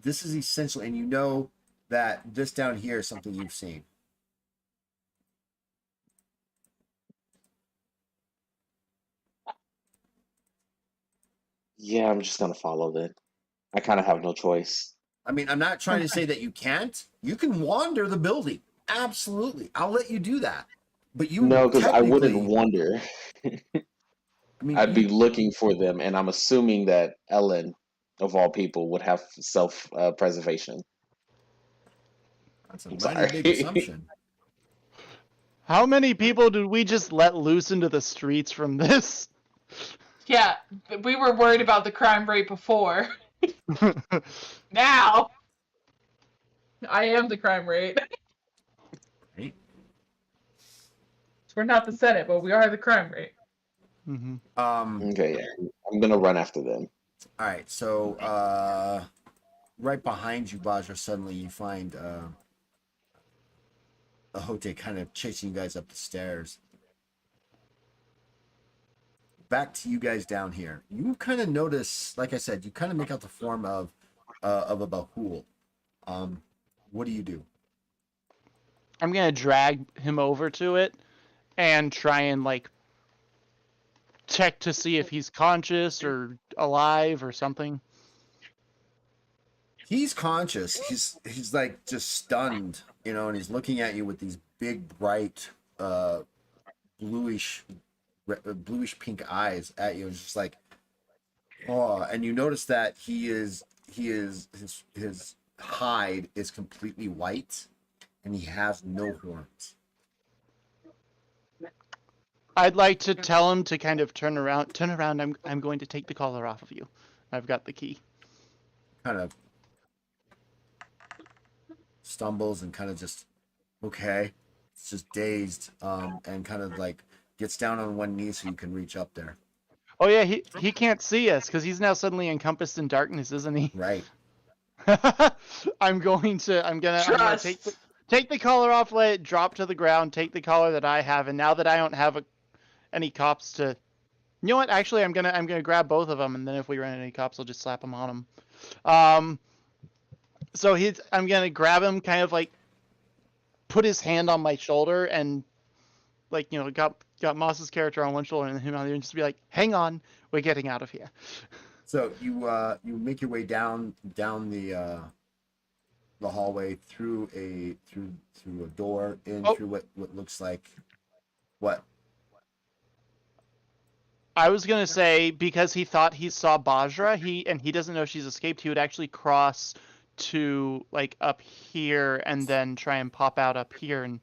This is essential, and you know that this down here is something you've seen. Yeah, I'm just gonna follow that. I kind of have no choice. I mean, I'm not trying to say that you can't. You can wander the building. Absolutely. I'll let you do that. But you No, because I wouldn't technically, wonder. I mean, I'd be looking for them, and I'm assuming that Ellen, of all people, would have self preservation. that's a I'm mighty big sorry. assumption. How many people did we just let loose into the streets from this? yeah. We were worried about the crime rate before. Now I am the crime rate. Right? We're not the Senate, but we are the crime rate. Mm-hmm. Okay, yeah, I'm gonna run after them. All right. So, right behind you, Bajra, suddenly you find Ahote kind of chasing you guys up the stairs. Back to you guys down here. You kind of notice, like I said, you kind of make out the form of a Bahul. What do you do? I'm gonna drag him over to it and try and like check to see if he's conscious or alive or something. He's conscious. He's like just stunned, and he's looking at you with these big, bright, bluish, bluish pink eyes at you. It's just like, oh, and you notice that his hide is completely white, and he has no horns. I'd like to tell him to kind of turn around. Turn around. I'm going to take the collar off of you. I've got the key. Kind of stumbles and kind of just okay. It's just dazed, and kind of like gets down on one knee so you can reach up there. Oh yeah, he can't see us because he's now suddenly encompassed in darkness, isn't he? Right. I'm gonna Trust. take the collar off, let it drop to the ground, take the collar that I have, and now that I don't have any cops to, you know what? Actually, I'm gonna grab both of them, and then if we run into any cops, I'll just slap them on them. So I'm gonna grab him, kind of like put his hand on my shoulder, and like got Moss's character on one shoulder and him on the other, and just be like, "Hang on, we're getting out of here." So you make your way down the hallway through a door through what looks like what? I was gonna say, because he thought he saw Bajra, he doesn't know she's escaped, he would actually cross to like up here and then try and pop out up here and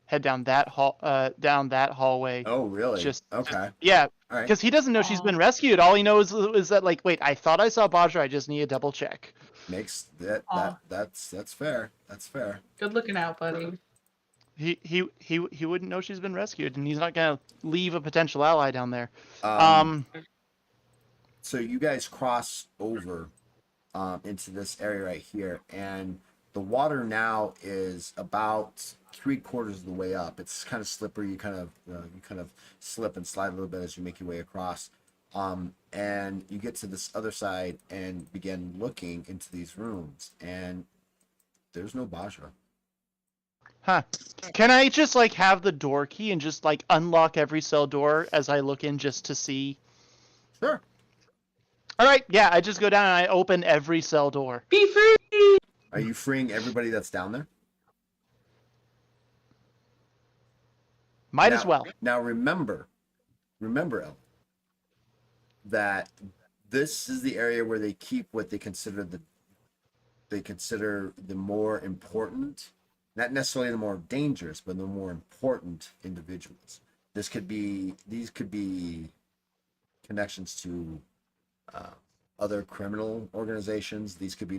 head down that hallway. Oh, really? Just Okay. yeah, All right. because he doesn't know she's been rescued. All he knows is that, like, wait, I thought I saw Bajra. I just need to double check. Makes that's fair. That's fair. Good looking out, buddy. He wouldn't know she's been rescued, and he's not gonna leave a potential ally down there. So you guys cross over into this area right here, and the water now is about 3/4 of the way up. It's kind of slippery. You kind of slip and slide a little bit as you make your way across. And you get to this other side and begin looking into these rooms, and there's no Bajra. Huh. Can I just like have the door key and just like unlock every cell door as I look in just to see? Sure. All right, yeah, I just go down and I open every cell door. Be free! Are you freeing everybody that's down there? Might now, as well. Now remember, El, that this is the area where they keep what they consider the more important, not necessarily the more dangerous, but the more important individuals. These could be connections to other criminal organizations. These could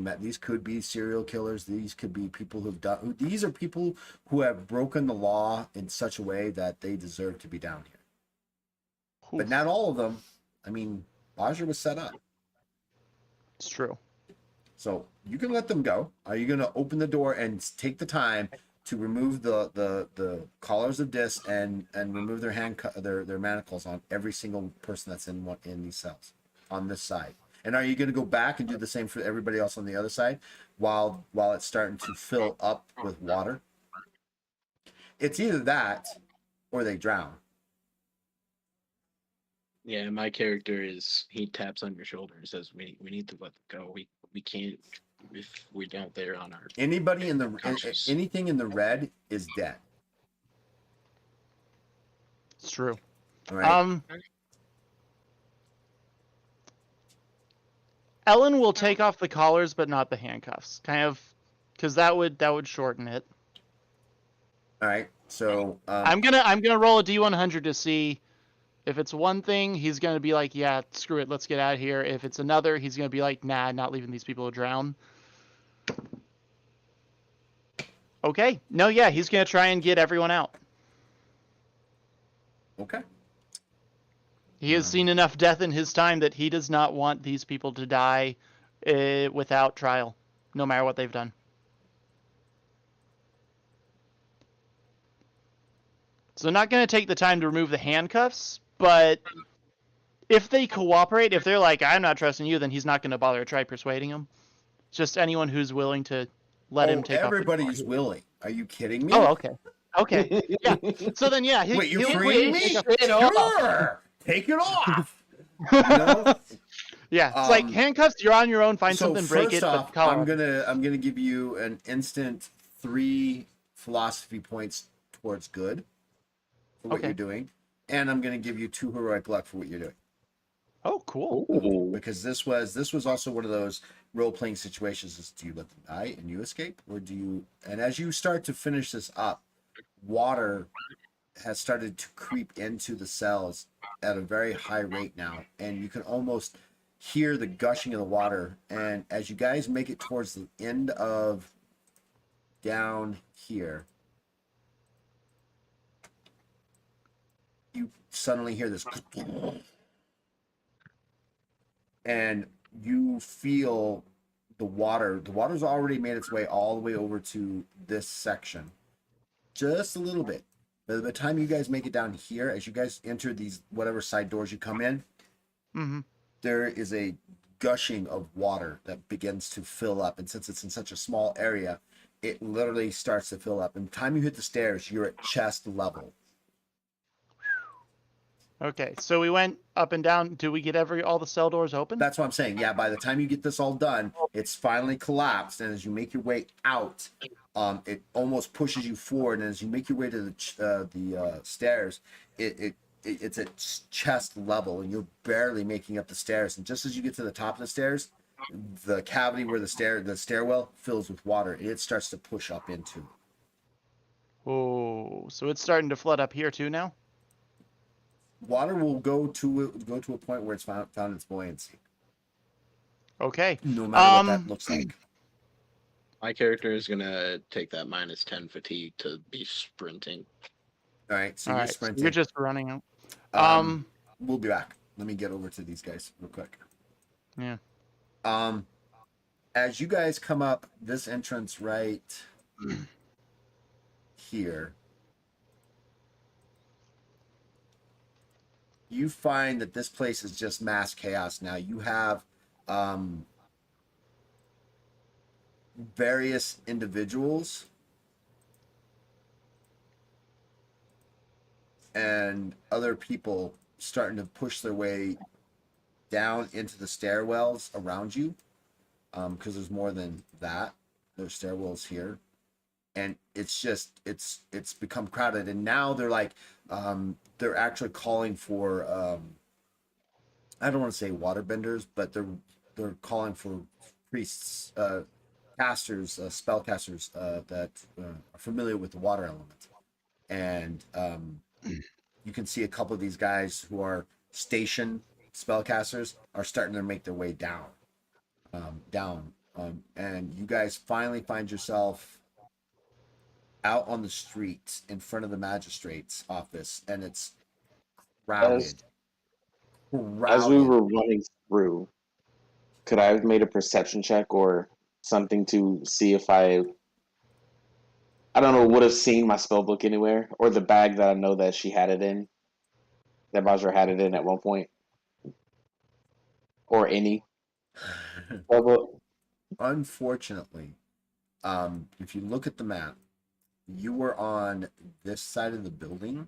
be serial killers. These could be people these are people who have broken the law in such a way that they deserve to be down here. Oof. But not all of them. I mean, Bajra was set up. It's true. So you can let them go. Are you going to open the door and take the time to remove the collars of disc and remove their manacles on every single person that's in these cells on this side? And are you going to go back and do the same for everybody else on the other side while it's starting to fill up with water? It's either that or they drown. Yeah, my character he taps on your shoulder and says, "We need to let them go. We can't if we're down there on our conscious." Anything in the red is dead. It's true. All right. Ellen will take off the collars, but not the handcuffs, kind of, because that would shorten it. All right. So I'm gonna roll a D100 to see if it's one thing. He's gonna be like, yeah, screw it, let's get out of here. If it's another, he's gonna be like, nah, not leaving these people to drown. Okay. No, yeah, he's gonna try and get everyone out. Okay. He has seen enough death in his time that he does not want these people to die without trial, no matter what they've done. So not going to take the time to remove the handcuffs, but if they cooperate, if they're like, I'm not trusting you, then he's not going to bother to try persuading them. Just anyone who's willing to let him take off. Everybody's willing. Are you kidding me? Oh, okay. Okay. Yeah. So then, yeah. Wait, you're he'll freeing me? It off. Sure. Take it off. You know? Yeah. It's like handcuffs. You're on your own. Find So something, break first it. off, But I'm gonna give you an instant 3 philosophy points towards good for what Okay. you're doing, and I'm gonna give you 2 heroic luck for what you're doing. Oh, cool. Ooh. Because this was also one of those role-playing situations. Is do you let them die and you escape, or do you? And as you start to finish this up, water has started to creep into the cells at a very high rate now, and you can almost hear the gushing of the water. And as you guys make it towards the end of down here, you suddenly hear this, and you feel the water's already made its way all the way over to this section, just a little bit. By the time you guys make it down here, as you guys enter these whatever side doors you come in, Mm-hmm. there is a gushing of water that begins to fill up. And since it's in such a small area, it literally starts to fill up. And the time you hit the stairs, you're at chest level. Okay. So we went up and down. Do we get all the cell doors open? That's what I'm saying. Yeah, by the time you get this all done, it's finally collapsed. And as you make your way out, it almost pushes you forward. And as you make your way to the stairs, it's at chest level, and you're barely making up the stairs. And just as you get to the top of the stairs, the cavity where the stairwell fills with water. It starts to push up into. Oh, so it's starting to flood up here too now? Water will go to a point where it's found its buoyancy. Okay. No matter what that looks like. My character is gonna take that -10 fatigue to be sprinting. All right, so All you're right. So sprinting. you're just running out. We'll be back. Let me get over to these guys real quick. Yeah. As you guys come up this entrance right here, you find that this place is just mass chaos now. You have various individuals and other people starting to push their way down into the stairwells around you, because there's more than that. There's stairwells here, and it's become crowded, and now they're like they're actually calling for I don't want to say waterbenders, but they're calling for priests, casters, spellcasters that are familiar with the water element, and you can see a couple of these guys who are station spellcasters are starting to make their way down, and you guys finally find yourself out on the street in front of the magistrate's office, and it's crowded. As we were running through, could I have made a perception check or something to see if I don't know, would have seen my spell book anywhere or the bag that I know that she had it in, that Bajra had it in at one point, or any spell book? Unfortunately, if you look at the map, you were on this side of the building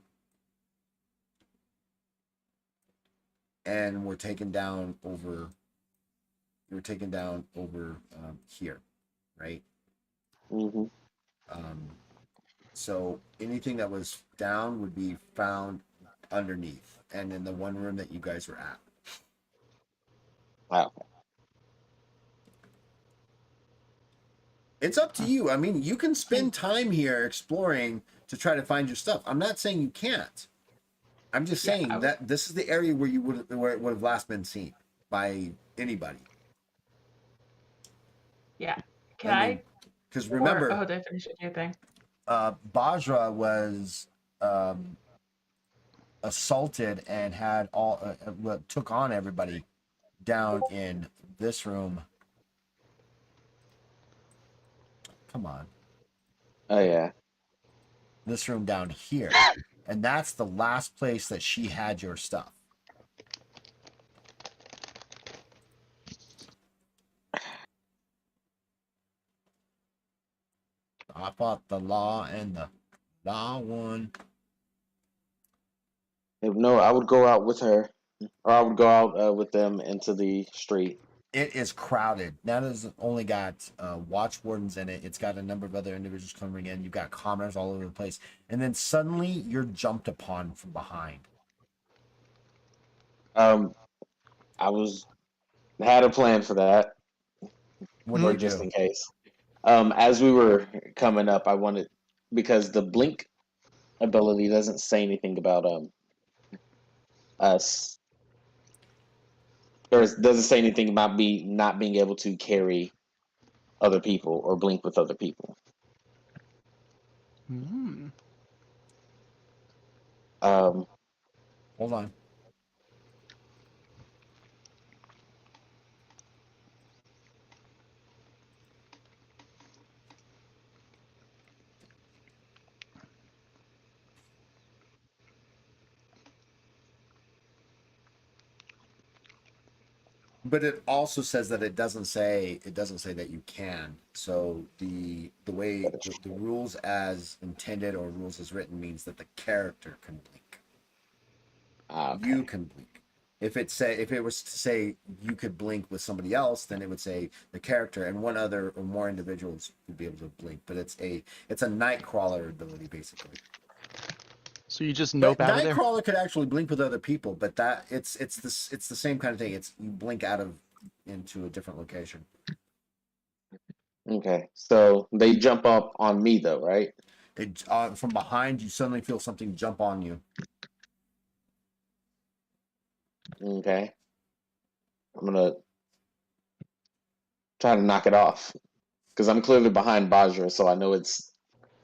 and were taken down over. You were taken down over here, right? Mm-hmm. So anything that was down would be found underneath and in the one room that you guys were at. Wow. It's up to you. I mean, you can spend time here exploring to try to find your stuff. I'm not saying you can't. I'm just saying that this is the area where where it would have last been seen by anybody. Yeah. Can I? Because remember, oh, did I finish your thing? Bajra was assaulted and had took on everybody down in this room. Come on. Oh yeah. This room down here. And that's the last place that she had your stuff. I fought the law and the law won. No, I would go out with her, or I would go out with them into the street. It is crowded. Now it's only got watch wardens in it. It's got a number of other individuals coming in. You've got commoners all over the place. And then suddenly you're jumped upon from behind. I had a plan for that, What or do you just do? in case. As we were coming up, I wanted, because the blink ability doesn't say anything about us, or it doesn't say anything about me not being able to carry other people or blink with other people. Mm. Hold on. But it also says that it doesn't say that you can. So the way the rules as intended or rules as written means that the character can blink. Okay. You can blink. If it was to say you could blink with somebody else, then it would say the character and one other or more individuals would be able to blink. But it's a Nightcrawler ability basically. So you just nope out of there? Nightcrawler could actually blink with other people, but that it's the same kind of thing. It's you blink into a different location. Okay. So they jump up on me though, right? From behind, you suddenly feel something jump on you. Okay. I'm gonna try to knock it off because I'm clearly behind Bajra, so I know it's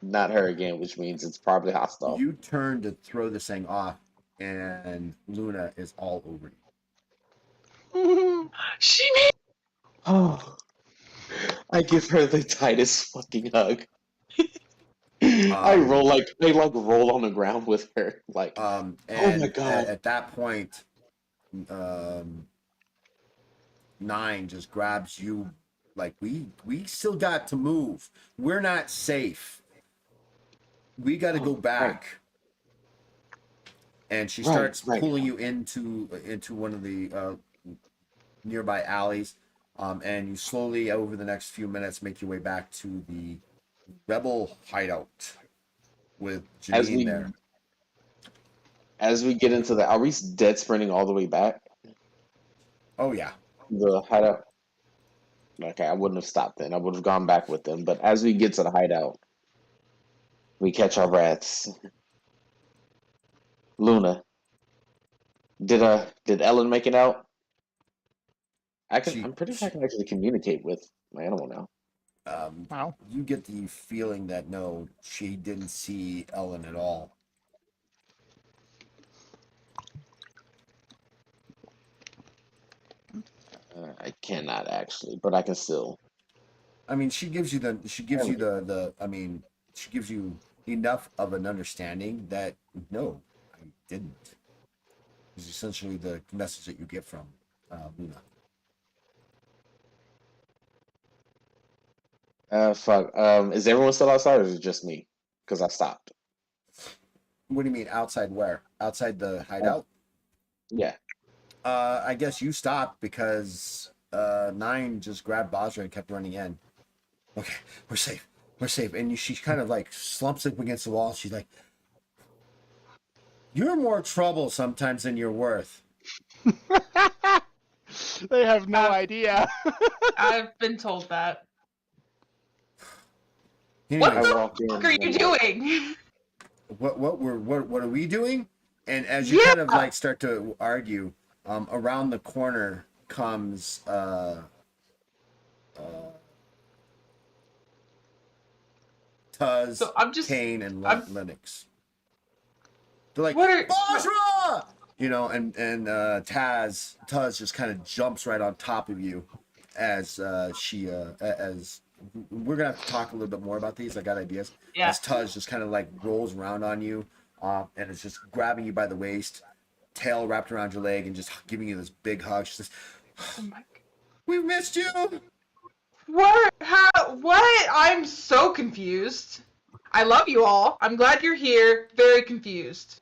not her again, which means it's probably hostile. You turn to throw this thing off, and Luna is all over you. She made. Oh, I give her the tightest fucking hug. I roll on the ground with her. Like, And oh my god. at that point, um, 9 just grabs you. Like, we still got to move. We're not safe. We got to go back. And she starts pulling you into one of the nearby alleys, and you slowly over the next few minutes make your way back to the rebel hideout with Janine there. As we get into are we dead sprinting all the way back? Oh yeah. The hideout. Okay, I wouldn't have stopped then. I would have gone back with them. But as we get to the hideout, we catch our breaths. Luna, did Ellen make it out? I'm pretty sure I can actually communicate with my animal now. Wow. You get the feeling that no, she didn't see Ellen at all. I cannot actually, but I can still. I mean, she gives you enough of an understanding that no, I didn't. Is essentially the message that you get from Luna. Fuck. Is everyone still outside, or is it just me? Because I stopped. What do you mean outside? Where? Outside the hideout? Yeah. I guess you stopped because 9 just grabbed Basra and kept running in. Okay, we're safe. We're safe. And she kind of like slumps up against the wall. She's like, "You're more trouble sometimes than you're worth." They have no idea. I've been told that. Anyways, What the fuck are you doing? What are we doing? And as you kind of like start to argue, around the corner comes Tuz, So Kane, and Lennox. They're like, Basra! You know, and Tuz just kind of jumps right on top of you as as we're gonna have to talk a little bit more about these. I got ideas. Yeah. As Tuz just kind of like rolls around on you, and it's just grabbing you by the waist, tail wrapped around your leg, and just giving you this big hug. She says, Oh my God. "We missed you." What? How? What? I'm so confused. I love you all. I'm glad you're here. Very confused.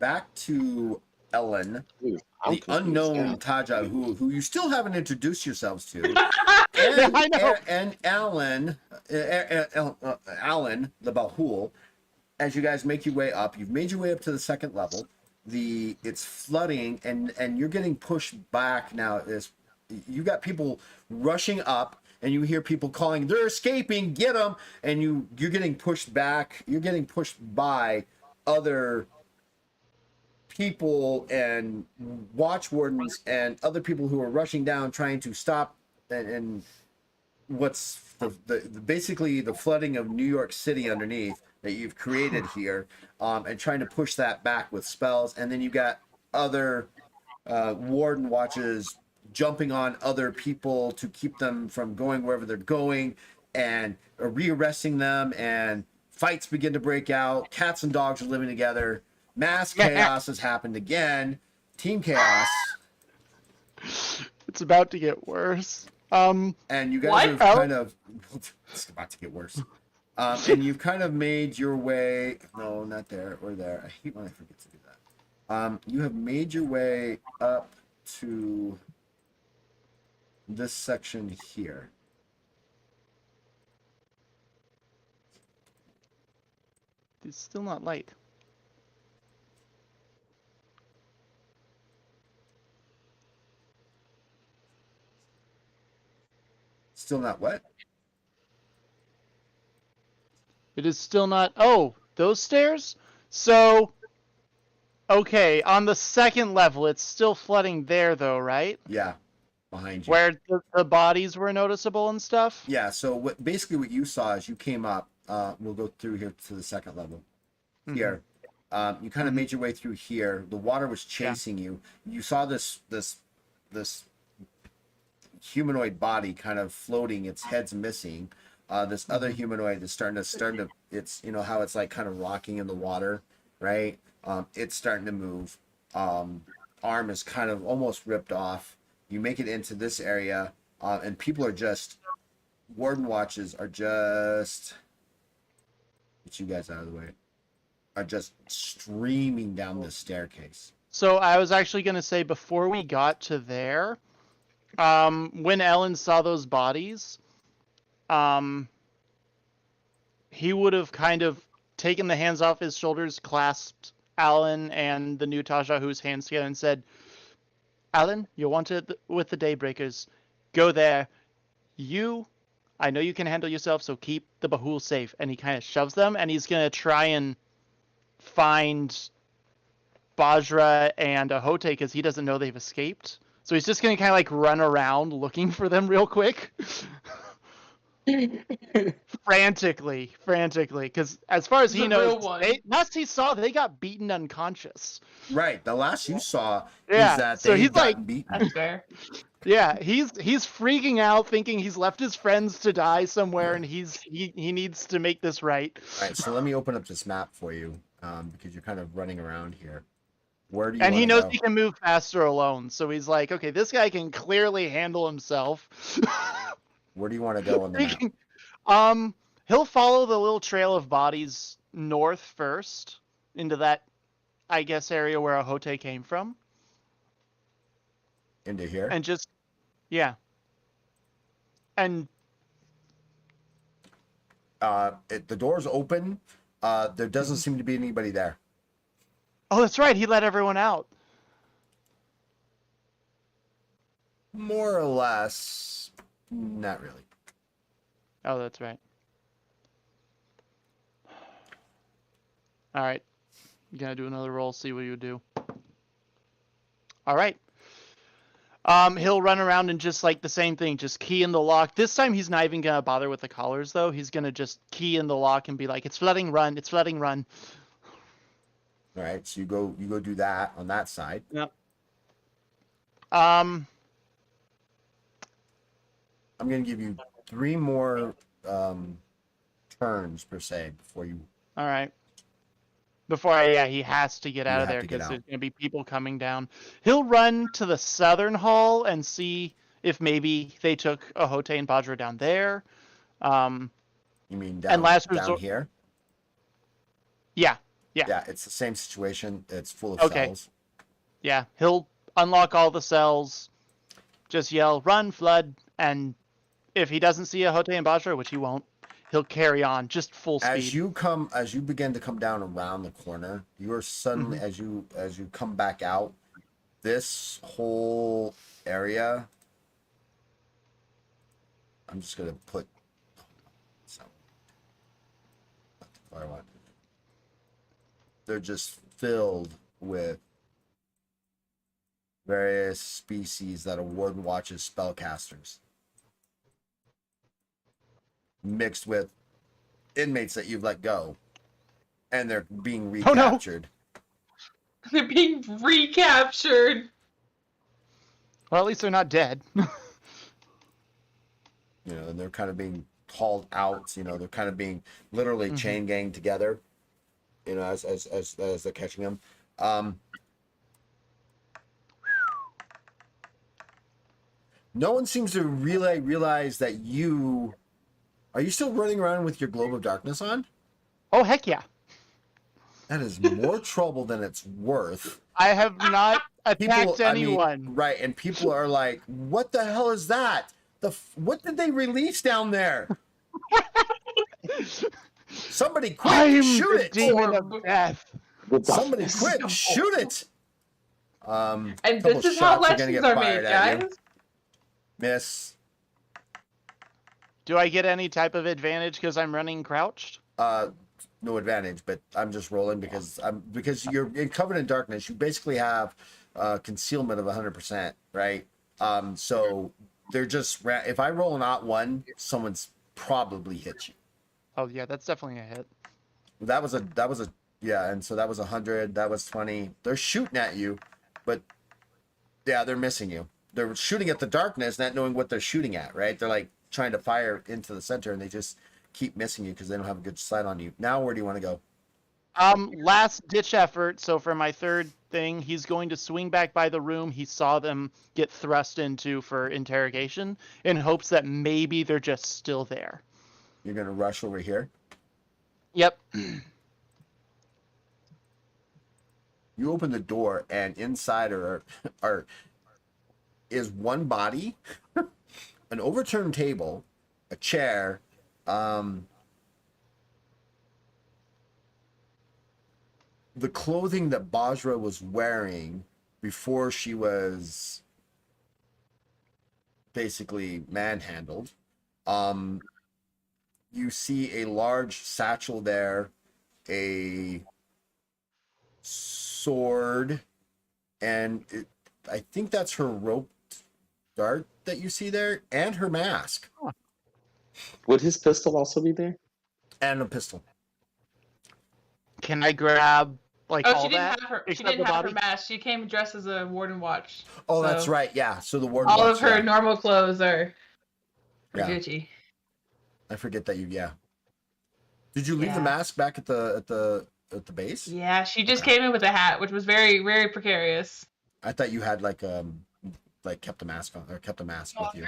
Back to Ellen, Dude, the unknown Taja, who you still haven't introduced yourselves to, Yeah, I know. and Alan, Alan the Bahul. As you guys make your way up, you've made your way up to the second level. It's flooding, and you're getting pushed back now. You got people rushing up, and you hear people calling, "They're escaping! Get them!" And you're getting pushed back. You're getting pushed by other people and watch wardens and other people who are rushing down trying to stop and what's basically the flooding of New York City underneath that you've created here, and trying to push that back with spells. And then you got other warden watches jumping on other people to keep them from going wherever they're going and rearresting them, and fights begin to break out. Cats and dogs are living together. Mass chaos has happened again. Team chaos. It's about to get worse. And you guys have kind of... It's about to get worse. And you've kind of made your way... No, not there or there. I hate when I forget to do that. You have made your way up to this section here. It's still not light. Still not what? It is still not... Oh, those stairs? So, okay, on the second level, it's still flooding there, though, right? Yeah, behind you. Where the bodies were noticeable and stuff? Yeah, so basically what you saw is you came up, we'll go through here to the second level. Here. You kind of made your way through here. The water was chasing you. You saw this humanoid body kind of floating, its head's missing. This other humanoid is starting to. It's how it's like kind of rocking in the water, right? It's starting to move. Arm is kind of almost ripped off. You make it into this area, and people are just. Warden watches are just. Get you guys out of the way. Are just streaming down this staircase. So I was actually going to say before we got to there, when Ellen saw those bodies, he would have kind of taken the hands off his shoulders, clasped Alan and the new Tajahu's hands together and said, Alan, you're wanted with the Daybreakers. Go there. I know you can handle yourself, so keep the Bahul safe. And he kind of shoves them, and he's going to try and find Bajra and Ahote because he doesn't know they've escaped. So he's just going to kind of like run around looking for them real quick. frantically, because as far as he knows, last he saw, they got beaten unconscious. Right. The last you saw Yeah, is that so they he's got like- beaten. That's fair. Yeah, he's freaking out, thinking he's left his friends to die somewhere, and he needs to make this right. All right. So let me open up this map for you, because you're kind of running around here. Where do you? And he wanna knows go? he can move faster alone, so he's like, okay, this guy can clearly handle himself. Where do you want to go on the map? He'll follow the little trail of bodies north first into that, I guess, area where Ahote came from, Into here. and just, yeah. And The door's open. There doesn't seem to be anybody there. oh, that's right, he let everyone out. More or less, not really. Oh, that's right. All right, you gonna do another roll, see what you do. All right. He'll run around and just like the same thing, just key in the lock. This time he's not even gonna bother with the collars though. He's gonna just key in the lock and be like, "It's flooding, run! It's flooding, run!" All right. So you go do that on that side. Yep. I'm gonna give you 3 more turns per se before you. All right. He has to get out of have there to get because out. there's gonna be people coming down. He'll run to the southern hall and see if maybe they took Ahote and Bajra down there. You mean down, And last down resort- here? Yeah, Yeah, it's the same situation. It's full of Okay. cells. yeah. He'll unlock all the cells, just yell, "Run, flood!" And if he doesn't see Ahote and Bajra, which he won't, he'll carry on just full speed. As you begin to come down around the corner, you are suddenly Mm-hmm. as you come back out, this whole area. I'm just gonna put. So, what I want. They're just filled with various species that a warden watches spellcasters, mixed with inmates that you've let go, and they're being Oh, no. recaptured. They're being recaptured. Well, at least they're not dead. And they're kind of being hauled out. They're kind of being literally chain gang together. As they're catching them. No one seems to really realize that you. Are you still running around with your globe of darkness on? Oh, heck yeah. That is more trouble than it's worth. I have not attacked I mean, anyone. right, and people are like, "What the hell is that? What did they release down there? Somebody quick, I'm shoot the it! demon of death. Somebody quick, shoot it!" And couple this is how shots are gonna lessons get are fired made, at you. guys. Miss. Do I get any type of advantage because I'm running crouched? No advantage, but I'm just rolling because you're covered in darkness. You basically have concealment of 100%, right? So they're just if I roll an odd one, someone's probably hit you. Oh yeah, that's definitely a hit. That was a yeah, and so that was 100. That was 20. They're shooting at you, but yeah, they're missing you. They're shooting at the darkness, not knowing what they're shooting at, right? They're like trying to fire into the center, and they just keep missing you because they don't have a good sight on you. Now, where do you want to go? Last ditch effort. So for my third thing, he's going to swing back by the room he saw them get thrust into for interrogation, in hopes that maybe they're just still there. You're gonna rush over here. Yep. You open the door, and inside is one body, an overturned table, a chair, the clothing that Bajra was wearing before she was basically manhandled. You see a large satchel there, a sword, and I think that's her rope dart that you see there, and her mask, Would his pistol also be there? and a pistol. Can I grab like Oh, all she didn't that? have her. She except didn't the have her body? mask. She came dressed as a warden watch. Oh, so that's right. Yeah. So the warden. All watch, of her yeah. normal clothes are Yeah. Gucci. I forget that you. Yeah. Did you leave the Yeah. mask back at the base? Yeah, she just Okay. came in with a hat, which was very, very precarious. I thought you had like kept the mask on or kept the mask with you.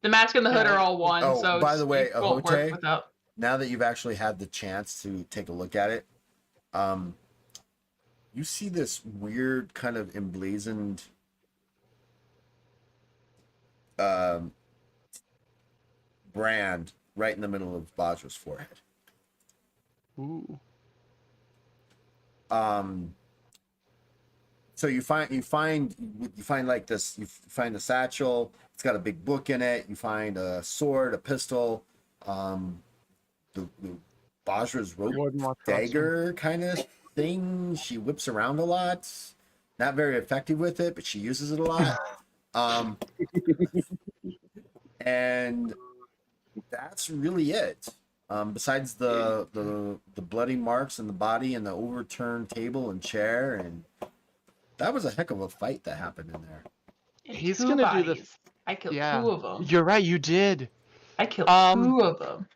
The mask and the hood are all one. Oh, so by the way, it won't work Ahote, without. now that you've actually had the chance to take a look at it, you see this weird kind of emblazoned brand right in the middle of Bajra's forehead. Ooh. So you find like this. You find the satchel. It's got a big book in it. You find a sword, a pistol, the Bajra's rope Warden watch dagger kind of thing. She whips around a lot. Not very effective with it, but she uses it a lot. And that's really it. Besides the bloody marks in the body and the overturned table and chair, and that was a heck of a fight that happened in there. He's Two gonna do the. bodies. I killed Yeah. 2 of them. You're right. You did. I killed Um, 2 of them.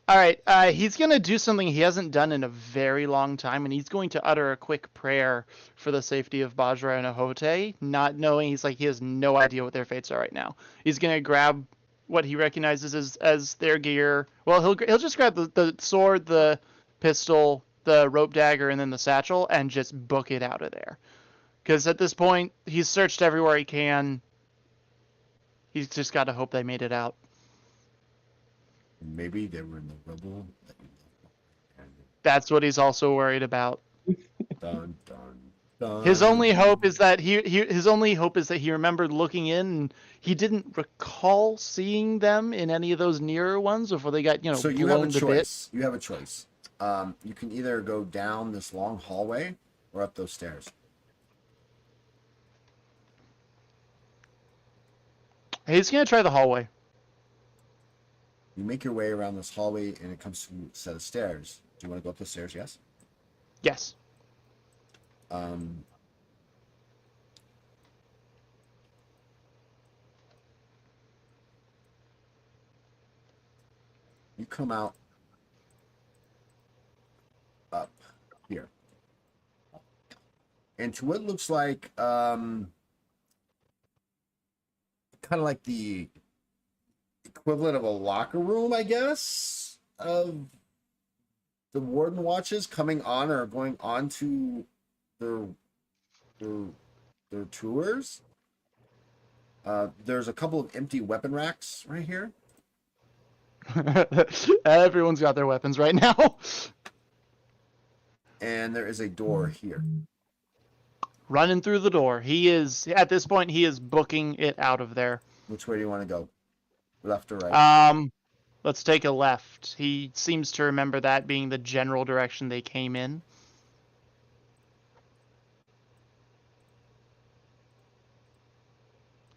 All right, he's going to do something he hasn't done in a very long time, and he's going to utter a quick prayer for the safety of Bajra and Ahote, not knowing he has no idea what their fates are right now. He's going to grab what he recognizes as their gear. Well, he'll just grab the sword, the pistol, the rope dagger, and then the satchel, and just book it out of there. Because at this point, he's searched everywhere he can. He's just got to hope they made it out. Maybe they were in the rubble. That's what he's also worried about. Dun, dun, dun. His only hope is that he remembered looking in and he didn't recall seeing them in any of those nearer ones before they got, So you have a blown to bits. choice. You have a choice. You can either go down this long hallway or up those stairs. He's gonna try the hallway. You make your way around this hallway, and it comes to a set of stairs. Do you want to go up the stairs? Yes. Yes. You come out up here into what looks like kind of like the equivalent of a locker room, I guess, of the warden watches coming on or going on to their tours. There's a couple of empty weapon racks right here. Everyone's got their weapons right now. And there is a door here. Running through the door. At this point, he is booking it out of there. Which way do you want to go? Left or right? Let's take a left. He seems to remember that being the general direction they came in.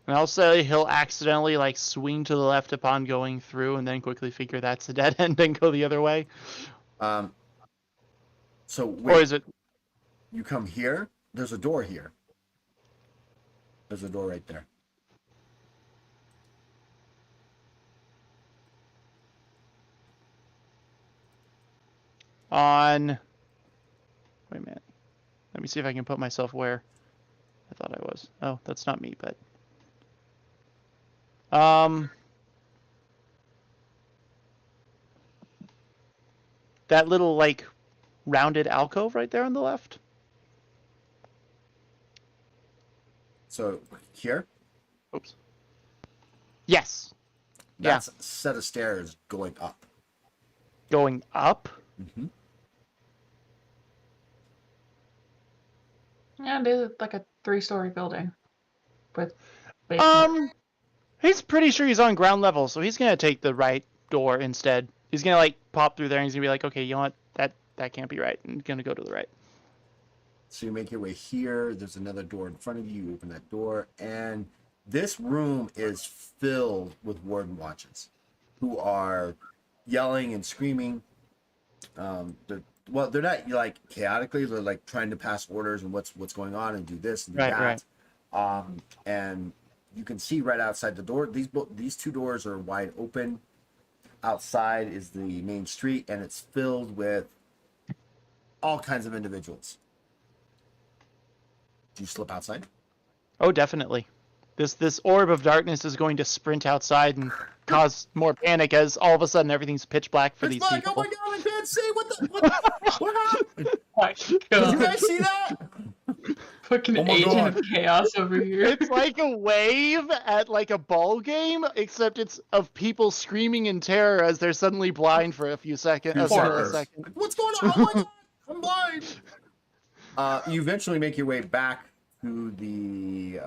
And I'll say he'll accidentally swing to the left upon going through and then quickly figure that's a dead end and go the other way. So Or wait, is it? you come here? There's a door here. There's a door right there. on. Wait a minute. Let me see if I can put myself where I thought I was. Oh, that's not me, but. That little like rounded alcove right there on the left. So here, Oops. Yes. that's a set of stairs going up. Going up. Mm-hmm. Yeah, it is like a 3-story building with basement. He's pretty sure he's on ground level, so he's gonna take the right door instead. He's gonna like pop through there and he's gonna be like, okay, you know what? That can't be right. I'm gonna go to the right. So you make your way here. There's another door in front of you. You open that door, and this room is filled with warden watches, who are yelling and screaming. They're not like chaotically. They're like trying to pass orders and what's going on and do this and do that. Right. And you can see right outside the door. These two doors are wide open. Outside is the main street, and it's filled with all kinds of individuals. Do you slip outside? Oh, definitely. This orb of darkness is going to sprint outside and cause more panic as all of a sudden everything's pitch black for these people. Oh my god! I can't see what happened. My Did you God. guys see that? Fucking Oh my agent God. of chaos over here. It's like a wave at like a ball game, except it's of people screaming in terror as they're suddenly blind for a few seconds, a millisecond. What's going on? Oh my god! I'm blind. You eventually make your way back to the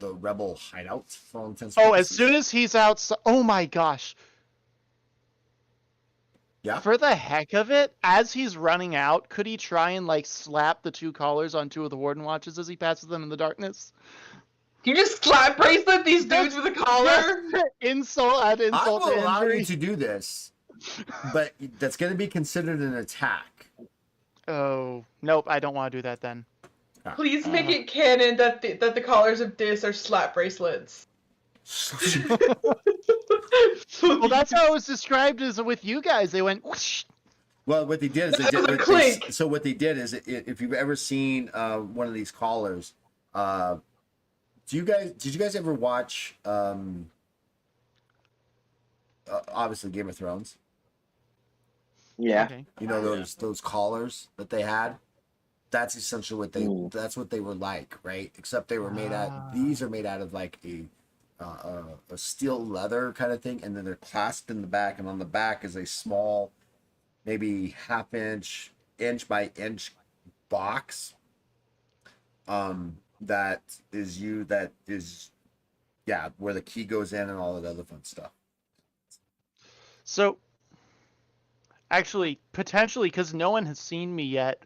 rebel hideout. For all intents and Oh, as purposes. soon as he's outside, oh my gosh. Yeah. For the heck of it, as he's running out, could he try and like slap the two collars on two of the warden watches as he passes them in the darkness? You just slap bracelet these dudes with a collar? Insult at I insult will to allow you injury. to do this, but that's going to be considered an attack. Oh, nope, I don't want to do that then. Please make it canon that the collars of Dis are slap bracelets. Well, that's how it was described as with you guys. They went whoosh. Well, what they did is That was a clink. so what they did is if you've ever seen one of these collars, did you guys ever watch obviously Game of Thrones? Yeah. Okay. You know those collars that they had? That's essentially what that's what they were like, right? Except they were made out. These are made out of like a steel leather kind of thing, and then they're clasped in the back, and on the back is a small, maybe half-inch, inch by inch box. That is where the key goes in and all that other fun stuff. So, actually, potentially, because no one has seen me yet,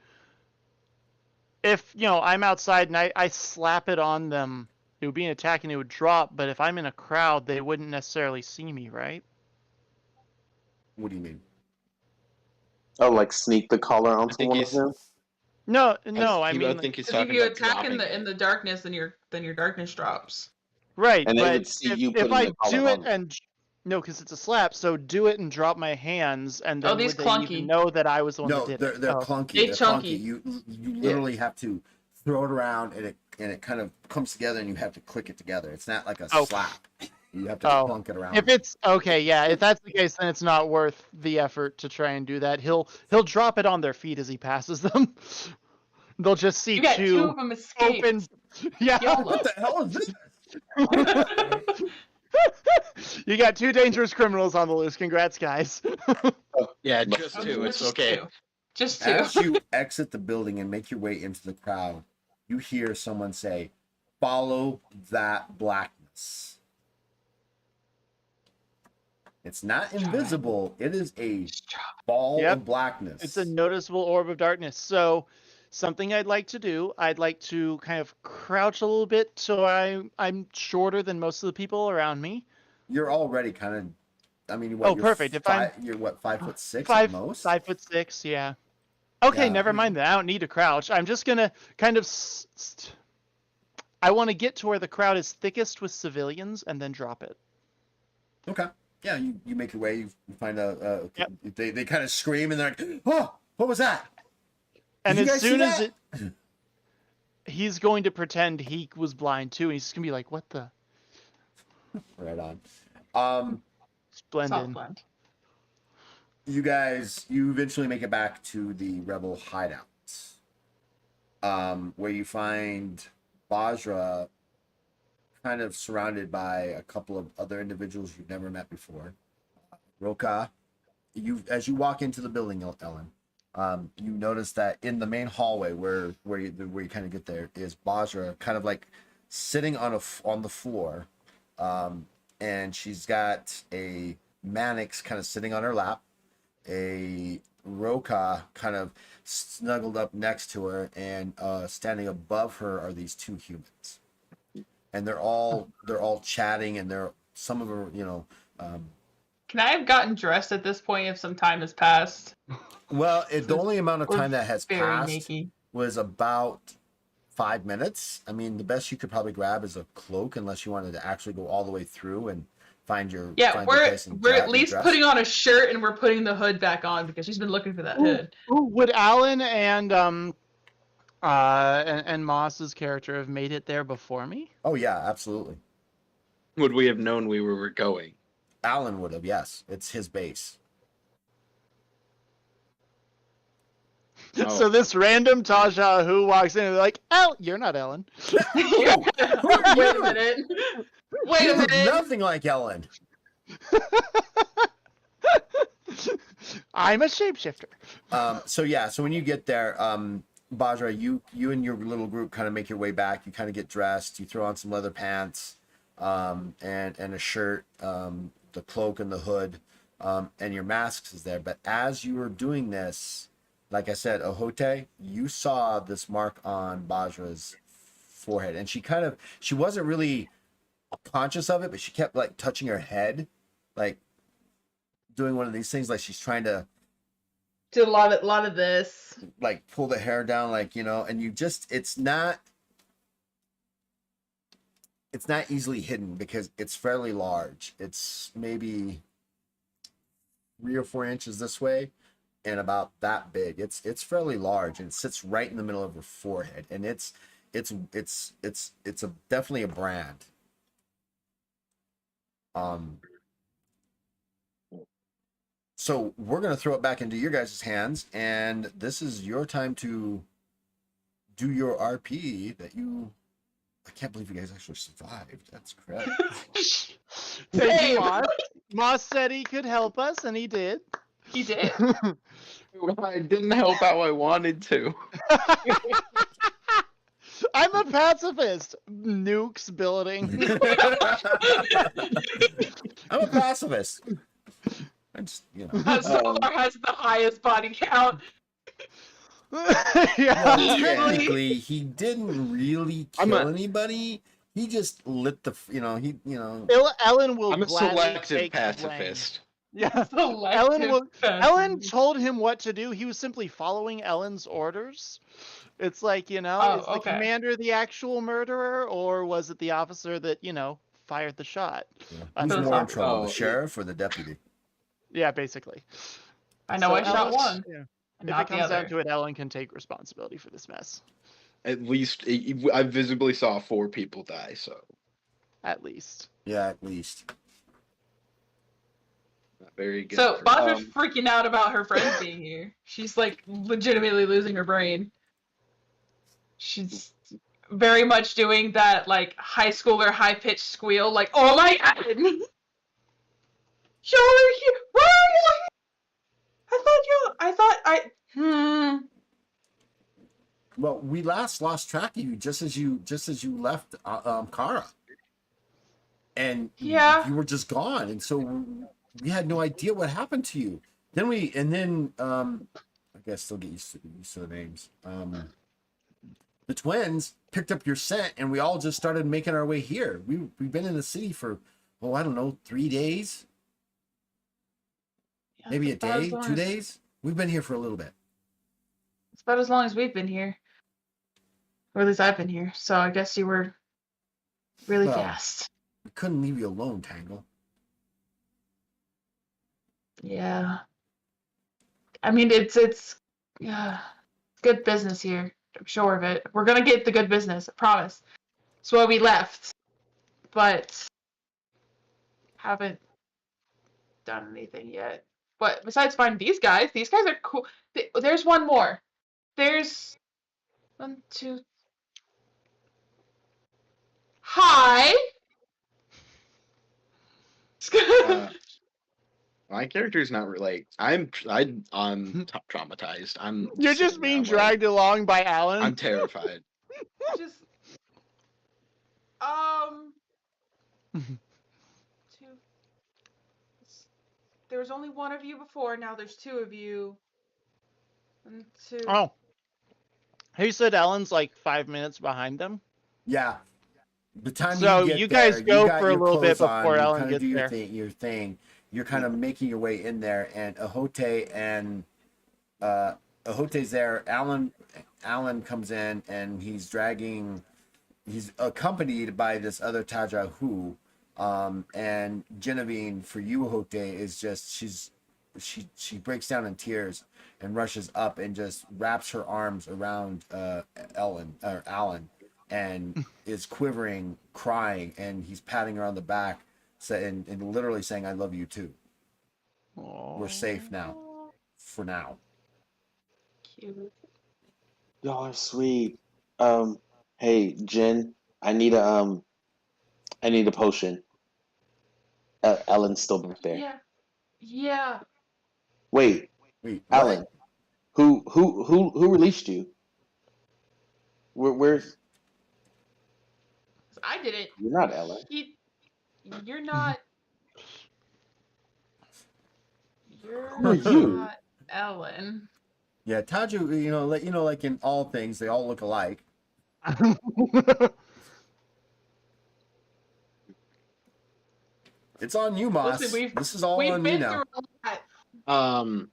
if, I'm outside and I slap it on them, it would be an attack and it would drop, but if I'm in a crowd, they wouldn't necessarily see me, right? What do you mean? Oh, like sneak the collar onto think one of he's- them? No, I I mean, think he's Because if talking you about attack dropping in the darkness, then your darkness drops. right, And they but would see if, you if putting I the collar do it on. and... No, because it's a slap, so do it and drop my hands, and then these would they even clunky. know that I was the one No, that did they're it? they're Oh. clunky. They They're chunky. clunky. You literally have to throw it around and it kind of comes together and you have to click it together. It's not like a Oh. slap. You have to Oh. clunk it around. If it's okay, yeah. If that's the case, then it's not worth the effort to try and do that. He'll drop it on their feet as he passes them. They'll just see You got two two of them escaped. open. Yeah, YOLO. What the hell is this? you got two dangerous criminals on the loose. Congrats, guys. Yeah, But- just two. It's Just okay. two. Just two. As you exit the building and make your way into the crowd, you hear someone say, "Follow that blackness." It's not invisible. It is a ball Yep. of blackness. It's a noticeable orb of darkness. So, something I'd like to do, I'd like to kind of crouch a little bit so I'm shorter than most of the people around me. You're already kind of. I mean, what? Oh, you're perfect. If I'm- you're what, 5'6" at Five, most? 5'6", yeah. Okay, Yeah. never mind that. I don't need to crouch. I'm just gonna kind of. I want to get to where the crowd is thickest with civilians and then drop it. Okay. Yeah, you make your way. You find a Yep. they kind of scream and they're like, "Oh, what was that?" And Did you as guys see soon as that? he's going to pretend he was blind too, and he's just gonna be like, "What the?" Right on. Just blend in. Southland. You guys, you eventually make it back to the rebel hideout, where you find Bajra kind of surrounded by a couple of other individuals you've never met before. Roka, as you walk into the building, Ellen, you notice that in the main hallway where you kind of get there is Bajra, kind of like sitting on the floor, and she's got a Mannix kind of sitting on her lap, a Roka kind of snuggled up next to her, and standing above her are these two humans, and they're all chatting, and some of them, Can I have gotten dressed at this point if some time has passed? well, the only amount of We're time that has very passed naked. was about 5 minutes. I mean, the best you could probably grab is a cloak, unless you wanted to actually go all the way through and find your place and We're grab at your least dress. putting on a shirt and we're putting the hood back on because she's been looking for that hood. Ooh, would Alan and Moss's character have made it there before me? Oh yeah, absolutely. Would we have known we were going? Alan would have. Yes, it's his base. Oh. So this random Taja who walks in and like, "Oh, you're not Ellen." Wait a minute. Wait You a look minute. nothing like Ellen. I'm a shapeshifter. So when you get there, Bajra, you and your little group kind of make your way back. You kind of get dressed. You throw on some leather pants, and a shirt, the cloak and the hood, and your masks is there. But as you were doing this, like I said, Ohote, you saw this mark on Bajra's forehead, and she wasn't really conscious of it, but she kept like touching her head, like doing one of these things, like she's trying to Did a lot of this. like pull the hair down, like, and it's not easily hidden because it's fairly large. It's maybe 3 or 4 inches this way and about that big. It's fairly large, and it sits right in the middle of her forehead, and it's definitely a brand. So we're gonna throw it back into your guys' hands, and this is your time to do your RP that you. I can't believe you guys actually survived. That's crap. Thank Hey. you, Moss. Moss said he could help us, and he did. He did. I didn't help how I wanted to. I'm a pacifist. Nukes building. I'm a pacifist. I just, So far has the highest body count. Yeah. technically, he didn't really kill anybody. He just lit the, Ellen will I'm a gladly selective take the blame. pacifist. Yeah. Selective Ellen told him what to do. He was simply following Ellen's orders. It's like, is the okay. commander the actual murderer, or was it the officer that, fired the shot? Who's So more in sorry. trouble, the Oh, sheriff or the deputy? Yeah, basically. I know So I shot Ellen- one. Yeah. And If not it the comes down other. to it, Ellen can take responsibility for this mess. At least I visibly saw 4 people die. So At least. Yeah, at least. not very good. So for- Badra's freaking out about her friends being here. She's like legitimately losing her brain. She's very much doing that like high schooler high pitched squeal, like, oh my god! You're here! Where are you? Well, we last lost track of you just as you left Kara, and Yeah. you were just gone, and so we had no idea what happened to you. Then I guess still get used to the names. The twins picked up your scent, and we all just started making our way here. We've been in the city for I don't know, 3 days, maybe a It's about day, as long 2 as- days. We've been here for a little bit. It's about as long as we've been here. Or at least I've been here. So I guess you were really Well, gassed. We couldn't leave you alone, Tangle. Yeah. I mean, it's yeah, good business here. I'm sure of it. We're gonna get the good business. I promise. That's why we left, but haven't done anything yet. But besides finding these guys are cool. There's one more. There's one, two. Hi. Uh, my character is not like I'm traumatized. I'm You're sitting just there, being I'm like, dragged along by Alan. I'm terrified. Just two. There was only one of you before. Now there's two of you. One, two. Oh. He said Alan's like 5 minutes behind them. Yeah. The time So you get you there, guys you go got for a your little bit clothes on, before you Alan kind of do gets your there. thing. You're kind of making your way in there, and Ahote's there. Alan comes in, and he's accompanied by this other Taja who, and Genevieve, for you, Ahote, is just she breaks down in tears and rushes up and just wraps her arms around Alan, and is quivering, crying, and he's patting her on the back, and literally saying, "I love you too. We're safe now, for now." Cute. Y'all are sweet. Hey, Jen, I need a potion. Ellen's still back there. Yeah. Yeah. Wait, Wait, what? Ellen, who released you? Where's I did it. you're not Ellen? You're not. You're Who are you? not Ellen. Yeah, Taju, like in all things, they all look alike. It's on you, Moss. Listen, This is all we've on you been now. through a lot.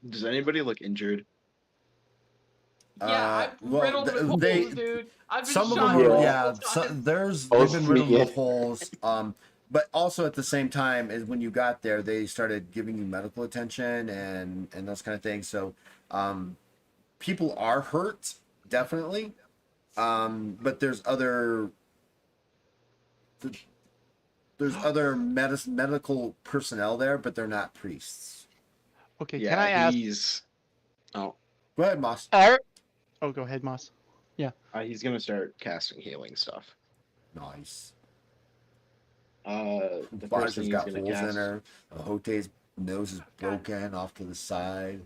Does anybody look injured? Yeah, I'm riddled with holes, dude. I've been Some of shot them are, Yeah. multiple times. they've been Most riddled me, with holes. But also at the same time, is when you got there, they started giving you medical attention and those kind of things. So, people are hurt, definitely. But there's other medical personnel there, but they're not priests. Okay, Yeah, can I ask? he's. Oh, Go ahead, Moss. Oh, go ahead, Moss. he's gonna start casting healing stuff. Nice. The first thing Baja's he's got gonna holes cast. in her. Ahote's nose is broken off to the side.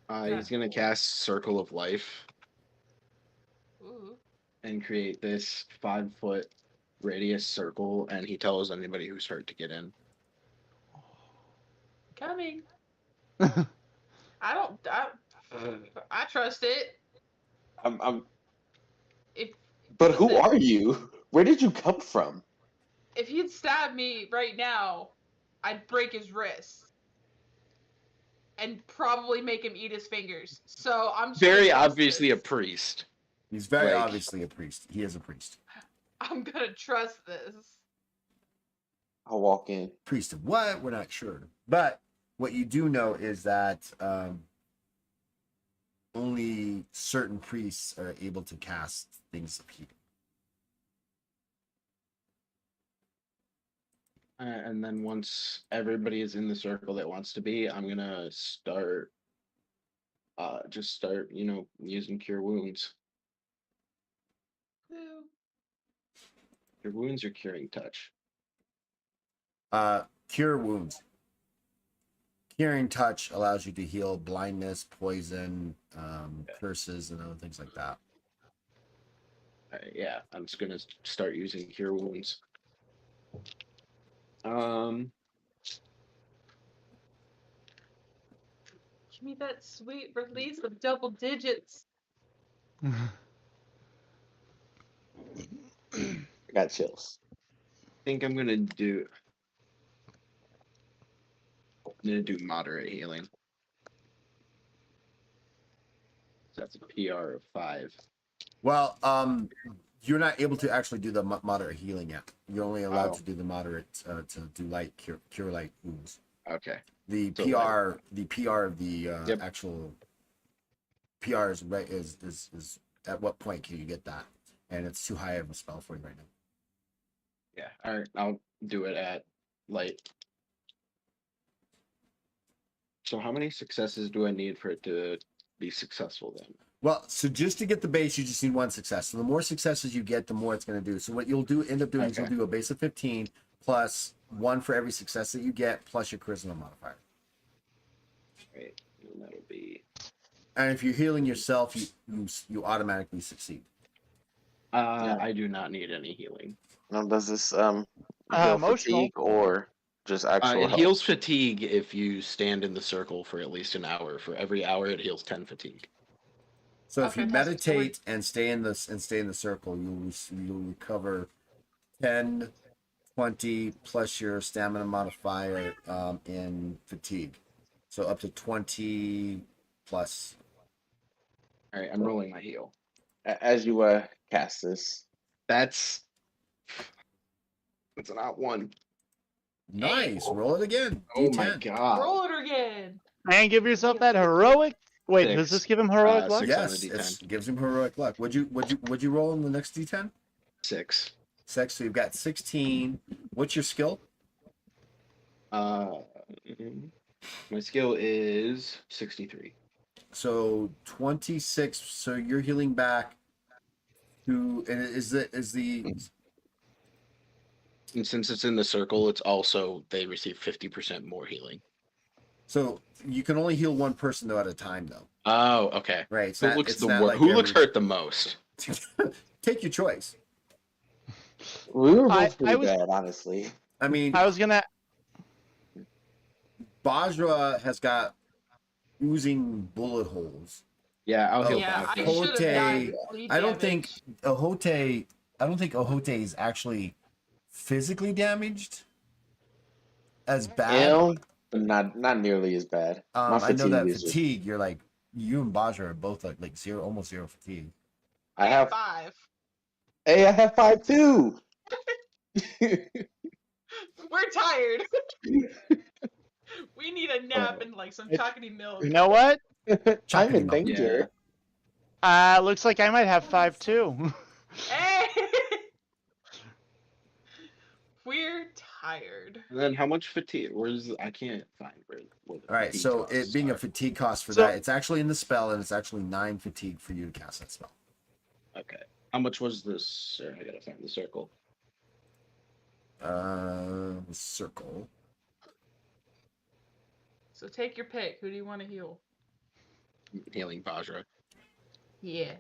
He's gonna cast Circle of Life Ooh. and create this 5-foot radius circle, and he tells anybody who's hurt to get in. Coming. I don't. I trust it. I'm. If But who listen, are you? Where did you come from? if he'd stab me right now, I'd break his wrist and probably make him eat his fingers. So I'm just Very gonna trust obviously a this. priest. He's very Like- obviously a priest. He is a priest. I'm gonna trust this. I'll walk in. Priest of what? We're not sure. But what you do know is that only certain priests are able to cast things of healing. And then once everybody is in the circle that wants to be, I'm gonna start. Just start, using cure wounds. Ooh. Cure wounds or curing touch. Cure wounds. Curing touch allows you to heal blindness, poison, curses, and other things like that. Yeah, I'm just gonna start using cure wounds. Give me that sweet release of double digits. I got chills. think I'm gonna do moderate healing. So that's a PR of 5. Well, you're not able to actually do the moderate healing yet. You're only allowed Oh. to do the moderate to do light cure light wounds. Okay. The So PR of the Yep. actual PR is right is at what point can you get that? And it's too high of a spell for you right now. Yeah. All right. I'll do it at light. So how many successes do I need for it to be successful then? Well, so just to get the base, you just need one success. So the more successes you get, the more it's going to do. So what you'll end up doing is you'll Okay. do a base of 15 plus 1 for every success that you get plus your charisma modifier. Right. And that'll be And if you're healing yourself, you automatically succeed. I do not need any healing. Now, does this heal Emotional. fatigue or just actual It health? heals fatigue if you stand in the circle for at least an hour. For every hour, it heals 10 fatigue. So Oh, if you fantastic. So meditate and stay in the circle, you'll recover 10, 20 plus your stamina modifier in fatigue. So up to 20 plus. All right, I'm rolling my heal. As you cast this, That's not one. Nice. Roll it again. Oh D10. my god. Roll it again. And give yourself that heroic. Wait, does 6. this give him heroic luck? 6 on Yes, a D10. it gives him heroic luck. Would you roll in the next D10? 6. 6. So you've got 16. What's your skill? My skill is 63. So 26. So you're healing back to, and is the And since it's in the circle, it's also they receive 50% more healing. so you can only heal one person though at a time though, Oh, okay. right? It's Who not- looks it's the not worst? like Who looks every- hurt the most? Take your choice. we were I both pretty was- bad, honestly. I mean, I was gonna. Bajra has got oozing bullet holes. Yeah, I'll Oh, heal Yeah, I back. Hote- should have died. Bleed I don't think damage. I don't think Ohote is actually physically damaged as bad. Ill, but not nearly as bad. My I know that is just- fatigue. You're like you and Bajra are both like zero, almost zero fatigue. I have 5. Hey, I have 5 too. We're tired. We need a nap and like some chocolatey milk. You know what? I'm in milk. danger. Looks like I might have 5 too. Hey! We're tired. And then how much fatigue? I can't find where the All right, fatigue so costs it being a are. fatigue cost for So- that, it's actually in the spell, and it's actually 9 fatigue for you to cast that spell. Okay. How much was this? I gotta find the circle. Circle. So take your pick. Who do you want to heal? Healing Bajra. Yeah.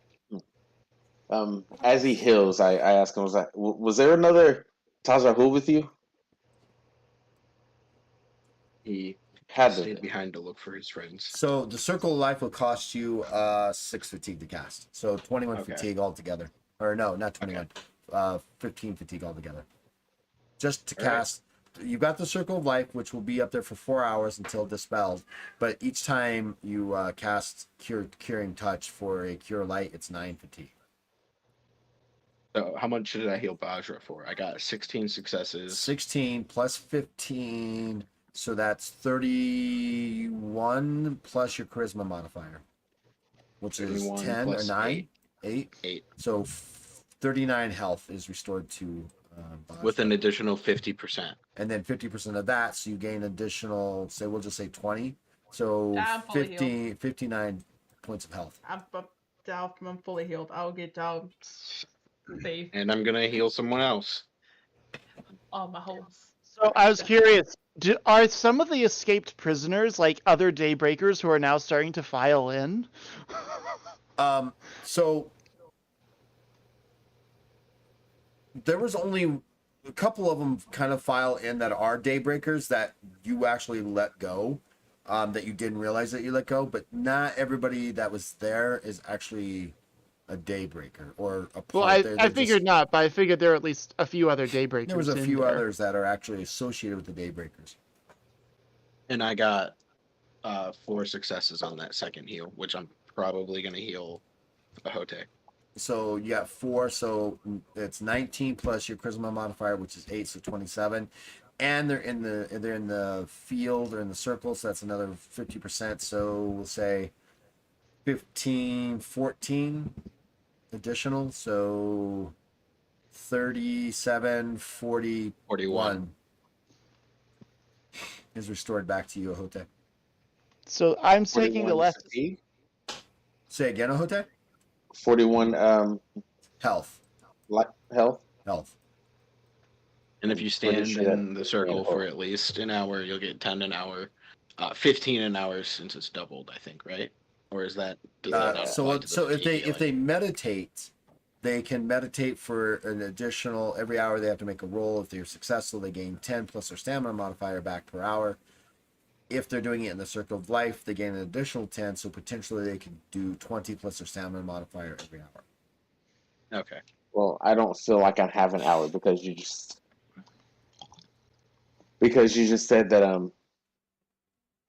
As he heals, I ask him, was there another Tazrahul with you? He Had stayed to. behind to look for his friends. So the circle of life will cost you 6 fatigue to cast. So 21 Okay. fatigue altogether. Or no, not 21. 15 fatigue altogether. Just to All right. cast. You've got the circle of life, which will be up there for 4 hours until dispelled. But each time you cast curing touch for a cure light, it's 9 fatigue. So how much did I heal Bajra for? I got 16 successes. 16 plus 15, so that's 31 plus your charisma modifier, which is 31 10 or plus 9, 8. 8 So 39 health is restored to Bajra. with an additional 50%. And then 50% of that, so you gain additional, say we'll just say 20. So I'm fully 59 points of health. I'm fully healed. I'll get down. Safe. And I'm gonna heal someone else. All my holes. So I was curious. Are some of the escaped prisoners like other daybreakers who are now starting to file in? So there was only a couple of them kind of file in that are daybreakers that you actually let go, that you didn't realize that you let go, but not everybody that was there is actually a daybreaker or a part Well, there. I They're figured not, but I figured there are at least a few other daybreakers. there was a in few there. others that are actually associated with the daybreakers. And I got 4 successes on that second heal, which I'm probably gonna heal Ahote. So you got 4, so it's 19 plus your charisma modifier, which is 8, so 27. and they're in the field or in the circle, so that's another 50%. So we'll say 15, 14 additional. So 37, 41 41. is restored back to you, Ahote. So I'm taking the 41 left. fatigue, Say again, Ahote. 41 Health. health. Health. And if you Pretty stand sure that in the circle for at least an hour, you'll get 10 an hour. 15 an hour since it's doubled, I think, right? Or does that not apply So to the so if fatigue they healing? meditate, they can meditate for an additional every hour. They have to make a roll. If they're successful, they gain 10 plus their stamina modifier back per hour. If they're doing it in the circle of life, they gain an additional 10. So potentially they can do 20 plus their stamina modifier every hour. Okay. Well, I don't feel like I have an hour because you just said that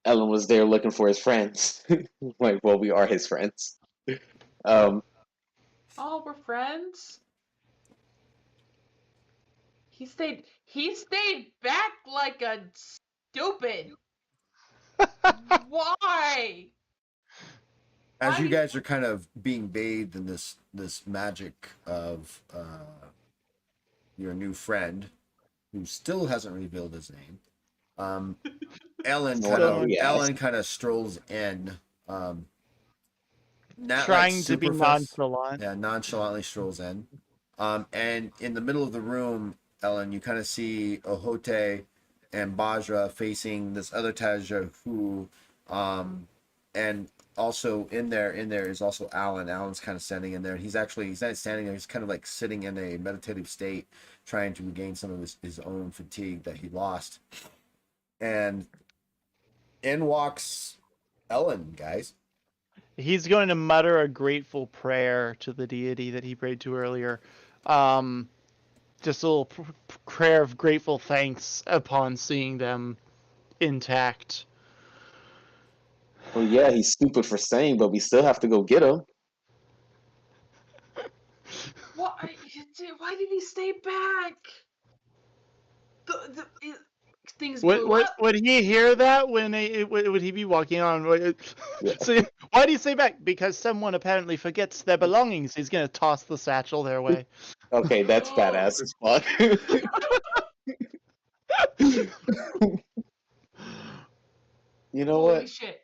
Ellen was there looking for his friends. Like, well, we are his friends. Um, Oh, we're friends. He stayed back like a stupid. Why? As Why you do guys are kind of being bathed in this magic of your new friend, who still hasn't revealed his name, Ellen So, yes. kind of strolls in, not Trying like to be super fast, nonchalant. yeah, nonchalantly strolls in, and in the middle of the room, Ellen, you kind of see Ohote and Bajra facing this other Taja who, and also in there is also Alan. Alan's kind of standing in there. He's not standing there. He's kind of like sitting in a meditative state, trying to regain some of his own fatigue that he lost. And in walks Ellen, guys. He's going to mutter a grateful prayer to the deity that he prayed to earlier. Just a little prayer of grateful thanks upon seeing them intact. well, yeah, he's stupid for saying, but we still have to go get him. why did he stay back? Things blew up. Would he hear that when would he be walking on? Yeah. So why do you say back? Because someone apparently forgets their belongings. He's gonna toss the satchel their way. Okay, that's badass as fuck. You know Holy what? shit.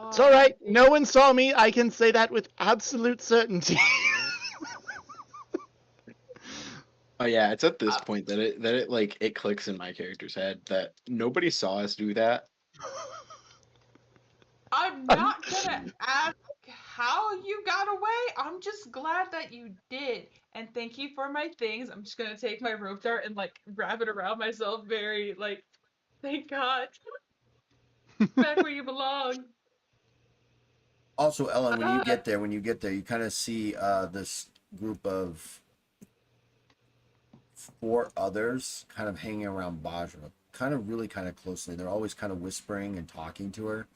It's all right. No one saw me. I can say that with absolute certainty. Oh yeah, it's at this point that it like it clicks in my character's head that nobody saw us do that. I'm not gonna ask how you got away. I'm just glad that you did. And thank you for my things. I'm just gonna take my rope dart and like wrap it around myself very like, thank God. Back where you belong. Also, Ellen, when you get there, you kind of see this group of 4 others kind of hanging around Bajra, kind of really kind of closely. They're always kind of whispering and talking to her,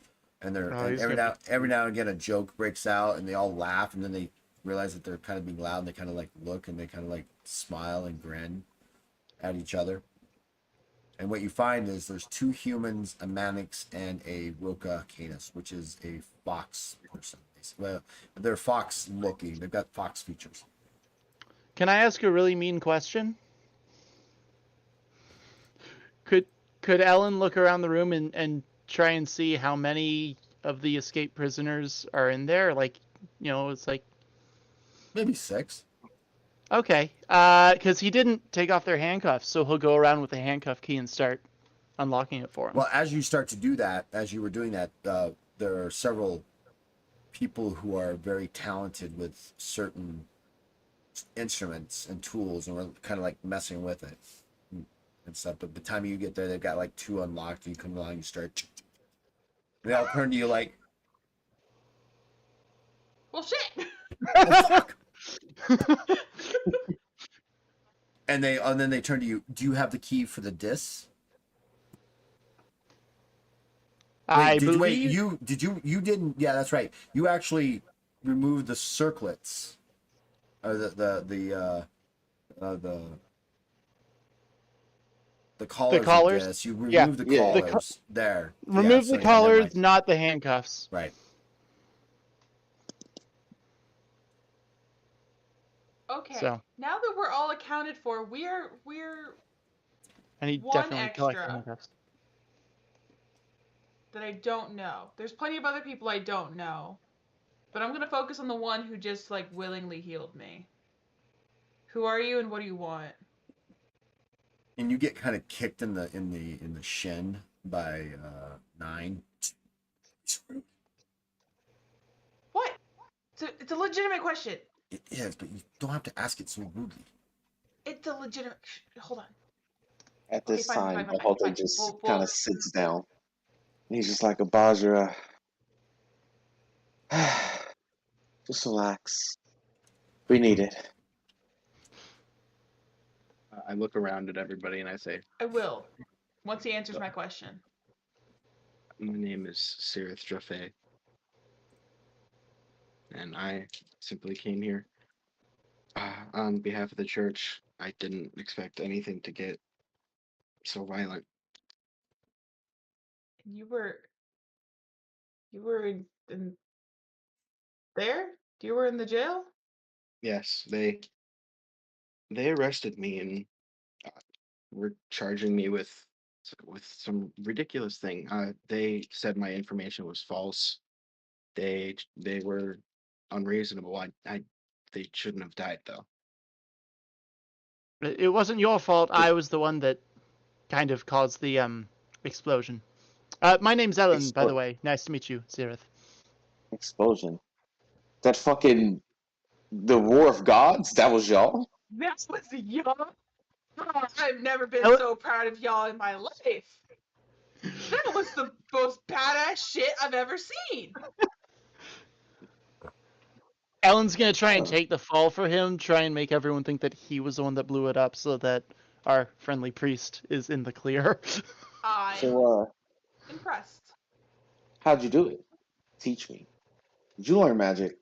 and every now and again a joke breaks out, and they all laugh, and then they realize that they're kind of being loud, and they kind of like look, and they kind of like smile and grin at each other. And what you find is there's 2 humans, a Manix, and a Roca Canis, which is a fox person. Well, they're fox looking. They've got fox features. Can I ask a really mean question? Could Ellen look around the room and try and see how many of the escaped prisoners are in there? Like, it's like Maybe 6. okay, because he didn't take off their handcuffs, so he'll go around with a handcuff key and start unlocking it for him. Well, as you start to do that, as you were doing that, there are several people who are very talented with certain instruments and tools, and we're kind of like messing with it and stuff. But by the time you get there, they've got like 2 unlocked, and you come along, you start. They all turn to you like, Well, shit. "Oh fuck!" and then they turn to you. Do you have the key for the disc? I You believe. didn't. Yeah, that's right. You actually removed the circlets, or the the collars, collars? I guess. You Yeah. remove the Yeah. collars there. Remove so, the and then, collars, like, not the handcuffs. right. Okay. So. Now that we're all accounted for, we're And he one definitely collects the extra handcuffs. that I don't know. There's plenty of other people I don't know. But I'm gonna focus on the one who just like willingly healed me. Who are you and what do you want? And you get kind of kicked in the shin by 9. What? It's a legitimate question. It is, but you don't have to ask it so rudely. It's a legitimate. Hold on. At Okay, this fine, time, fine, the fine, halter fine. just Well, kind of sits down. And he's just like, Abajara, just relax. We need it. I look around at everybody and I say, I will. Once he answers my question. "My name is Sirith Jaffe, and I simply came here on behalf of the church. I didn't expect anything to get so violent. You were in there? You were in the jail? Yes, they arrested me and were charging me with some ridiculous thing. They said my information was false. They were unreasonable. They shouldn't have died though. It wasn't your fault. I was the one that kind of caused the explosion. My name's Ellen, by the way. Nice to meet you, Zirith. Explosion. That fucking the War of Gods. That was y'all. That was y'all. Oh, I've never been Ellen- so proud of y'all in my life. That was the most badass shit I've ever seen. Ellen's gonna try and take the fall for him, try and make everyone think that he was the one that blew it up, so that our friendly priest is in the clear. I'm So, impressed. how'd you do it? Teach me. Did you learn magic?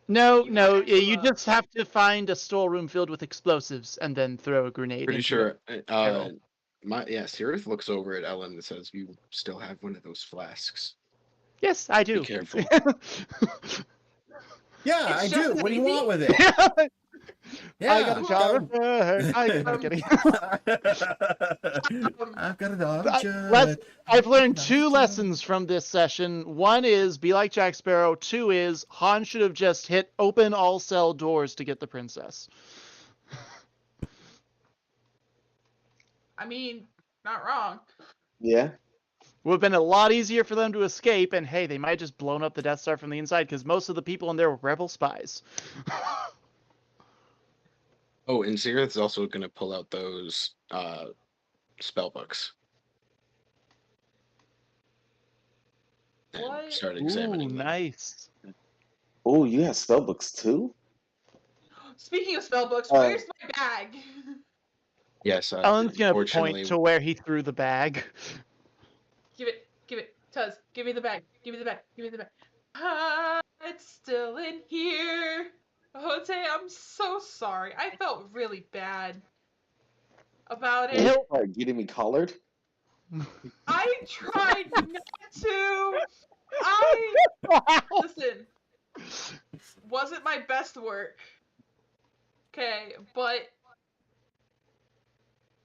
No, You might actually you just have to find a storeroom filled with explosives and then throw a grenade Pretty into sure. it. Barrel. Sirith looks over at Ellen and says, "You still have one of those flasks. Yes, I Be do. careful." Yeah, It's I just do. as What do you easy. want with it? Yeah, I got a jar of dirt. I'm kidding. I've got an object. I've learned 2 lessons from this session. One is be like Jack Sparrow. 2 is Han should have just hit open all cell doors to get the princess. I mean, not wrong. Yeah. Would have been a lot easier for them to escape, and hey, they might have just blown up the Death Star from the inside because most of the people in there were rebel spies. Oh, and Sirith's also gonna pull out those spell books and What? start Ooh, examining them. nice. Oh, you have spell books too? Speaking of spell books, Uh, where's my bag? Yes, Ellen's gonna unfortunately, point to where he threw the bag. Give it. Tuz, give me the bag. Give me the bag. Give me the bag. It's still in here. Jose, I'm so sorry. I felt really bad about it. He'll- getting me collared? I tried not to. Listen, wasn't my best work. Okay, but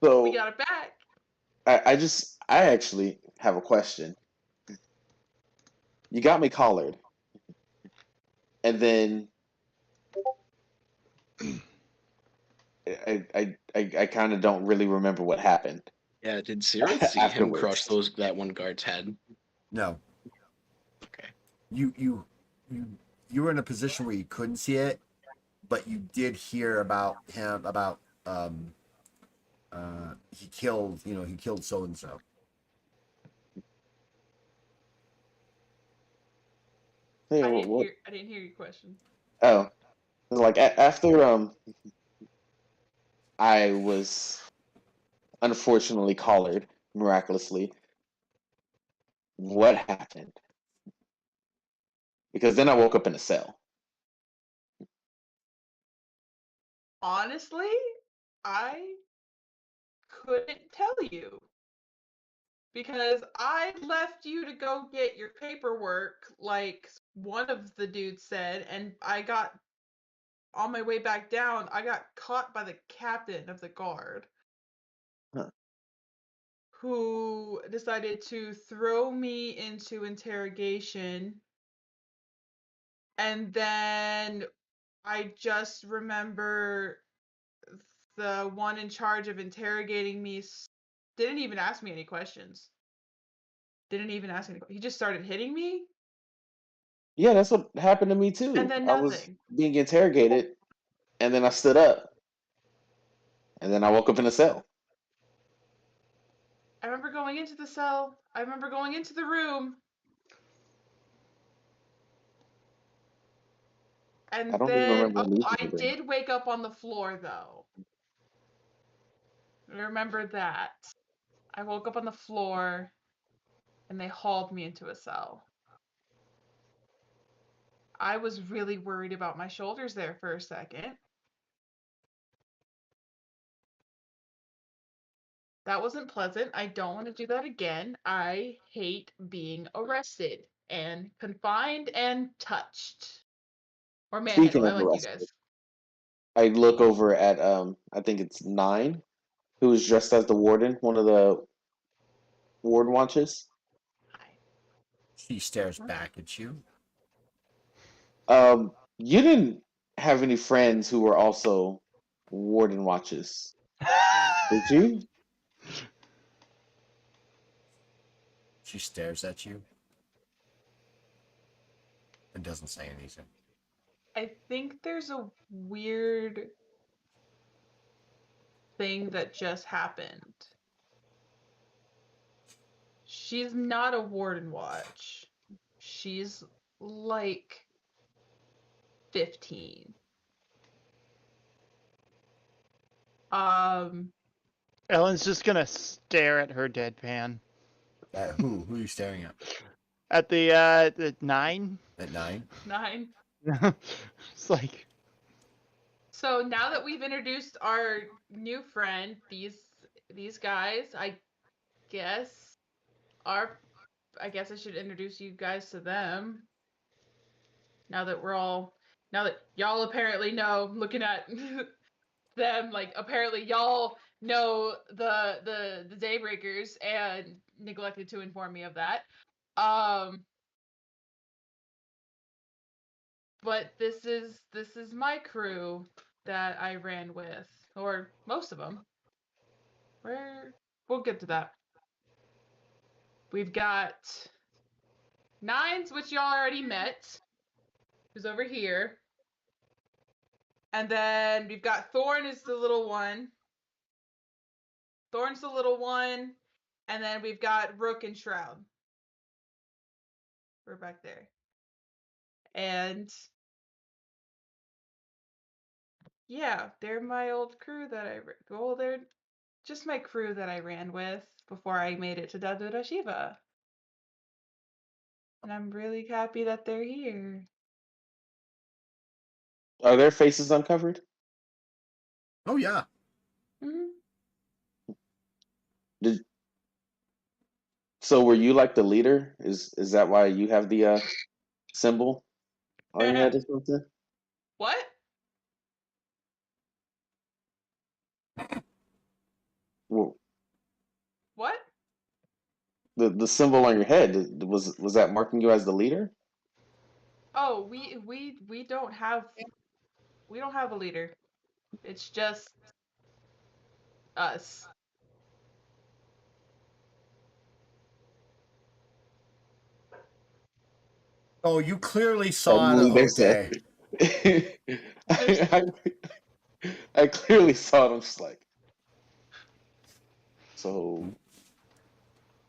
So we got it back. I actually have a question. You got me collared, and then I kind of don't really remember what happened. yeah. Did Sirith see him Afterwards. crush that one guard's head? No, Okay. you were in a position where you couldn't see it, but you did hear about him he killed so and so. Hey, I what? didn't hear your question. Oh, like after I was unfortunately collared miraculously. What happened? Because then I woke up in a cell. Honestly, I couldn't tell you. Because I left you to go get your paperwork, like one of the dudes said, and I got on my way back down, I got caught by the captain of the guard. Huh. Who decided to throw me into interrogation. And then I just remember the one in charge of interrogating me didn't even ask me any questions. Didn't even ask any. He just started hitting me, Yeah, that's what happened to me and too. then I was nothing. being interrogated, and then I stood up, and then I woke up in a cell. I remember going into the cell. I remember going into the room. I And don't even then, remember oh, leaving the I room. did wake up on the floor though. I remember that. I woke up on the floor and they hauled me into a cell. I was really worried about my shoulders there for a second. That wasn't pleasant. I don't want to do that again. I hate being arrested and confined and touched. Or Speaking manhandled. I of like you arrested, guys. I look over at I think it's Nine, who is dressed as the warden, one of the ward watches. She stares back at you. You didn't have any friends who were also warden watches, did you? She stares at you and doesn't say anything. I think there's a weird thing that just happened. She's not a warden watch. She's like 15. Um, Ellen's just gonna stare at her deadpan. At who? Who are you staring at? At the 9. At 9? 9. It's like, So now that we've introduced our new friend, these guys, guess are I guess I should introduce you guys to them. Now that y'all apparently know, looking at them, like apparently y'all know the Daybreakers and neglected to inform me of that. But this is my crew that I ran with, or most of them. We'll get to that. We've got Nines, which y'all already met, who's over here. And then we've got Thorn is the little one. Thorn's the little one. And then we've got Rook and Shroud. We're back there. And yeah, they're my old crew that they're just my crew that I ran with before I made it to Dadura Shiva. And I'm really happy that they're here. Are their faces uncovered? Oh, yeah. Mm-hmm. Did so? Were you like the leader? Is that why you have the symbol on your head or something? What? Well, What? the symbol on your head was that marking you as the leader? Oh, we don't have a leader. It's just us. Oh, you clearly I saw it. believe they said. Okay. There's I clearly saw it. I'm just like, so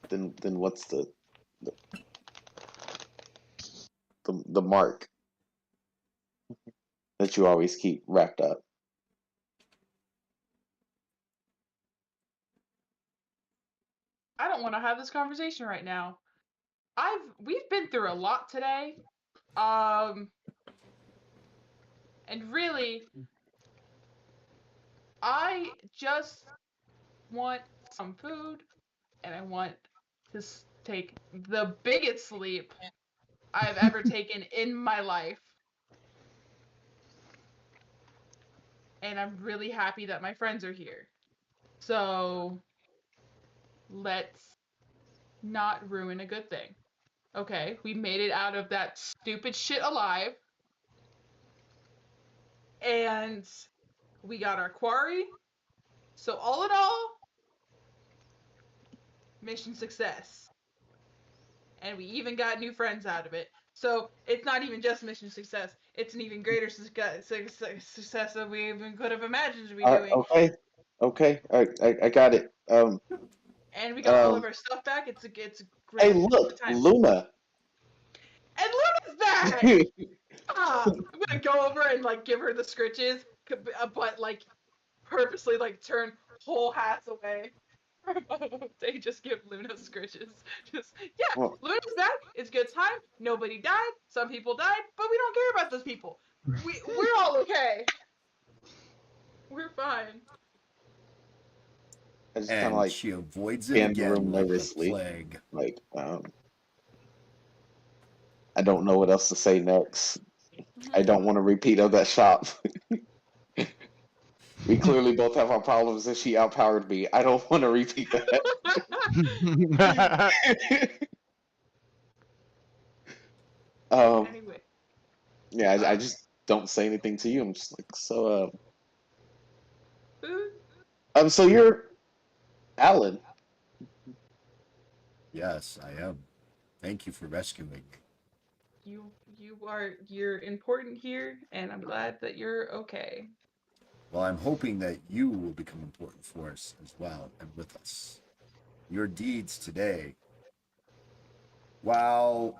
then what's the the mark that you always keep wrapped up? I don't want to have this conversation right now. We've been through a lot today. And really I just want some food, and I want to take the biggest sleep I've ever taken in my life. And I'm really happy that my friends are here. So let's not ruin a good thing. Okay, we made it out of that stupid shit alive. And we got our quarry. So all in all, mission success. And we even got new friends out of it. So it's not even just mission success. It's an even greater success than we even could have imagined to be doing. Okay, I got it. And we got all of our stuff back. It's a Hey, great look, time. Luna. And Luna's back. I'm gonna go over and like give her the scritches, but like purposely like turn whole hats away. They just give Luna scritches. Just Well, Luna's back. It's a good time. Nobody died. Some people died, but we don't care about those people. We're all okay. We're fine. I just kind of And like she avoids it scanned the room again like the nervously. plague. Like, I don't know what else to say next. I don't want to repeat of that shop. We clearly both have our problems, and she outpowered me. I don't want to repeat that. Anyway. Yeah, I just don't say anything to you. I'm just like, so, Food? so you're Alan. Yes, I am. Thank you for rescuing me. You're important here, and I'm glad that you're okay. Well, I'm hoping that you will become important for us as well and with us. Your deeds today, while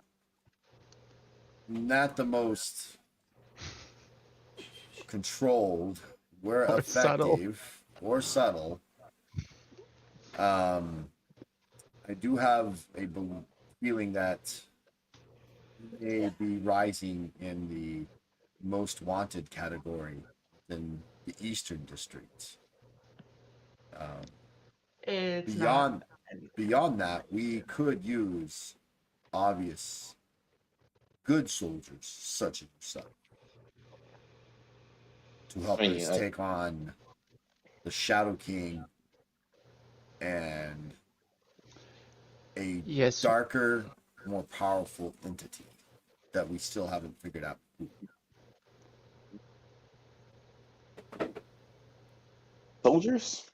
not the most controlled, were Or subtle. effective or subtle. I do have a feeling that you may be rising in the most wanted category in the Eastern District. It's Beyond that, we could use obvious good soldiers such as yourself to help I mean, us take on the Shadow King and a Yes. darker, more powerful entity that we still haven't figured out who. soldiers.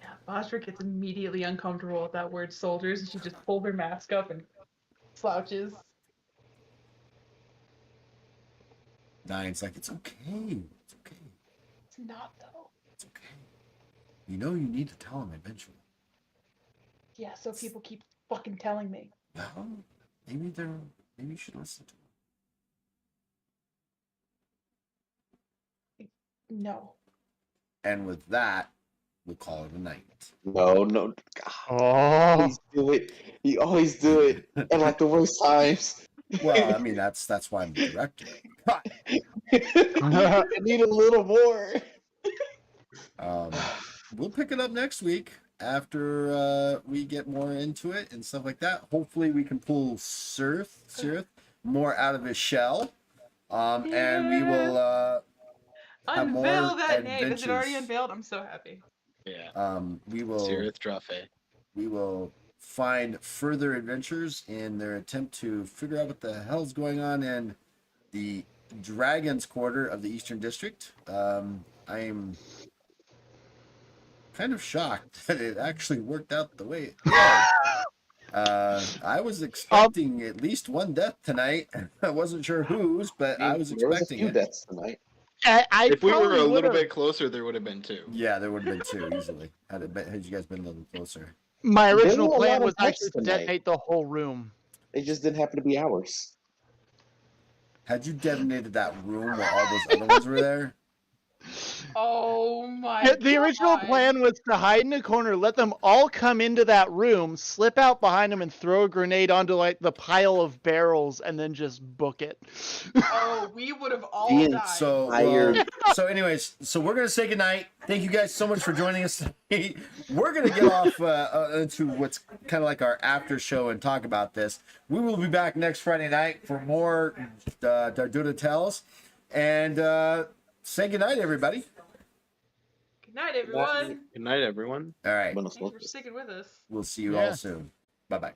Yeah, Bosric gets immediately uncomfortable with that word soldiers, and she just pulls her mask up and slouches. Nine's like, it's okay. It's okay. It's not though. It's okay. You know you need to tell him eventually. Yeah, so people keep fucking telling me. Well, maybe you should listen to him. No. And with that, we'll call it a night. No. God, Oh. always do it. You always do it at like the worst times. Well, I mean that's why I'm the director. I need a little more. We'll pick it up next week after we get more into it and stuff like that. Hopefully, we can pull Sirith more out of his shell, and we will have more Unveil that name. Is it already adventures. unveiled? I'm so happy. Yeah. We will. Sirith Drafe. We will find further adventures in their attempt to figure out what the hell's going on in the Dragon's Quarter of the Eastern District. I am kind of shocked that it actually worked out the way it did. I was expecting at least one death tonight. I wasn't sure whose, but I was There was a expecting few it. deaths tonight. If we were probably a little would've- bit closer, there would have been two. Yeah, there would have been two easily. Had you guys been a little closer. My There original were a plan lot of was deaths actually to tonight. detonate the whole room. It just didn't happen to be ours. Had you detonated that room while all those other ones were there, Oh my The original God. plan was to hide in a corner, let them all come into that room, slip out behind them, and throw a grenade onto like the pile of barrels, and then just book it. Oh, we would have all Ian, died. So, Tired. so anyways, so we're gonna say goodnight. Thank you guys so much for joining us today. We're gonna get off into what's kind of like our after show and talk about this. We will be back next Friday night for more Darduda Tells, and say goodnight, everybody. Good night, everyone. Good night, everyone. All right, Buenos Thanks for noches. sticking with us. we'll see you Yeah. all soon. Bye bye.